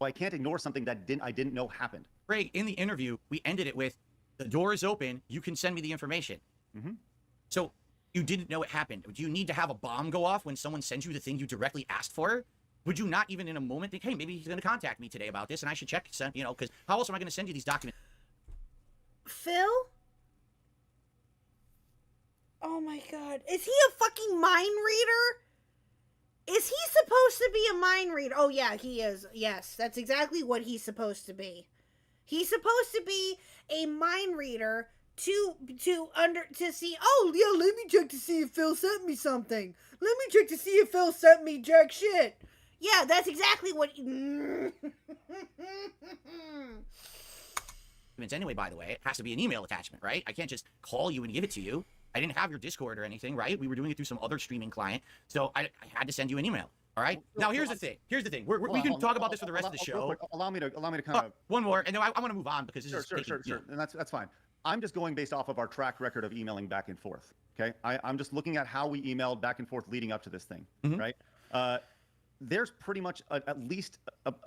I can't ignore something that I didn't know happened. Craig, in the interview, we ended it with, the door is open, you can send me the information. Mm-hmm. So you didn't know it happened. Do you need to have a bomb go off when someone sends you the thing you directly asked for? Would you not even in a moment think, hey, maybe he's going to contact me today about this and I should check, you know, because how else am I going to send you these documents? Phil? Oh my God. Is he a fucking mind reader? Is he supposed to be a mind reader? Oh yeah, he is. Yes, that's exactly what he's supposed to be. He's supposed to be a mind reader to see, oh yeah, let me check to see if Phil sent me something. Let me check to see if Phil sent me jack shit. Yeah, that's exactly what Anyway, by the way, it has to be an email attachment, right? I can't just call you and give it to you. I didn't have your Discord or anything, right? We were doing it through some other streaming client, so I had to send you an email. All right. Now here's the thing. We can talk about this for the rest of the show. Allow me to kind of one more, and then I want to move on because this is sure. And that's fine. I'm just going based off of our track record of emailing back and forth. Okay. I'm just looking at how we emailed back and forth leading up to this thing, right? There's pretty much at least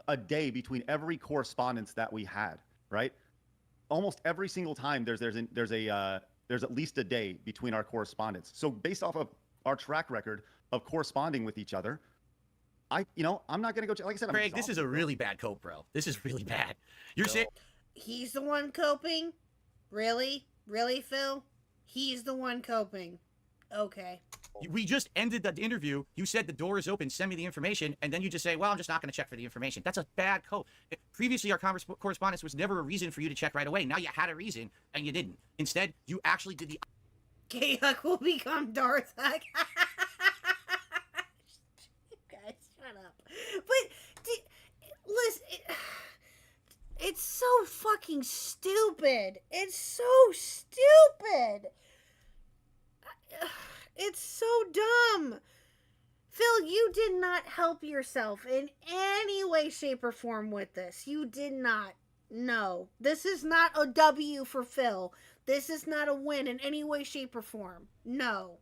a day between every correspondence that we had, right? Almost every single time there's at least a day between our correspondence. So based off of our track record of corresponding with each other, I'm not going to go, like I said, Craig, this is a really bad cope, bro. This is really bad. You're saying he's the one coping? Really? Really, Phil? He's the one coping. Okay. We just ended the interview. You said the door is open, send me the information, and then you just say, well, I'm just not going to check for the information. That's a bad cope. Previously, our correspondence was never a reason for you to check right away. Now you had a reason, and you didn't. Instead, you actually did the... KHuck will become Darth Huck. Guys, shut up. But, listen... It's so fucking stupid. It's so stupid. It's so dumb. Phil, you did not help yourself in any way, shape, or form with this. You did not. No. This is not a W for Phil. This is not a win in any way, shape, or form. No.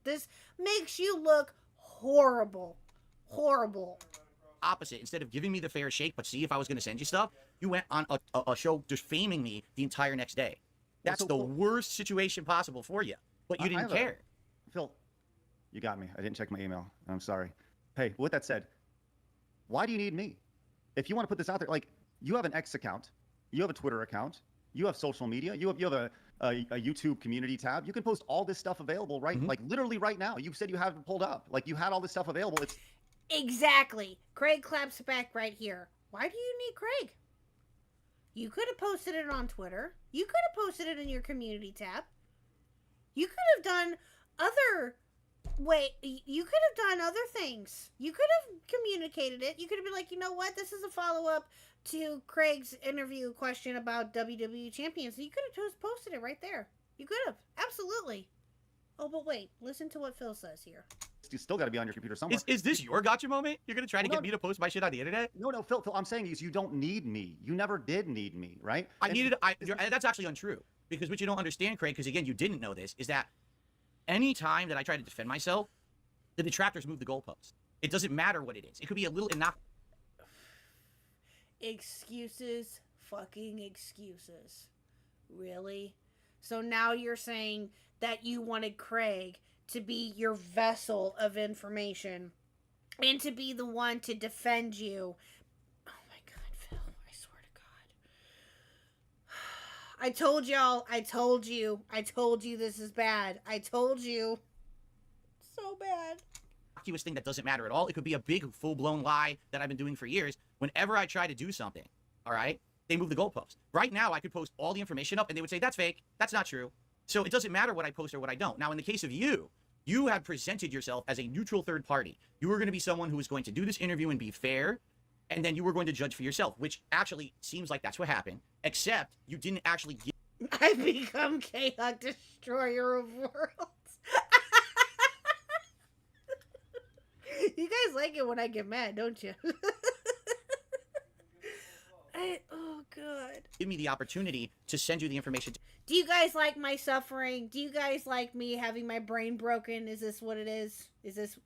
This makes you look horrible. Horrible. Opposite. Instead of giving me the fair shake, but see if I was going to send you stuff, you went on a show defaming me the entire next day. That's the worst situation possible for you, but you didn't care. Phil, you got me. I didn't check my email. I'm sorry. Hey, with that said, why do you need me? If you want to put this out there, like, you have an X account, you have a Twitter account, you have social media, you have a YouTube community tab. You can post all this stuff available, right? Like, literally right now. You said you have it pulled up. Like, you had all this stuff available. It's exactly. Craig claps back right here. Why do you need Craig? You could have posted it on Twitter. You could have posted it in your community tab. You could have done you could have done other things. You could have communicated it. You could have been like, you know what? This is a follow-up to Craig's interview question about WWE champions. You could have just posted it right there. You could have. Absolutely. Oh, but wait. Listen to what Phil says here. You still got to be on your computer somewhere. Is this your gotcha moment? You're going to try to get me to post my shit on the internet? No, Phil, I'm saying is you don't need me. You never did need me, right? That's actually untrue. Because what you don't understand, Craig, because again, you didn't know this, is that any time that I try to defend myself, the detractors move the goalpost. It doesn't matter what it is. It could be a little enough. Excuses, fucking excuses. Really? So now you're saying that you wanted Craig to be your vessel of information and to be the one to defend you. Oh my God, Phil, I swear to God. I told y'all, I told you this is bad. I told you. So bad. Innocuous thing that doesn't matter at all. It could be a big full-blown lie that I've been doing for years. Whenever I try to do something, all right, they move the goalpost. Right now, I could post all the information up and they would say, that's fake. That's not true. So it doesn't matter what I post or what I don't. Now, in the case of you, you have presented yourself as a neutral third party. You were going to be someone who was going to do this interview and be fair, and then you were going to judge for yourself, which actually seems like that's what happened, except you didn't actually give. I become KHuck, destroyer of worlds. You guys like it when I get mad, don't you? Oh, God. Give me the opportunity to send you the information to Do you guys like my suffering? Do you guys like me having my brain broken? Is this what it is? Is this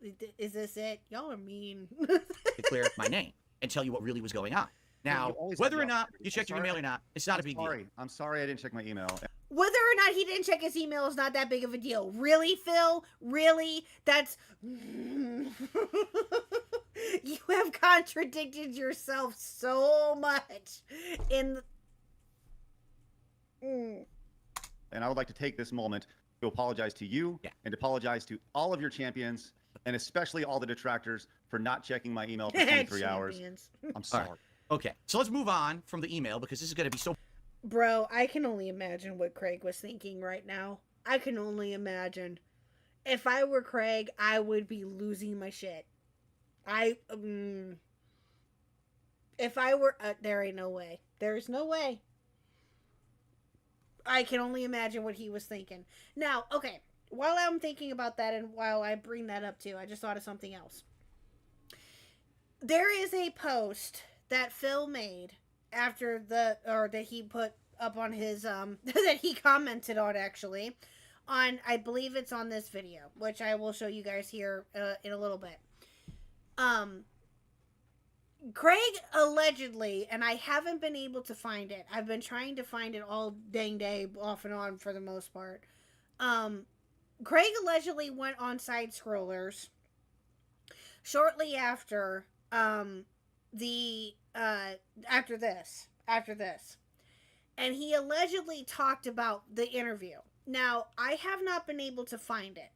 it? Y'all are mean. clear my name and tell you what really was going on. Now, You always whether have or the not opportunity. you checked your I'm email sorry. or not, it's not a big deal. I'm sorry I didn't check my email. Whether or not he didn't check his email is not that big of a deal. Really, Phil? Really? That's... You have contradicted yourself so much in the... And I would like to take this moment to apologize to you and to apologize to all of your champions and especially all the detractors for not checking my email for 23 hours. Champions. I'm sorry. Okay, so let's move on from the email because this is going to be so. Bro, I can only imagine what Craig was thinking right now. I can only imagine. If I were Craig, I would be losing my shit. If I were... there ain't no way. There's no way. I can only imagine what he was thinking. Now, okay, while I'm thinking about that and while I bring that up too, I just thought of something else. There is a post that Phil made after that he put up on his, that he commented on actually, on, I believe it's on this video, which I will show you guys here in a little bit. Craig allegedly, and I haven't been able to find it. I've been trying to find it all dang day, off and on for the most part. Craig allegedly went on side scrollers shortly after after this. And he allegedly talked about the interview. Now, I have not been able to find it.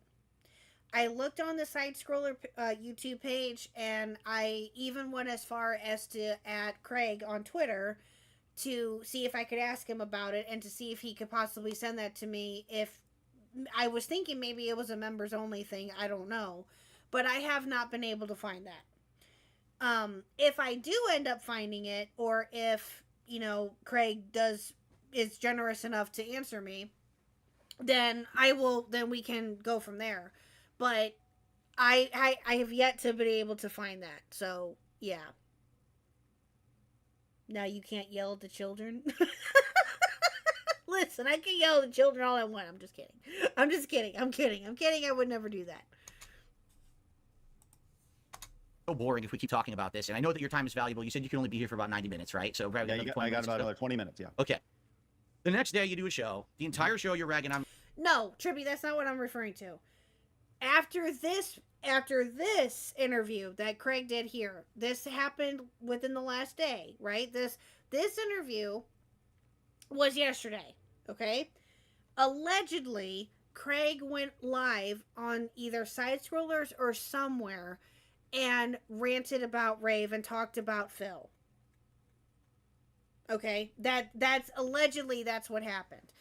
I looked on the Side Scroller YouTube page, and I even went as far as to add Craig on Twitter to see if I could ask him about it and to see if he could possibly send that to me. If I was thinking maybe it was a members only thing, I don't know, but I have not been able to find that. If I do end up finding it, or if Craig is generous enough to answer me, then we can go from there. But I have yet to be able to find that. So, yeah. Now you can't yell at the children. Listen, I can yell at the children all I want. I'm just kidding. I'm kidding. I would never do that. So boring if we keep talking about this, and I know that your time is valuable. You said you can only be here for about 90 minutes, right? So probably Yeah, I got about another 20 minutes, yeah. Okay. The next day you do a show. The entire show you're ragging on. No, Trippy, that's not what I'm referring to. After this interview that Craig did here, this happened within the last day, right? This interview was yesterday, okay? Allegedly, Craig went live on either Side Scrollers or somewhere and ranted about Rave and talked about Phil. Okay? That's allegedly that's what happened.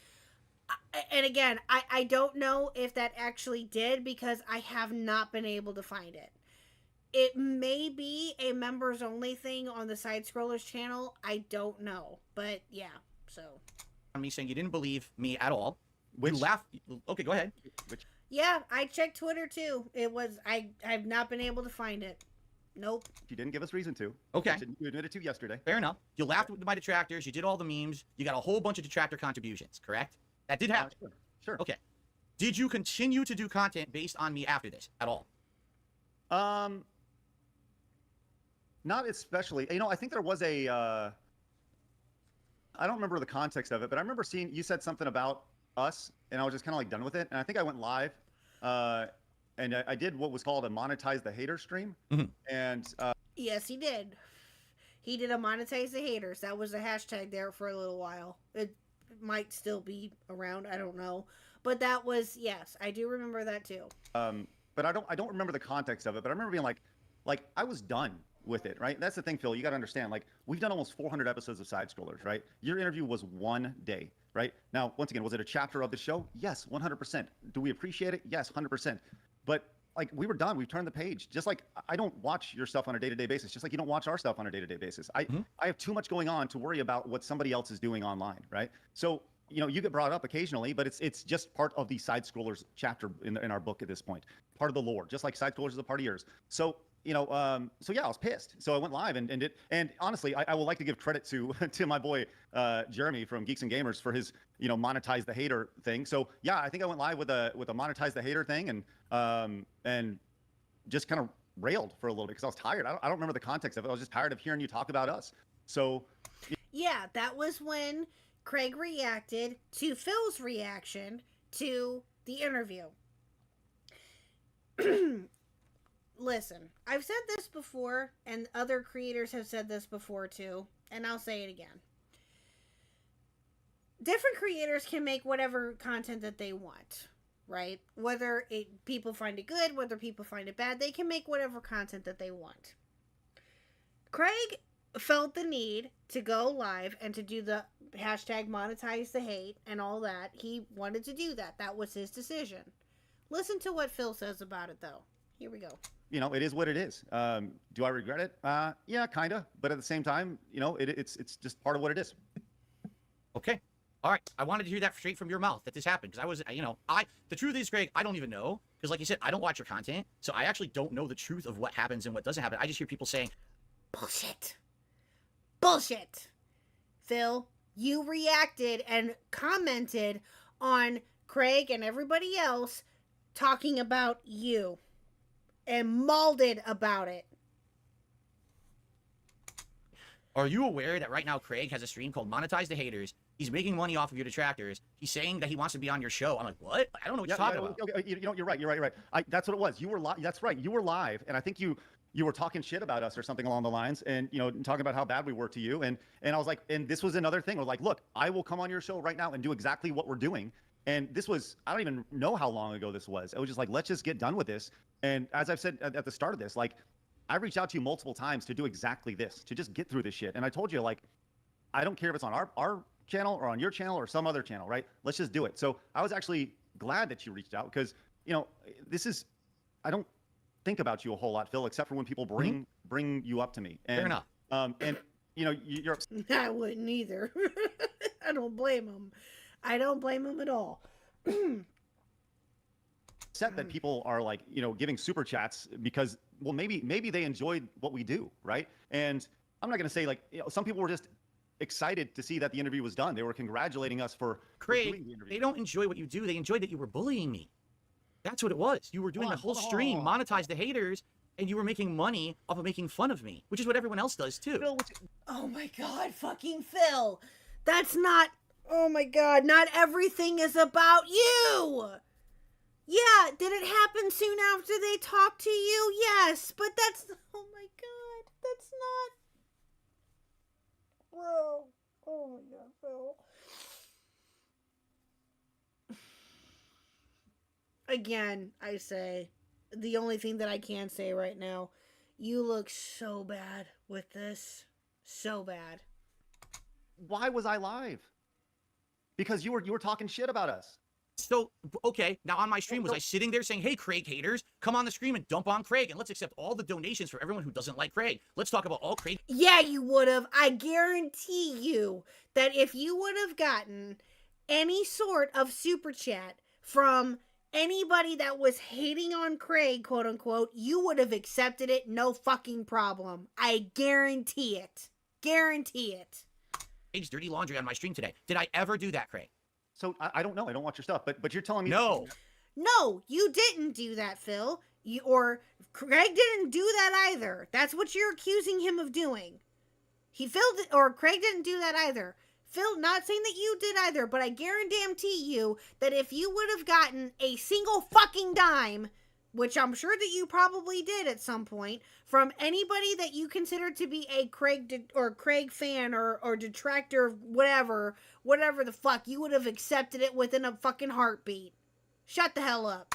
And again, I don't know if that actually did because I have not been able to find it. It may be a members only thing on the Side Scrollers channel. I don't know. But yeah, so. Me saying you didn't believe me at all. Which, you laughed. Okay, go ahead. Yeah, I checked Twitter too. I've not been able to find it. Nope. you didn't give us reason to. Okay. You admitted to yesterday. Fair enough. You laughed with my detractors. You did all the memes. You got a whole bunch of detractor contributions, correct? That did happen. Sure. Okay. Did you continue to do content based on me after this at all? Not especially. I think there was a. I don't remember the context of it, but I remember seeing you said something about us, and I was just kind of like done with it. And I think I went live, and I did what was called a monetize the hater stream. Mm-hmm. And Yes, he did. He did a monetize the haters. That was a hashtag there for a little while. It might still be around. I don't know. But that was, yes, I do remember that too. but I don't remember the context of it. But I remember being like I was done with it, right? That's the thing, Phil. You got to understand, like, we've done almost 400 episodes of Side Scrollers, right? Your interview was 1 day, right? Now, once again, was it a chapter of the show? Yes, 100%. Do we appreciate it? Yes, 100%. But like, we were done. We've turned the page. Just like I don't watch your stuff on a day-to-day basis, just like you don't watch our stuff on a day-to-day basis. I have too much going on to worry about what somebody else is doing online, right? So, you know, you get brought up occasionally, but it's just part of the Side Scrollers chapter in our book at this point, part of the lore, just like Side Scrollers is a part of yours. So, you know, so yeah, I was pissed. So I went live and honestly, I would like to give credit to to my boy Jeremy from Geeks and Gamers for his, you know, monetize the hater thing. So yeah, I think I went live with a monetize the hater thing and just kind of railed for a little bit because I was tired. I don't remember the context of it. I was just tired of hearing you talk about us. So yeah, that was when Craig reacted to Phil's reaction to the interview. Listen, I've said this before, and other creators have said this before too, and I'll say it again. Different creators can make whatever content that they want, right? Whether people find it good, whether people find it bad, they can make whatever content that they want. Craig felt the need to go live and to do the hashtag monetize the hate and all that. He wanted to do that. That was his decision. Listen to what Phil says about it, though. Here we go. You know, it is what it is. Do I regret it? Yeah, kind of. But at the same time, you know, it's just part of what it is. Okay. All right. I wanted to hear that straight from your mouth that this happened because I was, you know, the truth is, Greg, I don't even know because, like you said, I don't watch your content, so I actually don't know the truth of what happens and what doesn't happen. I just hear people saying, bullshit. Bullshit. Phil, you reacted and commented on Craig and everybody else talking about you and mauled about it. Are you aware that right now Craig has a stream called Monetize the Haters? He's making money off of your detractors. He's saying that he wants to be on your show. I'm like, what? I don't know what you're talking about. Okay, you know, you're right. That's what it was. You were live. That's right. You were live, and I think you were talking shit about us or something along the lines, and you know, talking about how bad we were to you. And I was like, and this was another thing. We're like, look, I will come on your show right now and do exactly what we're doing. And this was, I don't even know how long ago this was. It was just like, let's just get done with this. And as I've said at the start of this, like, I reached out to you multiple times to do exactly this, to just get through this shit. And I told you, like, I don't care if it's on our channel or on your channel or some other channel, right? Let's just do it. So I was actually glad that you reached out because, you know, I don't think about you a whole lot, Phil, except for when people bring you up to me. And, fair enough. And, you know, you're I wouldn't either. I don't blame him. I don't blame him at all. upset that people are like, you know, giving super chats because, well, maybe they enjoyed what we do, right? And I'm not going to say like, you know, some people were just excited to see that the interview was done. They were congratulating us for Craig, doing the interview. they don't enjoy what you do. They enjoyed that you were bullying me. That's what it was. You were doing the whole stream, monetize the haters, and you were making money off of making fun of me, which is what everyone else does too. Phil, Oh my God, fucking Phil. That's not, oh my God, not everything is about you. Yeah, did it happen soon after they talked to you? Yes, but that's, oh my God, that's not, bro. Oh my God, Phil. Again, I say, the only thing that I can say right now, you look so bad with this. So bad. why was I live? Because you were talking shit about us. So, okay, now on my stream, was I sitting there saying, hey, Craig haters, come on the stream and dump on Craig, and let's accept all the donations for everyone who doesn't like Craig. Let's talk about all Craig. Yeah, you would have. I guarantee you that if you would have gotten any sort of super chat from anybody that was hating on Craig, quote unquote, you would have accepted it, no fucking problem. I guarantee it. Guarantee it. Craig's dirty laundry on my stream today. Did I ever do that, Craig? So I don't know. I don't watch your stuff, but you're telling me No. No, you didn't do that, Phil. Or Craig didn't do that either. That's what you're accusing him of doing. Craig didn't do that either. Phil, not saying that you did either, but I guarantee you that if you would have gotten a single fucking dime, which I'm sure that you probably did at some point, from anybody that you consider to be a Craig fan or detractor, whatever the fuck, you would have accepted it within a fucking heartbeat. Shut the hell up.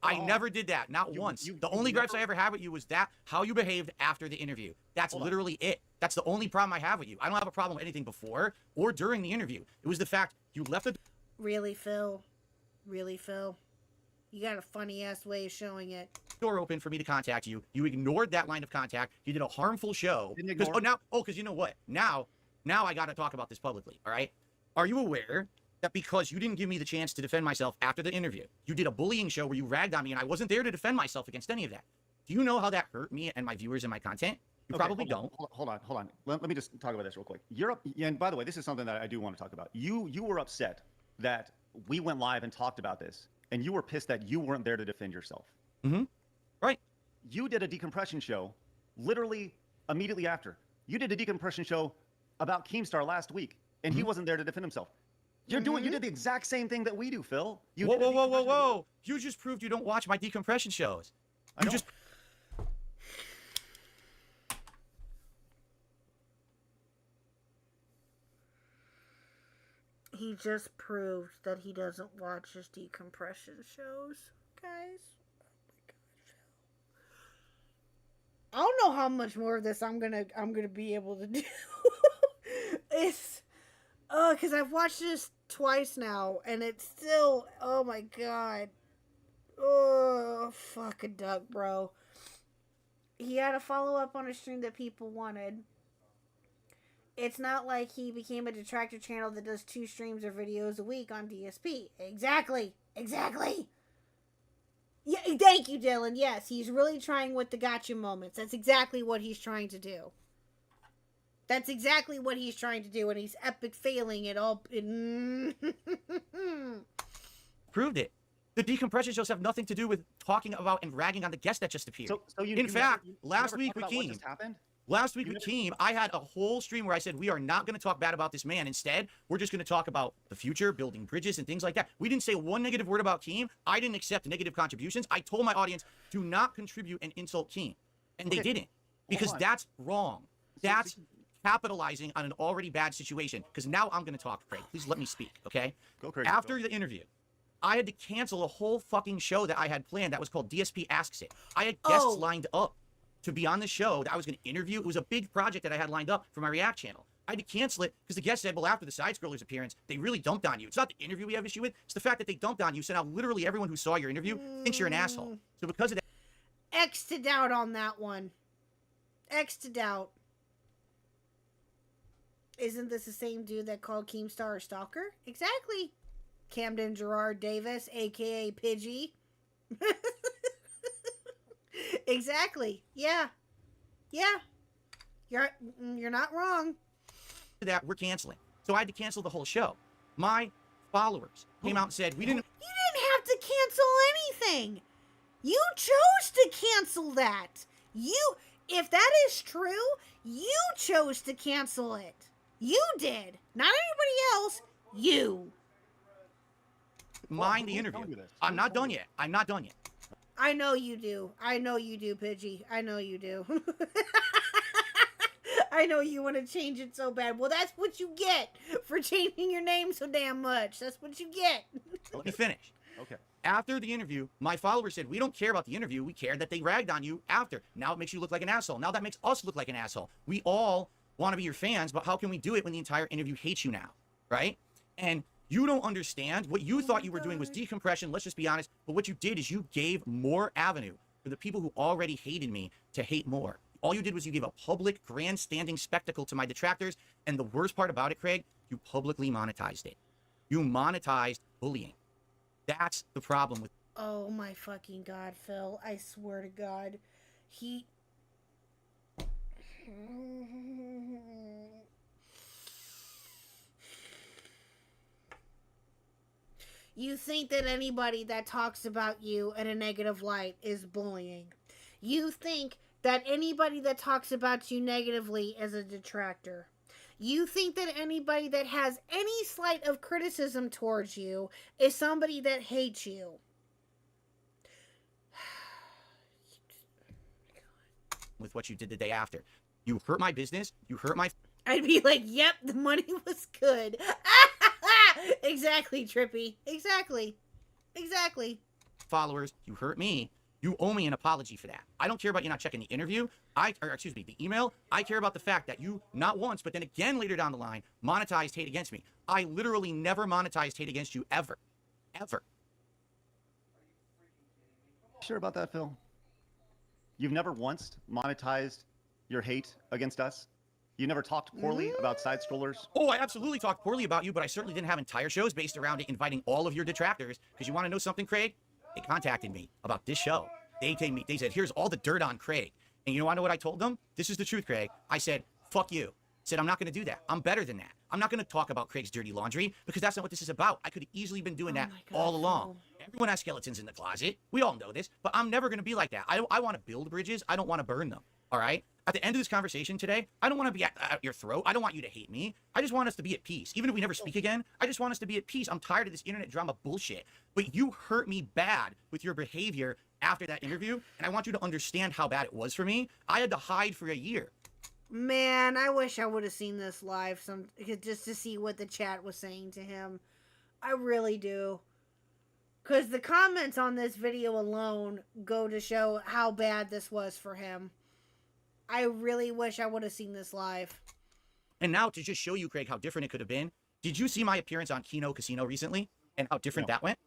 I never did that. Not once. The only gripes I ever had with you was that how you behaved after the interview. That's literally it. That's the only problem I have with you. I don't have a problem with anything before or during the interview. It was the fact you left the Really, Phil? Really, Phil? You got a funny ass way of showing it. door open for me to contact you. You ignored that line of contact. You did a harmful show. Because you know what? Now I got to talk about this publicly. All right. Are you aware that because you didn't give me the chance to defend myself after the interview, you did a bullying show where you ragged on me and I wasn't there to defend myself against any of that? Do you know how that hurt me and my viewers and my content? You probably don't. Hold on. Let me just talk about this real quick. And by the way, this is something that I do want to talk about. You were upset that we went live and talked about this, and you were pissed that you weren't there to defend yourself. Mm-hmm. Right. You did a decompression show literally immediately after. You did a decompression show about Keemstar last week, and he wasn't there to defend himself. You did the exact same thing that we do, Phil. Whoa. You just proved you don't watch my decompression shows. He just proved that he doesn't watch his decompression shows, guys. Oh my god, Phil. I don't know how much more of this I'm gonna be able to do. It's because I've watched this twice now, and it's still, oh my god. Oh, fuck a duck, bro. He had a follow-up on a stream that people wanted. It's not like he became a detractor channel that does 2 streams or videos a week on DSP. Exactly. Yeah, thank you, Dylan. Yes, he's really trying with the gotcha moments. That's exactly what he's trying to do. And he's epic failing it all. Proved it. The decompression shows have nothing to do with talking about and ragging on the guest that just appeared. Last week with Keem, I had a whole stream where I said, we are not going to talk bad about this man. Instead, we're just going to talk about the future, building bridges and things like that. We didn't say one negative word about Keem. I didn't accept negative contributions. I told my audience, do not contribute and insult Keem. And they didn't. Because that's wrong. That's capitalizing on an already bad situation. Because now I'm going to talk, Craig. Please let me speak, okay? Go crazy. After the interview, I had to cancel a whole fucking show that I had planned that was called DSP Asks It. I had guests lined up to be on the show that I was going to interview. It was a big project that I had lined up for my React channel. I had to cancel it because the guest said, well, after the Side Scrollers appearance, they really dumped on you. It's not the interview we have issue with. It's the fact that they dumped on you. So now literally everyone who saw your interview thinks you're an asshole. So because of that... X to doubt on that one. X to doubt. Isn't this the same dude that called Keemstar a stalker? Exactly. Camden Gerard Davis, a.k.a. Pidgey. Exactly. Yeah. You're not wrong. That we're canceling. So I had to cancel the whole show. My followers came out and said, we didn't... You didn't have to cancel anything. You chose to cancel that. If that is true, you chose to cancel it. You did. Not anybody else. You. Mind the interview. I'm not done yet. I know you do, Pidgey. I know you do. I know you want to change it so bad. Well, that's what you get for changing your name so damn much. That's what you get. Let me finish. Okay. After the interview, my followers said, we don't care about the interview. We care that they ragged on you after. Now it makes you look like an asshole. Now that makes us look like an asshole. We all want to be your fans, but how can we do it when the entire interview hates you now? Right? And you don't understand. What you thought you were doing was decompression. Let's just be honest. But what you did is you gave more avenue for the people who already hated me to hate more. All you did was you gave a public grandstanding spectacle to my detractors. And the worst part about it, Craig, you publicly monetized it. You monetized bullying. That's the problem with... Oh my fucking God, Phil. I swear to God. You think that anybody that talks about you in a negative light is bullying. You think that anybody that talks about you negatively is a detractor. You think that anybody that has any slight of criticism towards you is somebody that hates you. With what you did the day after. You hurt my business. You hurt my... I'd be like, yep, the money was good. Exactly, Trippy. Exactly. followers, you hurt me, you owe me an apology for that. I don't care about you not checking the interview, the email. I care about the fact that you, not once, but then again later down the line, monetized hate against me. I literally never monetized hate against you, ever. Ever. Sure about that, Phil? You've never once monetized your hate against us? You never talked poorly about side scrollers? Oh, I absolutely talked poorly about you, but I certainly didn't have entire shows based around it, inviting all of your detractors. Because you want to know something, Craig? They contacted me about this show. They said, here's all the dirt on Craig. And you want to know what I told them? This is the truth, Craig. I said, fuck you. I said, I'm not going to do that. I'm better than that. I'm not going to talk about Craig's dirty laundry because that's not what this is about. I could have easily been doing that all along. Everyone has skeletons in the closet. We all know this, but I'm never going to be like that. I want to build bridges. I don't want to burn them. All right? At the end of this conversation today, I don't want to be at your throat. I don't want you to hate me. I just want us to be at peace. Even if we never speak again, I just want us to be at peace. I'm tired of this internet drama bullshit. But you hurt me bad with your behavior after that interview, and I want you to understand how bad it was for me. I had to hide for a year. Man, I wish I would have seen this live just to see what the chat was saying to him. I really do. Because the comments on this video alone go to show how bad this was for him. I really wish I would have seen this live. And now to just show you, Craig, how different it could have been, did you see my appearance on Kino Casino recently and how different that went?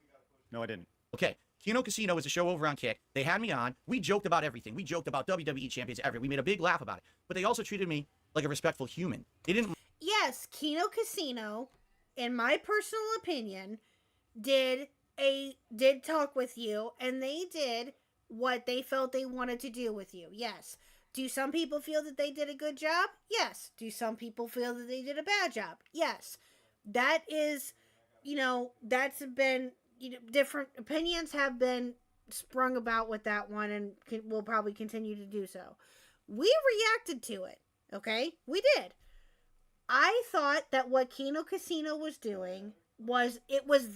No, I didn't. Okay. Kino Casino is a show over on KHuck. They had me on. We joked about everything. We joked about WWE champions ever. We made a big laugh about it. But they also treated me like a respectful human. They didn't. Yes, Kino Casino, in my personal opinion, did talk with you, and they did what they felt they wanted to do with you. Yes. Do some people feel that they did a good job? Yes. Do some people feel that they did a bad job? Yes. That is, that's been, different opinions have been sprung about with that one, and will probably continue to do so. We reacted to it, okay? We did. I thought that what Kino Casino was doing was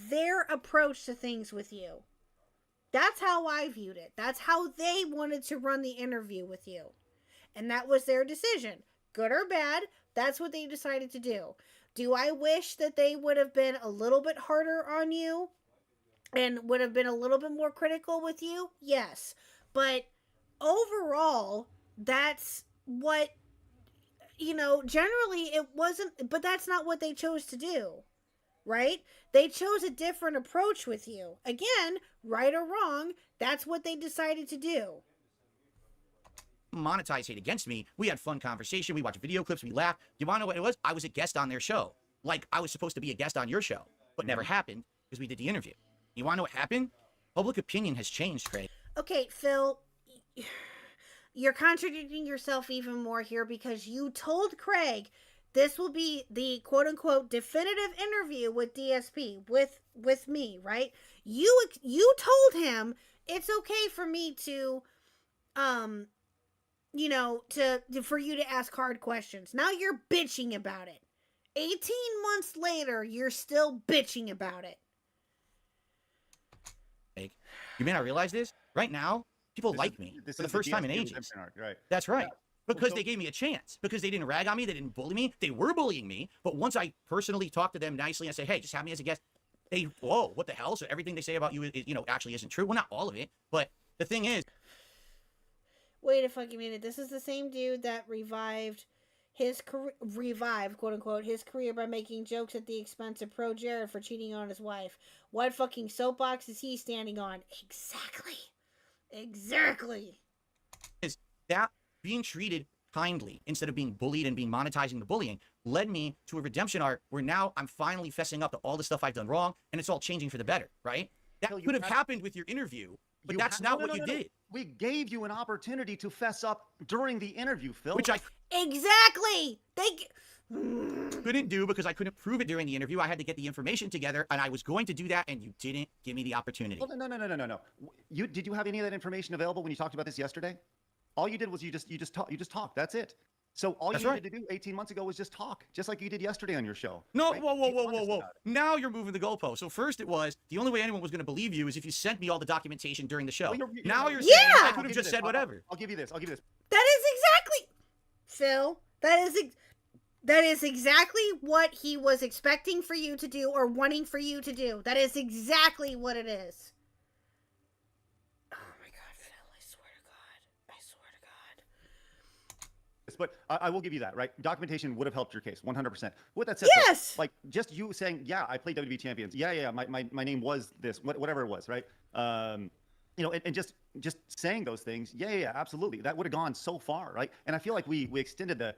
their approach to things with you. That's how I viewed it. That's how they wanted to run the interview with you. And that was their decision. Good or bad, that's what they decided to do. Do I wish that they would have been a little bit harder on you and would have been a little bit more critical with you? Yes. But overall, that's what, generally it wasn't, but that's not what they chose to do, right? They chose a different approach with you. Again, right or wrong, that's what they decided to do. Monetize hate against me. We had fun conversation. We watched video clips. We laughed. You want to know what it was? I was a guest on their show. Like I was supposed to be a guest on your show, but never happened because we did the interview. You want to know what happened? Public opinion has changed, Craig. Okay, Phil, you're contradicting yourself even more here because you told Craig this will be the quote-unquote definitive interview with DSP, with me, right? You told him it's okay for me to, for you to ask hard questions. Now you're bitching about it. 18 months later, you're still bitching about it. Craig, you may not realize this. Right now, people like me for the first time in ages. Right. That's right. Because they gave me a chance. Because they didn't rag on me. They didn't bully me. They were bullying me. But once I personally talked to them nicely and say, hey, just have me as a guest, whoa, what the hell? So everything they say about you, actually isn't true. Well, not all of it. But the thing is. Wait a fucking minute. This is the same dude that revived his career, quote unquote, his career by making jokes at the expense of Pro Jared for cheating on his wife. What fucking soapbox is he standing on? Exactly. Is that being treated kindly instead of being bullied and being monetizing the bullying led me to a redemption arc where now I'm finally fessing up to all the stuff I've done wrong and it's all changing for the better, right? That could have happened with your interview, but that's not what you did. We gave you an opportunity to fess up during the interview, Phil. Which I exactly couldn't do because I couldn't prove it during the interview. I had to get the information together, and I was going to do that, and you didn't give me the opportunity. Well, no. Did you have any of that information available when you talked about this yesterday? All you did was you just talked. That's it. So all you needed to do 18 months ago was just talk, just like you did yesterday on your show. No, right? whoa. Now you're moving the goalpost. So first it was, the only way anyone was going to believe you is if you sent me all the documentation during the show. Well, now you're saying I could have just said whatever. I'll give you this. That is exactly, Phil, that is exactly what he was expecting for you to do or wanting for you to do. That is exactly what it is. but I will give you that, right? Documentation would have helped your case, 100%. With that said, though, Yes! like just you saying, yeah, I played WWE Champions. Yeah, my name was this, whatever it was, right? You know, and just saying those things, yeah, absolutely. That would have gone so far, right? And I feel like we extended the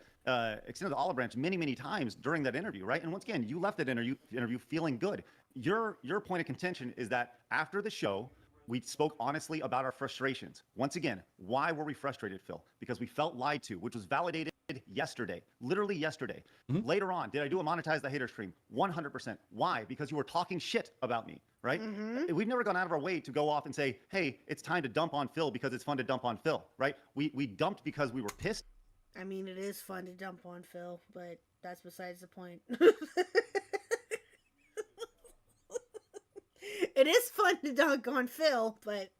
olive branch many times during that interview, right? And once again, you left that interview feeling good. Your point of contention is that after the show, we spoke honestly about our frustrations. Once again, why were we frustrated, Phil? Because we felt lied to, which was validated yesterday, literally yesterday. Later on, did I do a monetize the hater stream? 100%. Why? Because you were talking shit about me, right? We've never gone out of our way to go off and say, hey, it's time to dump on Phil because it's fun to dump on Phil, right? We dumped because we were pissed. I mean, it is fun to dump on Phil, but that's besides the point. It is fun to dunk on Phil, but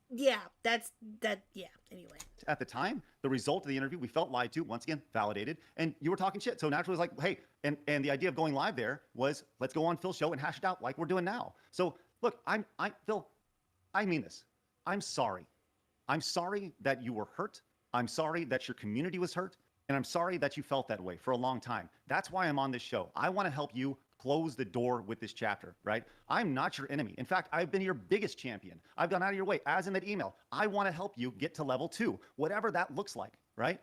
yeah, anyway. At the time, the result of the interview, we felt lied to, once again, validated, and you were talking shit. So naturally, it was like, hey, and the idea of going live there was, let's go on Phil's show and hash it out like we're doing now. So look, Phil, I mean this. I'm sorry. I'm sorry that you were hurt. I'm sorry that your community was hurt. And I'm sorry that you felt that way for a long time. That's why I'm on this show. I want to help you close the door with this chapter, right? I'm not your enemy. In fact, I've been your biggest champion. I've gone out of your way, as in that email. I want to help you get to level 2, whatever that looks like, right?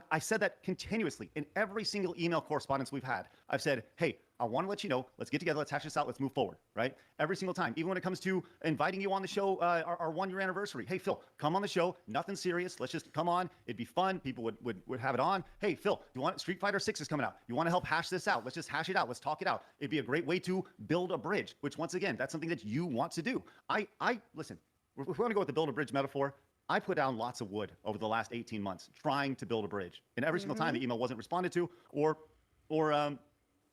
I said that continuously in every single email correspondence we've had. I've said, hey, I want to let you know, let's get together, let's hash this out, let's move forward, right? Every single time, even when it comes to inviting you on the show, our 1-year anniversary. Hey, Phil, come on the show, nothing serious, let's just come on, it'd be fun, people would have it on. Hey, Phil, you want Street Fighter 6 is coming out. You want to help hash this out? Let's just hash it out, let's talk it out. It'd be a great way to build a bridge, which once again, that's something that you want to do. Listen, if we want to go with the build a bridge metaphor, I put down lots of wood over the last 18 months trying to build a bridge. And every single time the email wasn't responded to or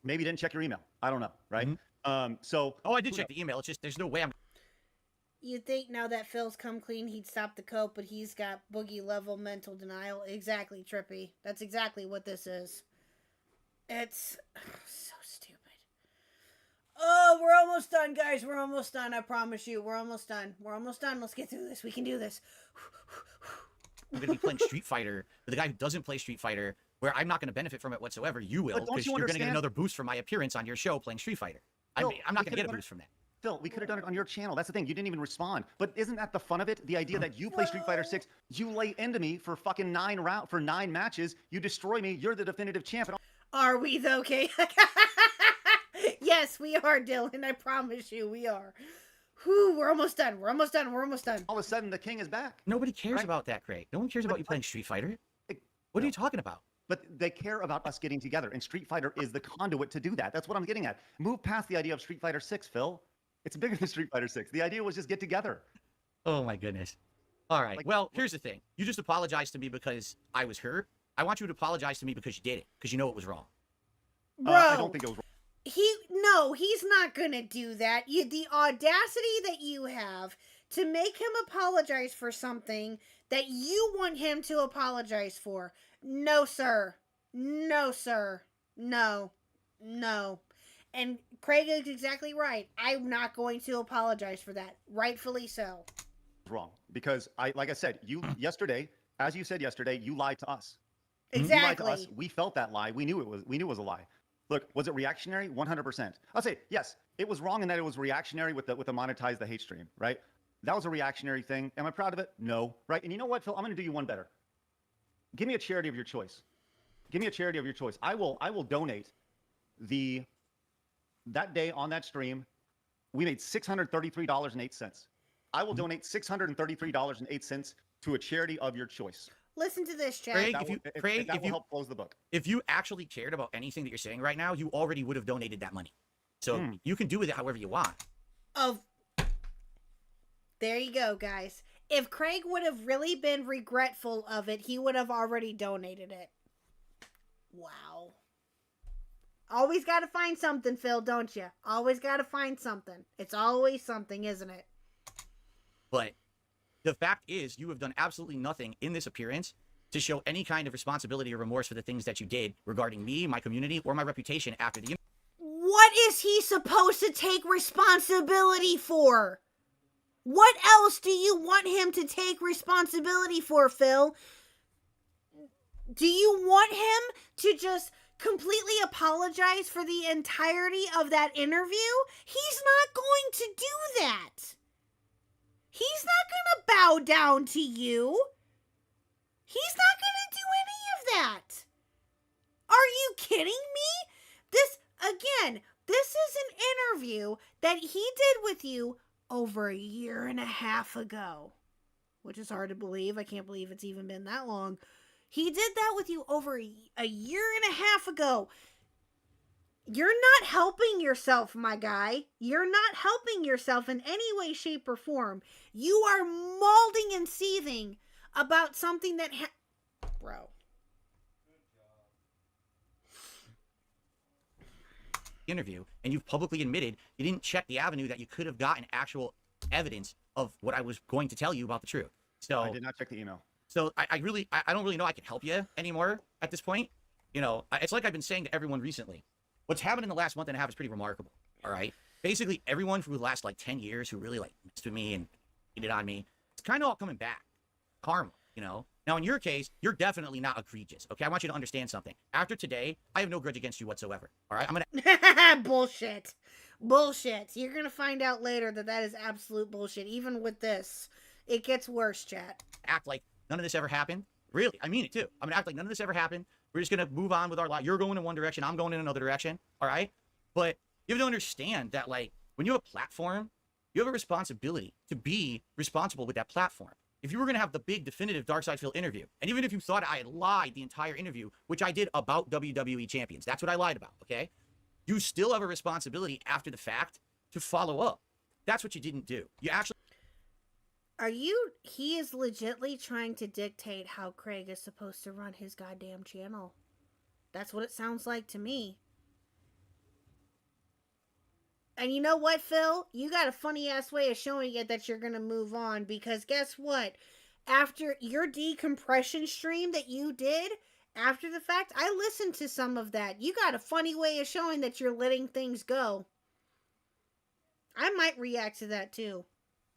maybe didn't check your email. I don't know, right? I did check the email. It's just there's no way I'm. You'd think now that Phil's come clean, he'd stop the cope, but he's got boogie level mental denial. Exactly, Trippy. That's exactly what this is. It's so stupid. Oh, we're almost done, guys. We're almost done. I promise you. We're almost done. We're almost done. Let's get through this. We can do this. I'm going to be playing Street Fighter with a guy who doesn't play Street Fighter, where I'm not going to benefit from it whatsoever. You will, because you're going to get another boost from my appearance on your show playing Street Fighter. I'm not going to get a boost from that. Phil, we could have done it on your channel. That's the thing. You didn't even respond. But isn't that the fun of it? The idea that you play Street Fighter 6, you lay into me for fucking 9 matches, you destroy me, you're the definitive champ. Are we though, okay? Yes, we are, Dylan. I promise you, we are. Whew, we're almost done. We're almost done. We're almost done. All of a sudden, the king is back. Nobody cares about that, Craig. No one cares about you playing Street Fighter. What are you talking about? But they care about us getting together, and Street Fighter is the conduit to do that. That's what I'm getting at. Move past the idea of Street Fighter 6, Phil. It's bigger than Street Fighter 6. The idea was just get together. Oh, my goodness. All right. Well, here's the thing. You just apologized to me because I was hurt. I want you to apologize to me because you did it, because you know it was wrong. Bro. I don't think it was wrong. He's not gonna do that. The audacity that you have to make him apologize for something that you want him to apologize for. No, sir. No, sir. No. And Craig is exactly right. I'm not going to apologize for that. Rightfully so. Wrong. Because like I said, yesterday, as you said yesterday, you lied to us. Exactly. You lied to us. We felt that lie. We knew it was a lie. Look, was it reactionary? 100%. I'll say, yes, it was wrong in that it was reactionary with the monetize the hate stream, right? That was a reactionary thing. Am I proud of it? No, right? And you know what, Phil? I'm going to do you one better. Give me a charity of your choice. Give me a charity of your choice. I will donate that day on that stream, we made $633.08. I will donate $633.08 to a charity of your choice. Listen to this, Chad. Craig, that will help close the book. If you actually cared about anything that you're saying right now, you already would have donated that money. So you can do with it however you want. There you go, guys. If Craig would have really been regretful of it, he would have already donated it. Wow. Always got to find something, Phil, don't you? Always got to find something. It's always something, isn't it? But the fact is, you have done absolutely nothing in this appearance to show any kind of responsibility or remorse for the things that you did regarding me, my community, or my reputation after the... What is he supposed to take responsibility for? What else do you want him to take responsibility for, Phil? Do you want him to just completely apologize for the entirety of that interview? He's not going to do that. He's not going to bow down to you. He's not going to do any of that. Are you kidding me? This is an interview that he did with you over a year and a half ago, which is hard to believe. I can't believe it's even been that long. He did that with you over a year and a half ago. You're not helping yourself, my guy. You're not helping yourself in any way, shape, or form. You are molding and seething about something that bro. Interview, and you've publicly admitted you didn't check the avenue that you could have gotten actual evidence of what I was going to tell you about the truth. So I did not check the email. So I don't really know I can help you anymore at this point. You know, it's like I've been saying to everyone recently. What's happened in the last month and a half is pretty remarkable. All right. Basically, everyone for the last like 10 years who really like messed with me and hated on me, it's kind of all coming back. Karma, you know. Now, in your case, you're definitely not egregious. Okay, I want you to understand something. After today, I have no grudge against you whatsoever. All right, I'm gonna bullshit. You're gonna find out later that is absolute bullshit. Even with this, it gets worse, chat. act like none of this ever happened. Really, I mean it too. I'm gonna act like none of this ever happened. We're just gonna move on with our life. You're going in one direction, I'm going in another direction. All right, but you have to understand that like when you have a platform, you have a responsibility to be responsible with that platform. If you were going to have the big definitive Dark Side Phil interview, and even if you thought I had lied the entire interview, which I did about WWE champions, that's what I lied about, okay? You still have a responsibility after the fact to follow up. That's what you didn't do. You actually... He is legitly trying to dictate how Craig is supposed to run his goddamn channel. That's what it sounds like to me. And you know what, Phil? You got a funny-ass way of showing it that you're going to move on. Because guess what? After your decompression stream that you did, after the fact, I listened to some of that. You got a funny way of showing that you're letting things go. I might react to that, too.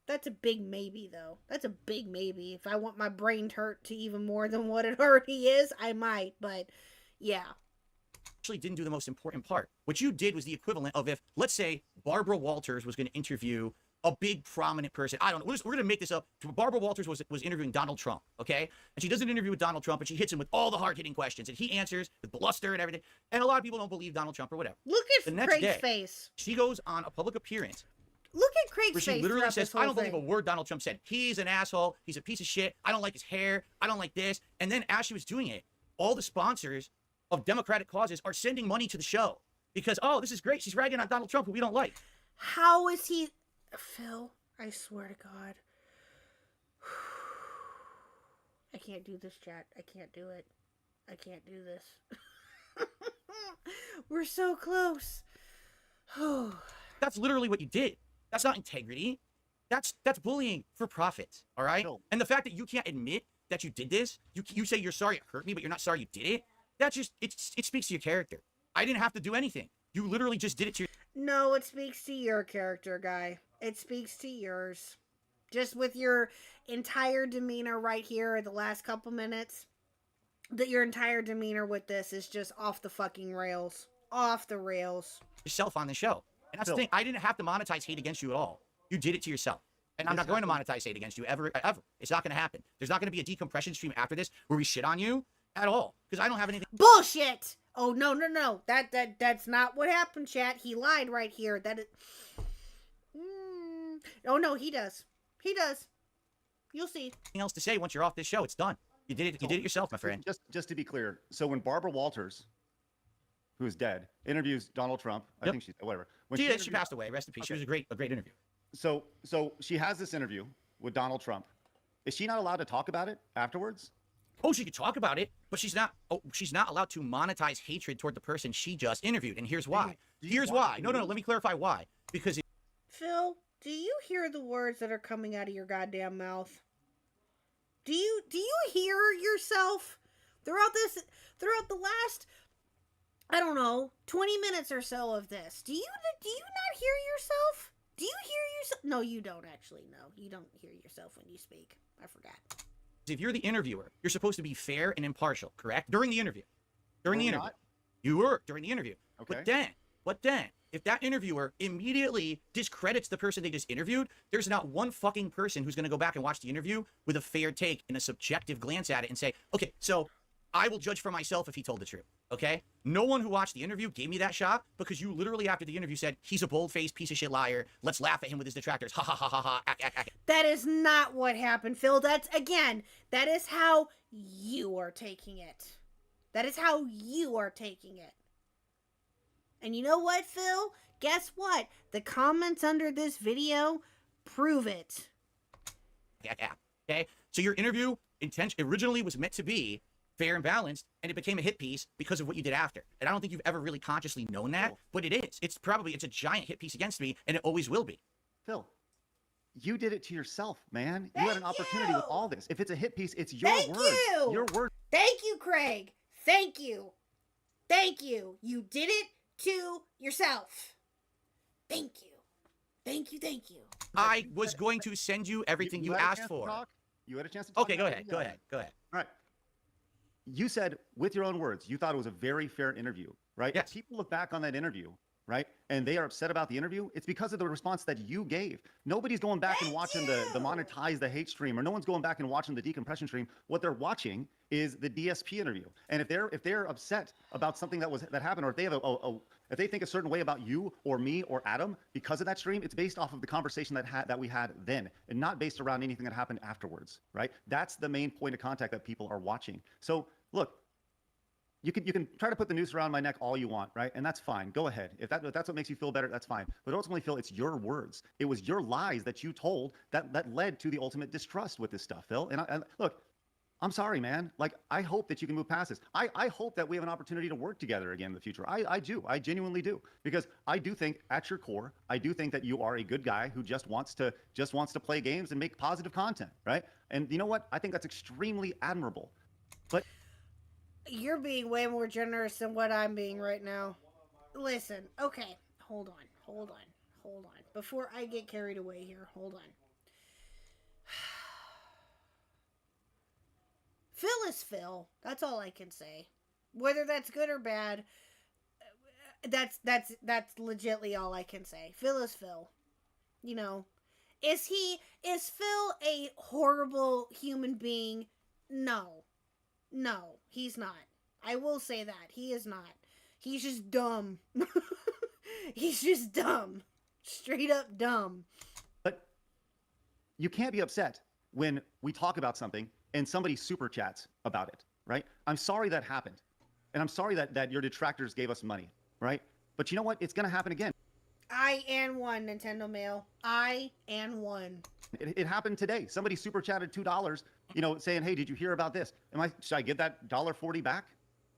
That's a big maybe, though. That's a big maybe. If I want my brain to hurt to even more than what it already is, I might. But, yeah. Actually didn't do the most important part. What you did was the equivalent of if, let's say, Barbara Walters was going to interview a big prominent person. I don't know. We're going to make this up. Barbara Walters was interviewing Donald Trump, okay? And she does an interview with Donald Trump, and she hits him with all the hard-hitting questions, and he answers with bluster and everything. And a lot of people don't believe Donald Trump or whatever. Look at Craig's face. She goes on a public appearance. Look at Craig's where face. She literally says, I don't thing. believe a word Donald Trump said. He's an asshole. He's a piece of shit. I don't like his hair. I don't like this. And then as she was doing it, all the sponsors of Democratic causes are sending money to the show because, oh, this is great. She's ragging on Donald Trump, who we don't like. How is he... Phil, I swear to God. I can't do this, chat. I can't do it. I can't do this. We're so close. That's literally what you did. That's not integrity. That's bullying for profit, all right? No. And the fact that you can't admit that you did this, you say you're sorry it hurt me, but you're not sorry you did it, that just, it speaks to your character. I didn't have to do anything. You literally just did it to your... No, it speaks to your character, guy. It speaks to yours. Just with your entire demeanor right here the last couple minutes, that your entire demeanor with this is just off the fucking rails. Off the rails. Yourself on the show. And that's the thing. I didn't have to monetize hate against you at all. You did it to yourself. And I'm not going to monetize hate against you ever. It's not going to happen. There's not going to be a decompression stream after this where we shit on you at all. Because I don't have anything. Bullshit! Oh, no. That's not what happened, chat. He lied right here. Oh, no, he does. He does. You'll see. Nothing else to say once you're off this show. It's done. You did it. You did it yourself, my friend. Just to be clear. So when Barbara Walters, who is dead, interviews Donald Trump, I think she's whatever. When she passed away. Rest in peace. Okay. She was a great interview. So she has this interview with Donald Trump. Is she not allowed to talk about it afterwards? Oh, she could talk about it, but she's not. Oh, she's not allowed to monetize hatred toward the person she just interviewed. And here's why. Here's why. No. Let me clarify why. Because Phil, do you hear the words that are coming out of your goddamn mouth? Do you hear yourself throughout the last, I don't know, 20 minutes or so of this? Do you not hear yourself? Do you hear yourself? No, you don't actually. No, you don't hear yourself when you speak. I forgot. if you're the interviewer, you're supposed to be fair and impartial, correct? During the interview. During the interview. Not? You were during the interview. Okay. But then, if that interviewer immediately discredits the person they just interviewed, there's not one fucking person who's going to go back and watch the interview with a fair take and a subjective glance at it and say, okay, so I will judge for myself if he told the truth. Okay? No one who watched the interview gave me that shot because you literally after the interview said, he's a bold-faced piece of shit liar. Let's laugh at him with his detractors. Ha ha ha ha ha. Ack, ack, ack. That is not what happened, Phil. That is how you are taking it. That is how you are taking it. And you know what, Phil? Guess what? The comments under this video prove it. Okay? So your interview originally was meant to be fair and balanced, and it became a hit piece because of what you did after. And I don't think you've ever really consciously known that, but it is. It's a giant hit piece against me, and it always will be. Phil, you did it to yourself, man. You had an opportunity with all this. If it's a hit piece, it's your Thank word. you. Your word. Thank you, Craig. Thank you. Thank you. You did it to yourself. Thank you. Thank you. Thank you. I was going to send you everything you had a asked chance to for. talk. You had a chance to talk. Okay, go ahead. Go ahead. All right. You said with your own words, you thought it was a very fair interview, right? Yes. If people look back on that interview, right, and they are upset about the interview, it's because of the response that you gave. Nobody's going back and watching the monetize the hate stream, or no one's going back and watching the decompression stream. What they're watching is the DSP interview. And if they're upset about something that happened, or if they have if they think a certain way about you or me or Adam because of that stream, it's based off of the conversation that we had then, and not based around anything that happened afterwards, right? That's the main point of contact that people are watching. So look, you can try to put the noose around my neck all you want, right? And that's fine. Go ahead. If that's what makes you feel better, that's fine. But ultimately, Phil, it's your words. It was your lies that you told that led to the ultimate distrust with this stuff, Phil. And look, I'm sorry, man. Like, I hope that you can move past this. I hope that we have an opportunity to work together again in the future. I do. I genuinely do. Because I do think at your core, I do think that you are a good guy who just wants to play games and make positive content, right? And you know what? I think that's extremely admirable. But You're being way more generous than what I'm being right now. Listen, okay, hold on. Before I get carried away here, hold on. Phil is Phil. That's all I can say. Whether that's good or bad, that's legitly all I can say. Phil is Phil. You know, is Phil a horrible human being? No, he's not. I will say that. He is not. He's just dumb. He's just dumb. Straight up dumb. But you can't be upset when we talk about something and somebody super chats about it, right? I'm sorry that happened. And I'm sorry that your detractors gave us money, right? But you know what? It's going to happen again. I and one, Nintendo Mail. I and one. It happened today. Somebody super chatted $2, saying, hey, did you hear about this? Should I give that $1.40 back?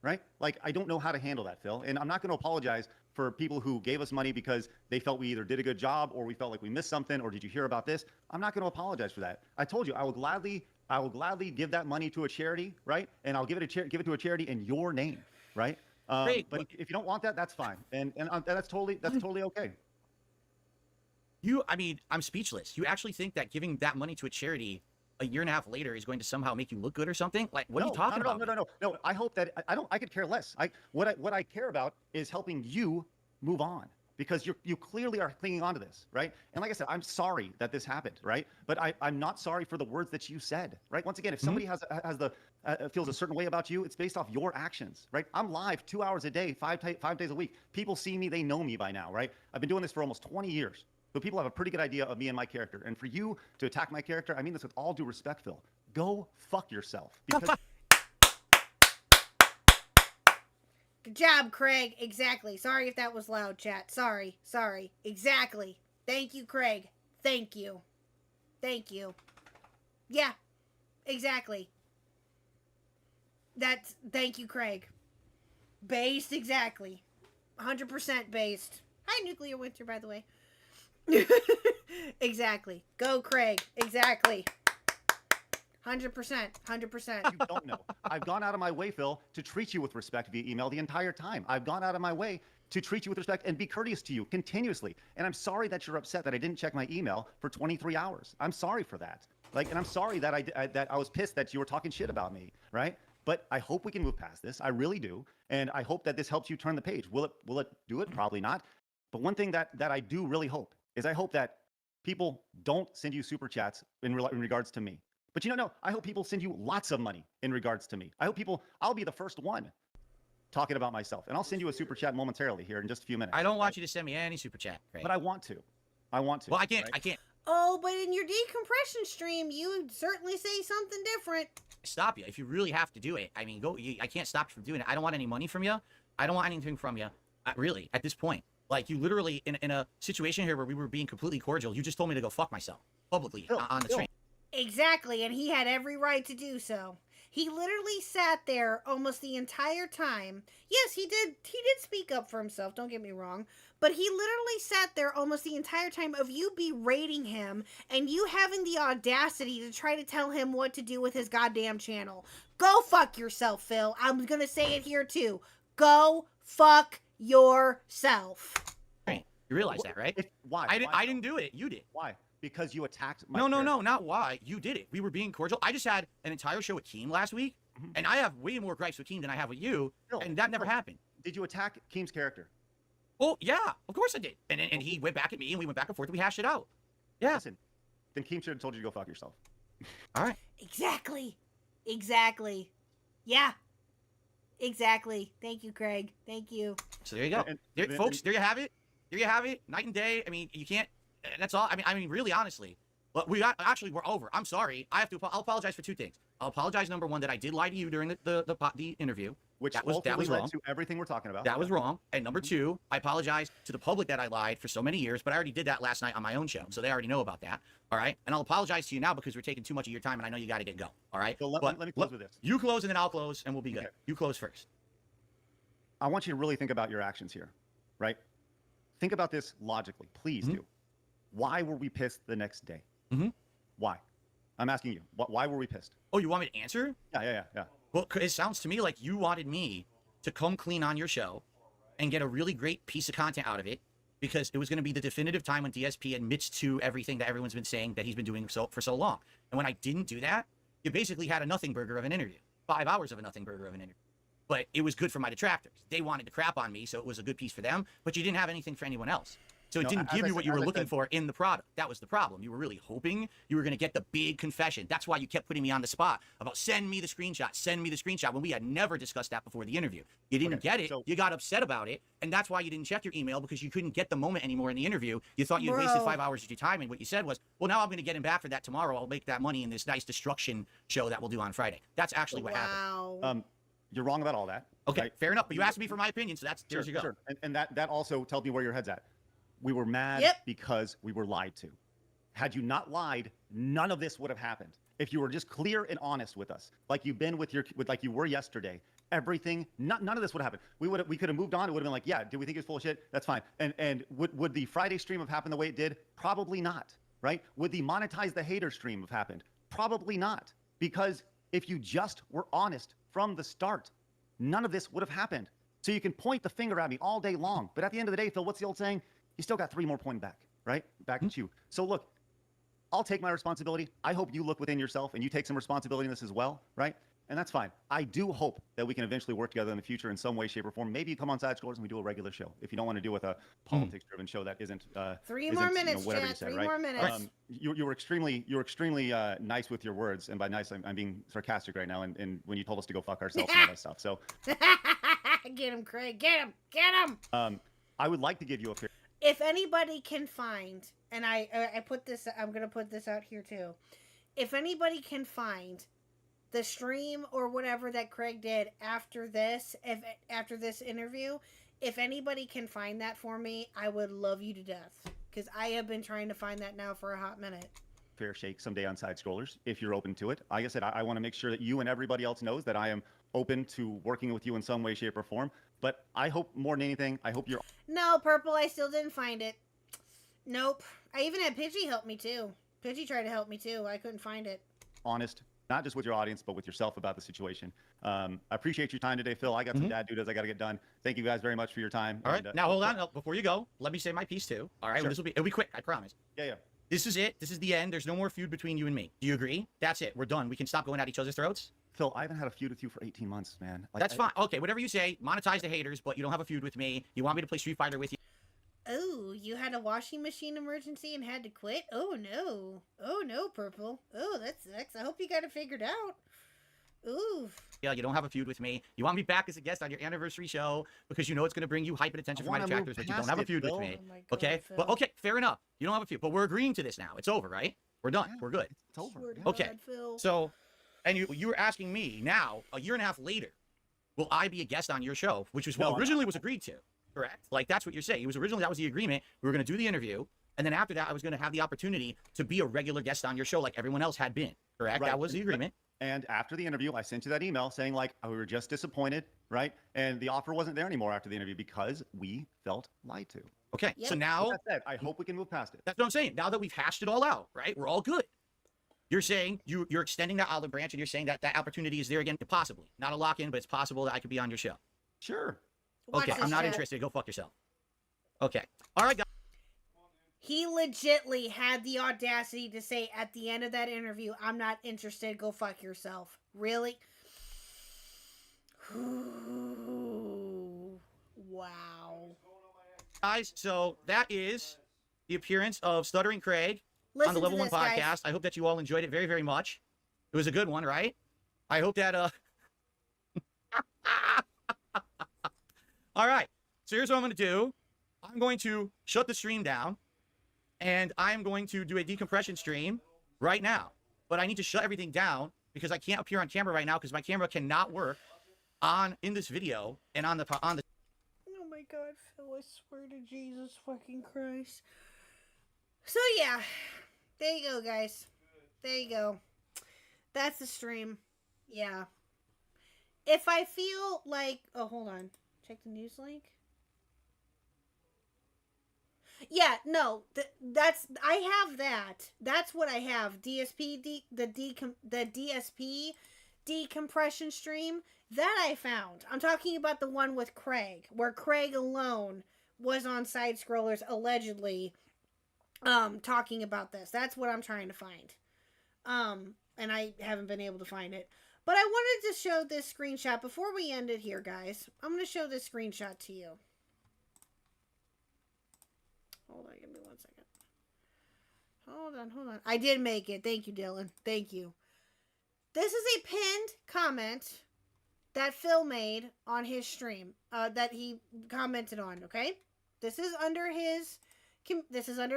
Right? Like, I don't know how to handle that, Phil. And I'm not going to apologize for people who gave us money because they felt we either did a good job or we felt like we missed something, or did you hear about this? I'm not going to apologize for that. I told you, I will gladly give that money to a charity, right? And I'll give it to a charity in your name, right? Great. But if you don't want that, that's fine. And that's totally okay. I'm speechless. You actually think that giving that money to a charity a year and a half later is going to somehow make you look good or something? Like, what are you talking about? No. I hope that I could care less. What I care about is helping you move on, because you clearly are clinging on to this, right? And like I said, I'm sorry that this happened, right? But I'm not sorry for the words that you said, right? Once again, if somebody feels a certain way about you, it's based off your actions, right? I'm live 2 hours a day, 5 days a week. People see me, they know me by now, right? I've been doing this for almost 20 years. So people have a pretty good idea of me and my character. And for you to attack my character, I mean this with all due respect, Phil. Go fuck yourself. Because Good job, Craig. Exactly. Sorry if that was loud, chat. Sorry. Exactly. Thank you, Craig. Thank you. Yeah. Exactly. Thank you, Craig. Based, exactly. 100% based. Hi, Nuclear Winter, by the way. Exactly. Go, Craig. Exactly. 100%. you don't know. I've gone out of my way, Phil, to treat you with respect via email the entire time. I've gone out of my way to treat you with respect and be courteous to you continuously. And I'm sorry that you're upset that I didn't check my email for 23 hours. I'm sorry for that. Like, and I'm sorry that that I was pissed that you were talking shit about me, right? But I hope we can move past this. I really do, and I hope that this helps you turn the page. Will it do it? Probably not. But one thing that I do really hope is I hope that people don't send you super chats in regards to me. But you know, I hope people send you lots of money in regards to me. I hope I'll be the first one talking about myself, and I'll send you a super chat momentarily here in just a few minutes. I don't want you to send me any super chat, Craig. But I want to. Well, I can't. Right? I can't Oh, but in your decompression stream, you would certainly say something different. stop you if you really have to do it. I mean, I can't stop you from doing it. I don't want any money from you. I don't want anything from you. Really, at this point, like you literally in a situation here where we were being completely cordial, you just told me to go fuck myself publicly on the stream. Exactly, and he had every right to do so. He literally sat there almost the entire time. Yes, he did speak up for himself, don't get me wrong. But he literally sat there almost the entire time of you berating him and you having the audacity to try to tell him what to do with his goddamn channel. Go fuck yourself, Phil. I'm gonna say it here too. Go fuck yourself. Right. You realize that, right? Why? I didn't do it. You did. Why? Because you attacked my No, not why. You did it. We were being cordial. I just had an entire show with Keem last week, and I have way more gripes with Keem than I have with you, and that never happened. Did you attack Keem's character? Oh, yeah, of course I did. And he went back at me, and we went back and forth, and we hashed it out. Yeah. Listen, then Keem should have told you to go fuck yourself. All right. Exactly. Yeah. Exactly. Thank you, Craig. Thank you. So there you go. Folks, there you have it. There you have it. Night and day. I mean, you can't. That's all. I mean, really, honestly. But we're over. I'm sorry. I'll apologize for two things. I'll apologize, number one, that I did lie to you during the interview. Which that was wrong. To everything we're talking about. That was wrong. And number two, I apologize to the public that I lied for so many years, but I already did that last night on my own show, so they already know about that. All right. And I'll apologize to you now because we're taking too much of your time, and I know you got to get going. All right. So let me close with this. You close, and then I'll close, and we'll be good. Okay. You close first. I want you to really think about your actions here, right? Think about this logically. Please do. Why were we pissed the next day? Why? I'm asking you. Why were we pissed? Oh, you want me to answer? Yeah. Well, it sounds to me like you wanted me to come clean on your show and get a really great piece of content out of it because it was going to be the definitive time when DSP admits to everything that everyone's been saying that he's been doing for so long. And when I didn't do that, you basically had a nothing burger of an interview. 5 hours of a nothing burger of an interview. But it was good for my detractors. They wanted to crap on me, so it was a good piece for them, but you didn't have anything for anyone else. So it didn't give you what you were looking for in the product. That was the problem. You were really hoping you were going to get the big confession. That's why you kept putting me on the spot about send me the screenshot, when we had never discussed that before the interview. You didn't get it. You got upset about it, and that's why you didn't check your email because you couldn't get the moment anymore in the interview. You thought you wasted 5 hours of your time, and what you said was, well, now I'm going to get him back for that tomorrow. I'll make that money in this nice destruction show that we'll do on Friday. That's actually what happened. You're wrong about all that. Okay, right? fair enough. But you asked me for my opinion, so there you go. Sure. And that also tells me where your head's at. We were mad because we were lied to. Had you not lied, none of this would have happened. If you were just clear and honest with us, like you've been like you were yesterday, none of this would have happened. We could have moved on. It would have been like, yeah, do we think it's full of shit? That's fine. And would the Friday stream have happened the way it did? Probably not. Right? Would the monetize the hater stream have happened? Probably not. Because if you just were honest from the start, none of this would have happened. So you can point the finger at me all day long, but at the end of the day, Phil, what's the old saying? You still got 3 more pointing back, right? Back at you. So look, I'll take my responsibility. I hope you look within yourself and you take some responsibility in this as well, right? And that's fine. I do hope that we can eventually work together in the future in some way, shape, or form. Maybe you come on Side Scrollers and we do a regular show. If you don't want to deal with a politics-driven show that isn't 3 more minutes, whatever Chad. you say, 3 right? more minutes. You were extremely nice with your words, and by nice, I'm being sarcastic right now. And when you told us to go fuck ourselves and all that stuff, so Get him, Craig. Get him. I would like to give you a fair. If anybody can find, and I put this, I'm gonna put this out here too. If anybody can find the stream or whatever that Craig did after this interview, if anybody can find that for me, I would love you to death because I have been trying to find that now for a hot minute. Fair shake someday on Side Scrollers if you're open to it. Like I said, I want to make sure that you and everybody else knows that I am open to working with you in some way, shape, or form. But I hope more than anything, I hope you're. No, Purple, I still didn't find it. Nope. I even had Pidgey help me too. Pidgey tried to help me too. I couldn't find it. Honest, not just with your audience, but with yourself about the situation. I appreciate your time today, Phil. I got some dad duties I got to get done. Thank you guys very much for your time. All right. Now hold on. Before you go, let me say my piece too. All right. Sure. It'll be quick. I promise. Yeah. This is it. This is the end. There's no more feud between you and me. Do you agree? That's it. We're done. We can stop going at each other's throats. Phil, I haven't had a feud with you for 18 months, man. Like, That's fine. Okay, whatever you say. Monetize the haters, but you don't have a feud with me. You want me to play Street Fighter with you? Oh, you had a washing machine emergency and had to quit? Oh no. Oh no, Purple. Oh, that sucks. I hope you got it figured out. Ooh. Yeah, you don't have a feud with me. You want me back as a guest on your anniversary show because you know it's going to bring you hype and attention I from my wanna move detractors, but you don't past have a it, feud with Phil. me. Oh my God, Okay? Phil. But okay, fair enough. You don't have a feud, but we're agreeing to this now. It's over, right? We're done. Yeah. We're good. It's over. Swear to Yeah. Okay. God, Phil. So, and you were asking me now, a year and a half later, will I be a guest on your show? Which was what No, originally was agreed to. Correct? Like that's what you're saying. It was originally that was the agreement. We were going to do the interview, and then after that, I was going to have the opportunity to be a regular guest on your show, like everyone else had been. Correct? Right. That was the agreement. And after the interview, I sent you that email saying like, we were just disappointed, right? And the offer wasn't there anymore after the interview because we felt lied to. Okay. Yep. So now With that said, I hope we can move past it. that's what I'm saying. Now that we've hashed it all out, right? We're all good. You're saying you're extending that olive branch, and you're saying that that opportunity is there again, possibly not a lock-in, but it's possible that I could be on your show. Sure. Watch Okay, this, I'm not chat. interested. Go fuck yourself. Okay. All right, guys. He legitly had the audacity to say at the end of that interview, I'm not interested, go fuck yourself. Really? Wow. Guys, so that is the appearance of Stuttering Craig Listen on the to Level 1 this, guys. podcast. I hope that you all enjoyed it very, very much. It was a good one, right? I hope that All right. So here's what I'm going to do. I'm going to shut the stream down, and I'm going to do a decompression stream right now. But I need to shut everything down because I can't appear on camera right now because my camera cannot work in this video and on the Oh my God, Phil, I swear to Jesus fucking Christ. So yeah, there you go, guys. There you go. That's the stream. Yeah. If I feel like, oh, hold on. Check the news link. Yeah, no, I have that. That's what I have. DSP, the DSP decompression stream that I found. I'm talking about the one with Craig, where Craig alone was on side scrollers allegedly, talking about this. That's what I'm trying to find. And I haven't been able to find it. But I wanted to show this screenshot before we end it here, guys. I'm going to show this screenshot to you. Hold on, give me 1 second. Hold on. I did make it. Thank you, Dylan. Thank you. This is a pinned comment that Phil made on his stream, that he commented on, okay? This is under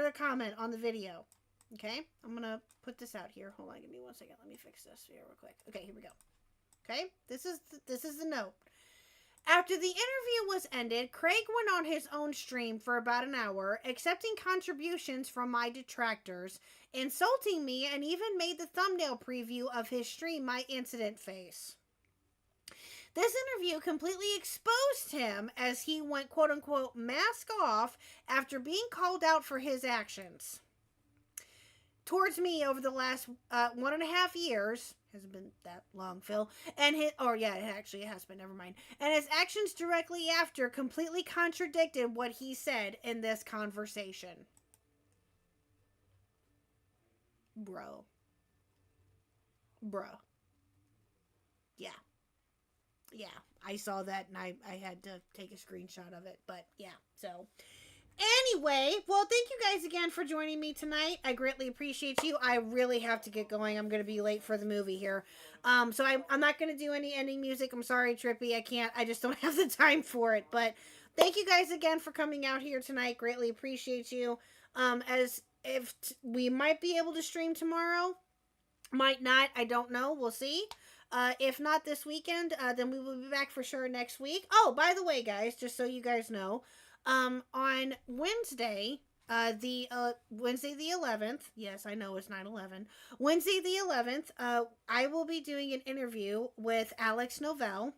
the comment on the video, okay? I'm gonna put this out here. Hold on, give me 1 second. Let me fix this here real quick. Okay, here we go. Okay, this is the note. After the interview was ended, Craig went on his own stream for about an hour, accepting contributions from my detractors, insulting me, and even made the thumbnail preview of his stream my incident face. This interview completely exposed him as he went quote-unquote mask off after being called out for his actions towards me over the last 1.5 years. Hasn't been that long, Phil. And it has been, never mind. And his actions directly after completely contradicted what he said in this conversation. Bro. Yeah, I saw that and I had to take a screenshot of it, but yeah, so anyway, well, thank you guys again for joining me tonight. I greatly appreciate you. I really have to get going. I'm going to be late for the movie here. So I'm not going to do any ending music. I'm sorry, Trippy. I just don't have the time for it, but thank you guys again for coming out here tonight. Greatly appreciate you. We might be able to stream tomorrow. Might not. I don't know. We'll see. If not this weekend, then we will be back for sure next week. Oh, by the way, guys, just so you guys know, on Wednesday, Wednesday the 11th, yes, I know it's 9/11, Wednesday the 11th, I will be doing an interview with Alex Novell.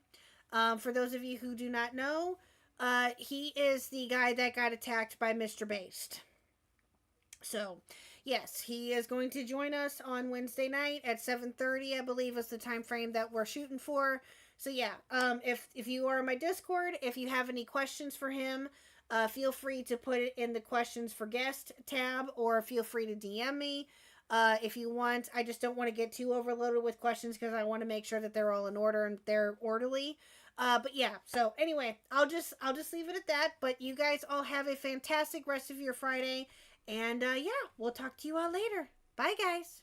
For those of you who do not know, he is the guy that got attacked by Mr. Based. So, yes, he is going to join us on Wednesday night at 7:30, I believe is the time frame that we're shooting for. So yeah, if you are in my Discord, if you have any questions for him, feel free to put it in the questions for guest tab, or feel free to DM me if you want. I just don't want to get too overloaded with questions because I want to make sure that they're all in order and they're orderly. But yeah, so anyway, I'll just leave it at that. But you guys all have a fantastic rest of your Friday, and yeah, we'll talk to you all later. Bye, guys.